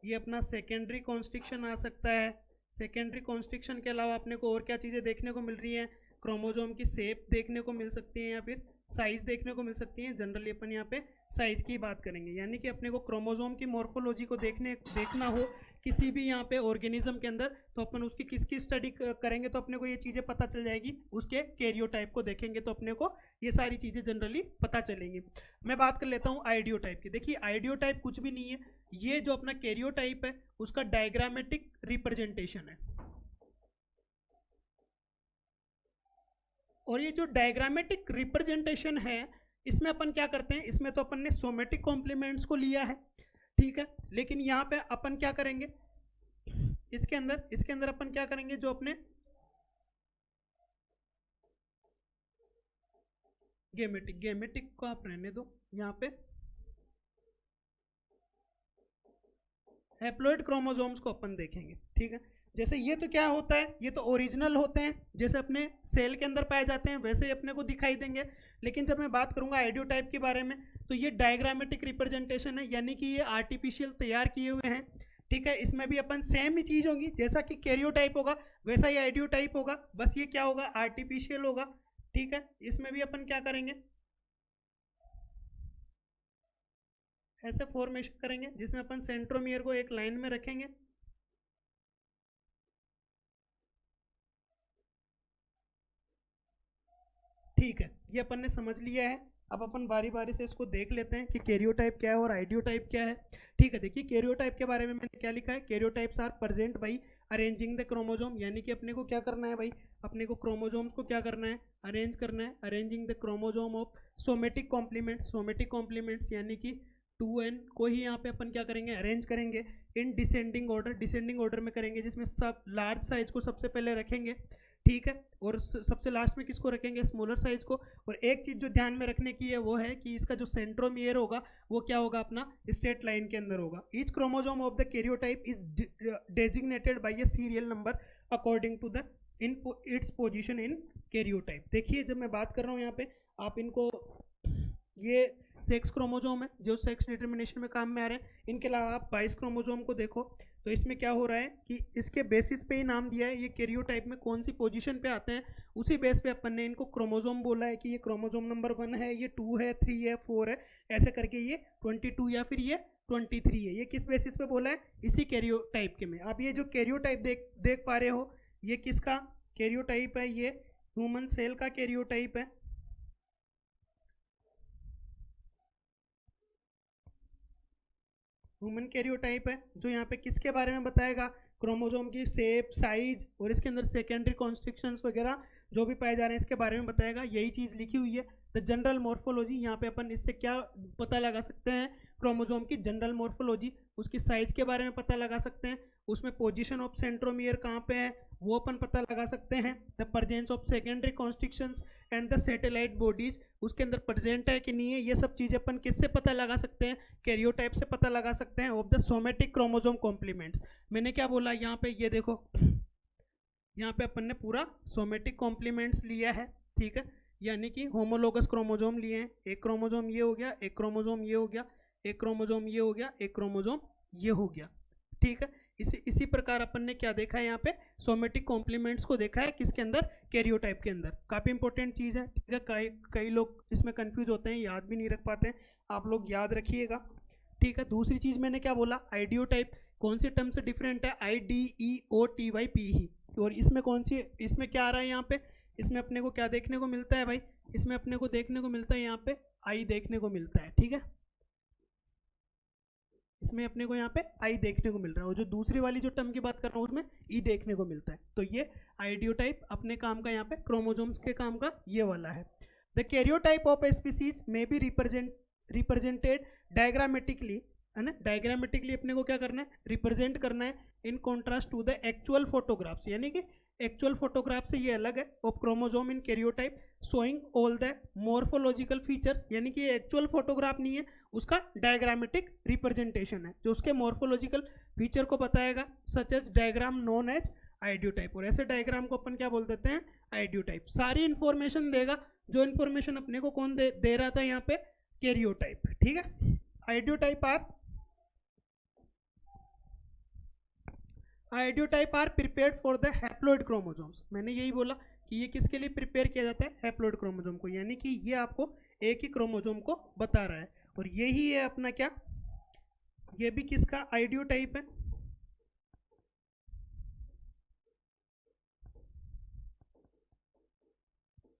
Speaker 1: ये अपना सेकेंडरी कॉन्स्ट्रिक्शन आ सकता है। सेकेंडरी कॉन्स्ट्रिक्शन के अलावा अपने को और क्या चीज़ें देखने को मिल रही हैं, क्रोमोसोम की शेप देखने को मिल सकती है या फिर साइज़ देखने को मिल सकती है। जनरली अपन यहाँ पे साइज़ की बात करेंगे, यानी कि अपने को क्रोमोसोम की मॉर्फोलॉजी को देखना हो किसी भी यहाँ पे ऑर्गेनिज्म के अंदर, तो अपन उसकी किसकी स्टडी करेंगे, तो अपने को ये चीज़ें पता चल जाएगी। उसके कैरियोटाइप को देखेंगे तो अपने को ये सारी चीज़ें जनरली पता चलेंगी। मैं बात कर लेता हूँ आइडियोटाइप की। देखिए आइडियोटाइप कुछ भी नहीं है, ये जो अपना कैरियोटाइप है उसका डायग्रामेटिक रिप्रेजेंटेशन है। और ये जो डायग्रामेटिक रिप्रेजेंटेशन है, इसमें अपन क्या करते हैं, इसमें तो अपन ने सोमेटिक कॉम्प्लीमेंट्स को लिया है। ठीक है, लेकिन यहाँ पे अपन क्या करेंगे, इसके अंदर अपन क्या करेंगे, जो अपने गेमेटिक को आप रहने दो, यहाँ पे हैप्लॉइड क्रोमोसोम्स को अपन देखेंगे। ठीक है, जैसे ये तो क्या होता है, ये तो ओरिजिनल होते हैं, जैसे अपने सेल के अंदर पाए जाते हैं वैसे ही अपने को दिखाई देंगे। लेकिन जब मैं बात करूंगा आइडियोटाइप के बारे में, तो ये डायग्रामेटिक रिप्रेजेंटेशन है, यानी कि ये आर्टिफिशियल तैयार किए हुए हैं। ठीक है, इसमें भी अपन सेम ही चीज़ होगी, जैसा कि कैरियोटाइप होगा वैसा ही आइडियोटाइप होगा, बस ये क्या होगा, आर्टिफिशियल होगा। ठीक है, इसमें भी अपन क्या करेंगे, ऐसे फॉर्मेशन करेंगे जिसमें अपन सेंट्रोमियर को एक लाइन में रखेंगे। ठीक है, ये अपन ने समझ लिया है। अब अपन बारी बारी से इसको देख लेते हैं कि कैरियोटाइप क्या है और आइडियोटाइप क्या है। ठीक है, देखिए कैरियोटाइप के बारे में मैंने क्या लिखा है, karyotypes are present by arranging the chromosome, यानी कि अपने को क्या करना है भाई, अपने को क्रोमोसोम्स को क्या करना है, अरेंज करना है। Arranging the chromosome of somatic complements, somatic complements यानी कि 2n को ही यहाँ पे अपन क्या करेंगे, अरेंज करेंगे in descending order. Descending order में करेंगे, जिसमें सब लार्ज साइज को सबसे पहले रखेंगे। ठीक है। और सबसे लास्ट में किसको रखेंगे, स्मॉलर साइज को। और एक चीज़ जो ध्यान में रखने की है वो है कि इसका जो सेंट्रोमियर होगा वो क्या होगा, अपना स्ट्रेट लाइन के अंदर होगा। Each chromosome of the karyotype is designated by a serial number according to the in its position in karyotype. देखिए जब मैं बात कर रहा हूँ यहाँ पे, आप इनको, ये सेक्स क्रोमोसोम है जो सेक्स डिटर्मिनेशन में काम में आ रहे हैं। इनके अलावा आप 22 क्रोमोसोम को देखो तो इसमें क्या हो रहा है कि इसके बेसिस पे ही नाम दिया है, ये कैरियोटाइप में कौन सी पोजीशन पे आते हैं उसी बेस पे अपन ने इनको क्रोमोसोम बोला है कि ये क्रोमोसोम नंबर 1 है, ये 2 है, 3 है, 4 है, ऐसे करके ये 22 या फिर ये 23 है। ये किस बेसिस पे बोला है, इसी कैरियोटाइप के में। आप ये जो कैरियोटाइप देख पा रहे हो, ये किसका कैरियोटाइप है, ये ह्यूमन सेल का कैरियोटाइप है। ह्यूमन कैरियोटाइप है जो यहाँ पे किसके बारे में बताएगा, क्रोमोसोम की शेप, साइज और इसके अंदर सेकेंडरी कॉन्स्ट्रिक्शंस वगैरह जो भी पाए जा रहे हैं इसके बारे में बताएगा। यही चीज़ लिखी हुई है द जनरल मॉर्फोलॉजी। यहाँ पे अपन इससे क्या पता लगा सकते हैं, क्रोमोसोम की जनरल मॉर्फोलॉजी, उसकी साइज के बारे में पता लगा सकते हैं, उसमें पोजीशन ऑफ सेंट्रोमियर कहाँ पे है वो अपन पता लगा सकते हैं, the presence of secondary constrictions and the satellite bodies उसके अंदर प्रेजेंट है कि नहीं है, ये सब चीज़ें अपन किससे पता लगा सकते हैं, कैरियोटाइप से पता लगा सकते हैं। Of the somatic chromosome complements, मैंने क्या बोला यहाँ पे, ये देखो यहाँ पे अपन ने पूरा सोमेटिक कॉम्प्लीमेंट्स लिया है, ठीक है, यानी कि होमोलोगस क्रोमोसोम लिए हैं। एक क्रोमोसोम ये हो गया, एक क्रोमोसोम ये हो गया, एक क्रोमोसोम ये हो गया, एक क्रोमोसोम ये हो गया, ठीक है। इसी प्रकार अपन ने क्या देखा है यहाँ पे, सोमेटिक कॉम्प्लीमेंट्स को देखा है किसके अंदर, कैरियोटाइप के अंदर। काफ़ी इंपॉर्टेंट चीज़ है, ठीक है। कई लोग इसमें कंफ्यूज होते हैं, याद भी नहीं रख पाते हैं, आप लोग याद रखिएगा, ठीक है। दूसरी चीज़ मैंने क्या बोला, आइडियोटाइप कौन से टर्म से डिफरेंट है, IDEOTYP ही। और इसमें कौन सी, इसमें क्या आ रहा है यहाँ पे, इसमें अपने को क्या देखने को मिलता है भाई, इसमें अपने को देखने को मिलता है यहाँ पे आई देखने को मिलता है, ठीक है। इसमें अपने को यहाँ पे आई देखने को मिल रहा है, और जो दूसरी वाली जो टर्म की बात कर रहा हूँ उसमें ई देखने को मिलता है। तो ये आइडियोटाइप अपने काम का यहाँ पे क्रोमोसोम्स के काम का ये वाला है। The karyotype of a species में बी रिप्रेजेंटेड डायग्रामेटिकली, है ना। डायग्रामेटिकली अपने को क्या करना है, रिप्रेजेंट करना है in contrast to the actual photographs, यानी कि एक्चुअल फोटोग्राफ से ये अलग है, of chromosome in karyotype showing all the morphological features, यानी कि ये एक्चुअल फोटोग्राफ नहीं है, उसका डायग्रामेटिक रिप्रेजेंटेशन है जो उसके मॉर्फोलॉजिकल फीचर को बताएगा, such as diagram known as idiotype. और ऐसे डायग्राम को अपन क्या बोल देते हैं, आइडियोटाइप। सारी इंफॉर्मेशन देगा, जो इंफॉर्मेशन अपने को कौन दे रहा था यहाँ पे, कैरियोटाइप, ठीक है। Idiotype are prepared for the haploid chromosomes. मैंने यही बोला कि ये किसके लिए प्रिपेयर किया जाता है, हैप्लॉइड क्रोमोसोम को, यानी कि ये आपको एक ही क्रोमोसोम को बता रहा है। और यही है अपना क्या, ये भी किसका आइडियोटाइप है,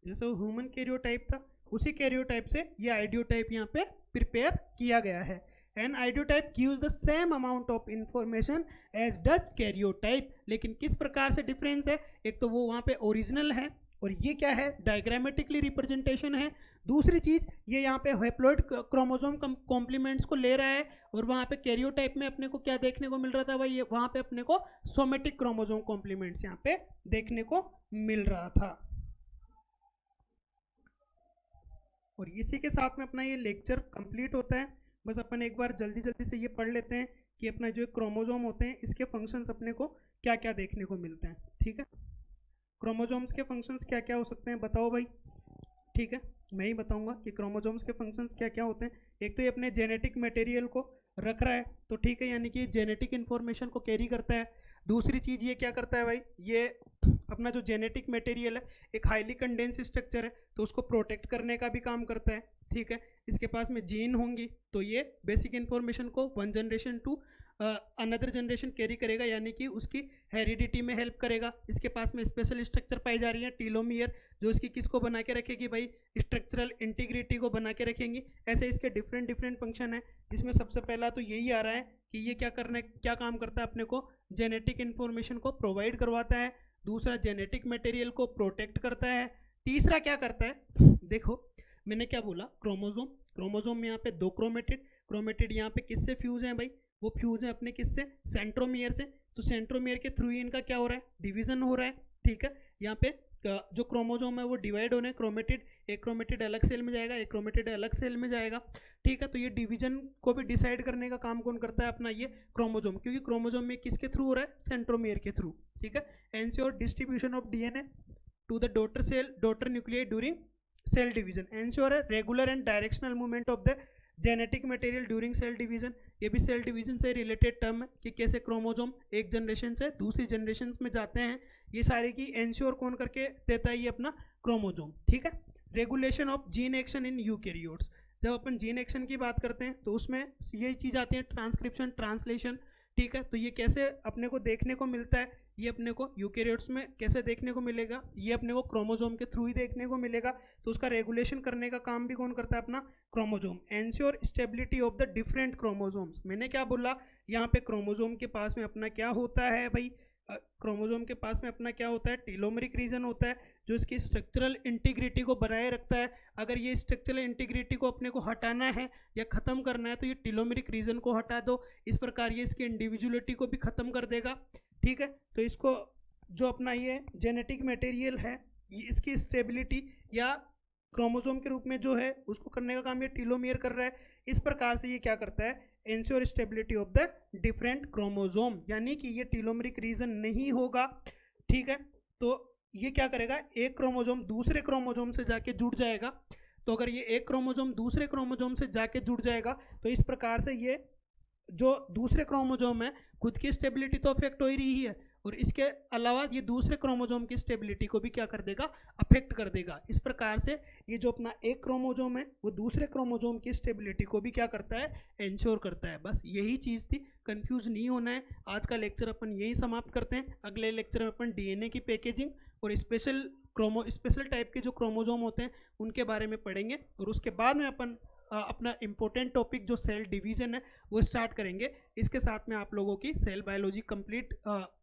Speaker 1: जैसे वो ह्यूमन कैरियोटाइप था उसी कैरियोटाइप से ये आइडियोटाइप यहाँ पे प्रिपेयर किया गया है। An idiotype gives the same amount of information as does karyotype, लेकिन किस प्रकार से डिफरेंस है, एक तो वो वहाँ पे ओरिजिनल है और ये क्या है, डायग्रामेटिकली रिप्रेजेंटेशन है। दूसरी चीज़ ये यहाँ पे हैप्लॉइड क्रोमोसोम कॉम्प्लीमेंट्स को ले रहा है, और वहाँ पे कैरियोटाइप में अपने को क्या देखने को मिल रहा था भाई, ये वहाँ पे अपने को सोमेटिक क्रोमोसोम कॉम्प्लीमेंट्स यहाँ पे देखने को मिल रहा था। और इसी के साथ में अपना ये लेक्चर कंप्लीट होता है। बस अपन एक बार जल्दी जल्दी से ये पढ़ लेते हैं कि अपना जो क्रोमोसोम होते हैं इसके फंक्शंस अपने को क्या क्या देखने को मिलते हैं, ठीक है। क्रोमोसोम्स के फंक्शंस क्या क्या हो सकते हैं बताओ भाई, ठीक है, मैं ही बताऊंगा कि क्रोमोसोम्स के फंक्शंस क्या क्या होते हैं। एक तो ये अपने जेनेटिक मटेरियल को रख रहा है, तो ठीक है, यानी कि जेनेटिक इन्फॉर्मेशन को कैरी करता है। दूसरी चीज़ ये क्या करता है भाई, ये अपना जो जेनेटिक मटेरियल है एक हाईली कंडेंस स्ट्रक्चर है, तो उसको प्रोटेक्ट करने का भी काम करता है, ठीक है। इसके पास में जीन होंगी तो ये बेसिक इन्फॉर्मेशन को one generation to another generation carry करेगा, यानी कि उसकी हेरिडिटी में हेल्प करेगा। इसके पास में स्पेशल स्ट्रक्चर पाई जा रही है टीलोमियर, जो इसकी किसको बना के रखेगी भाई, स्ट्रक्चरल इंटीग्रिटी को बना के रखेंगी। ऐसे इसके डिफरेंट डिफरेंट फंक्शन है, जिसमें सबसे पहला तो यही आ रहा है कि ये क्या काम करता है, अपने को जेनेटिक इन्फॉर्मेशन को प्रोवाइड करवाता है। दूसरा जेनेटिक मटेरियल को प्रोटेक्ट करता है। तीसरा क्या करता है, देखो मैंने क्या बोला, क्रोमोसोम में यहाँ पे दो क्रोमेटिड यहाँ पे किससे फ्यूज हैं भाई, वो फ्यूज है अपने किससे, सेंट्रोमियर से। तो सेंट्रोमियर के थ्रू ही इनका क्या हो रहा है, डिवीजन हो रहा है, ठीक है। यहाँ पे जो क्रोमोजोम है वो डिवाइड होने, क्रोमेटिड, एक क्रोमेटिड अलग सेल में जाएगा, एक क्रोमेटिड अलग सेल में जाएगा, ठीक है। तो ये डिवीजन को भी डिसाइड करने का काम कौन करता है? अपना ये क्रोमोजोम, क्योंकि क्रोमोजोम में किसके थ्रू हो रहा है? सेंट्रोमियर के थ्रू, ठीक है। Ensure distribution of DNA to the daughter cell, daughter nuclei during cell division. Ensure है regular and directional movement of the genetic material during cell division. ये भी सेल डिवीजन से रिलेटेड टर्म है कि कैसे क्रोमोजोम एक जनरेशन से दूसरी जनरेशन में जाते हैं, ये सारे की एंश्योर कौन करके देता है? ये अपना क्रोमोजोम, ठीक है। Regulation of gene action in eukaryotes, जब अपन जीन एक्शन की बात करते हैं तो उसमें यही चीज़ आती है, ट्रांसक्रिप्शन, ट्रांसलेशन, ठीक है। तो ये कैसे अपने को देखने को मिलता है? ये अपने को यूकैरियोट्स में कैसे देखने को मिलेगा? ये अपने को क्रोमोजोम के थ्रू ही देखने को मिलेगा। तो उसका रेगुलेशन करने का काम भी कौन करता है? अपना chromosome. Ensure stability of the different chromosomes, मैंने क्या बोला? यहाँ पे क्रोमोजोम के पास में अपना क्या होता है भाई? क्रोमोजोम के पास में अपना क्या होता है? टेलोमेरिक रीजन होता है, जो इसकी स्ट्रक्चरल इंटीग्रिटी को बनाए रखता है। अगर ये स्ट्रक्चरल इंटीग्रिटी को अपने को हटाना है या ख़त्म करना है तो ये टेलोमेरिक रीजन को हटा दो। इस प्रकार ये इसकी इंडिविजुअलिटी को भी ख़त्म कर देगा, ठीक है। तो इसको जो अपना ये जेनेटिक मटेरियल है, ये इसकी स्टेबिलिटी या क्रोमोजोम के रूप में जो है उसको करने का काम ये टेलोमियर कर रहा है। इस प्रकार से ये क्या करता है? Ensure stability of the different chromosome, यानी कि ये टेलोमेरिक रीजन नहीं होगा, ठीक है। तो ये क्या करेगा? एक क्रोमोजोम दूसरे क्रोमोजोम से जाके जुड़ जाएगा। तो अगर ये एक क्रोमोजोम दूसरे क्रोमोजोम से जाके जुड़ जाएगा तो इस प्रकार से ये जो दूसरे क्रोमोजोम है खुद की स्टेबिलिटी तो अफेक्ट हो ही रही है, और इसके अलावा ये दूसरे क्रोमोजोम की स्टेबिलिटी को भी क्या कर देगा? अफेक्ट कर देगा। इस प्रकार से ये जो अपना एक क्रोमोजोम है वो दूसरे क्रोमोजोम की स्टेबिलिटी को भी क्या करता है? इंश्योर करता है। बस यही चीज़ थी, कंफ्यूज नहीं होना है। आज का लेक्चर अपन यही समाप्त करते हैं। अगले लेक्चर में अपन डीएनए की पैकेजिंग और स्पेशल टाइप के जो क्रोमोजोम होते हैं उनके बारे में पढ़ेंगे, और उसके बाद में अपन अपना इम्पोर्टेंट टॉपिक जो सेल डिवीजन है वो स्टार्ट करेंगे। इसके साथ में आप लोगों की सेल बायोलॉजी कंप्लीट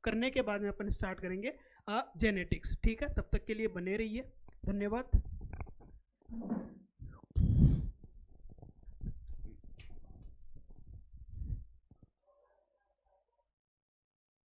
Speaker 1: करने के बाद में अपन स्टार्ट करेंगे जेनेटिक्स, ठीक है। तब तक के लिए बने रहिए, धन्यवाद।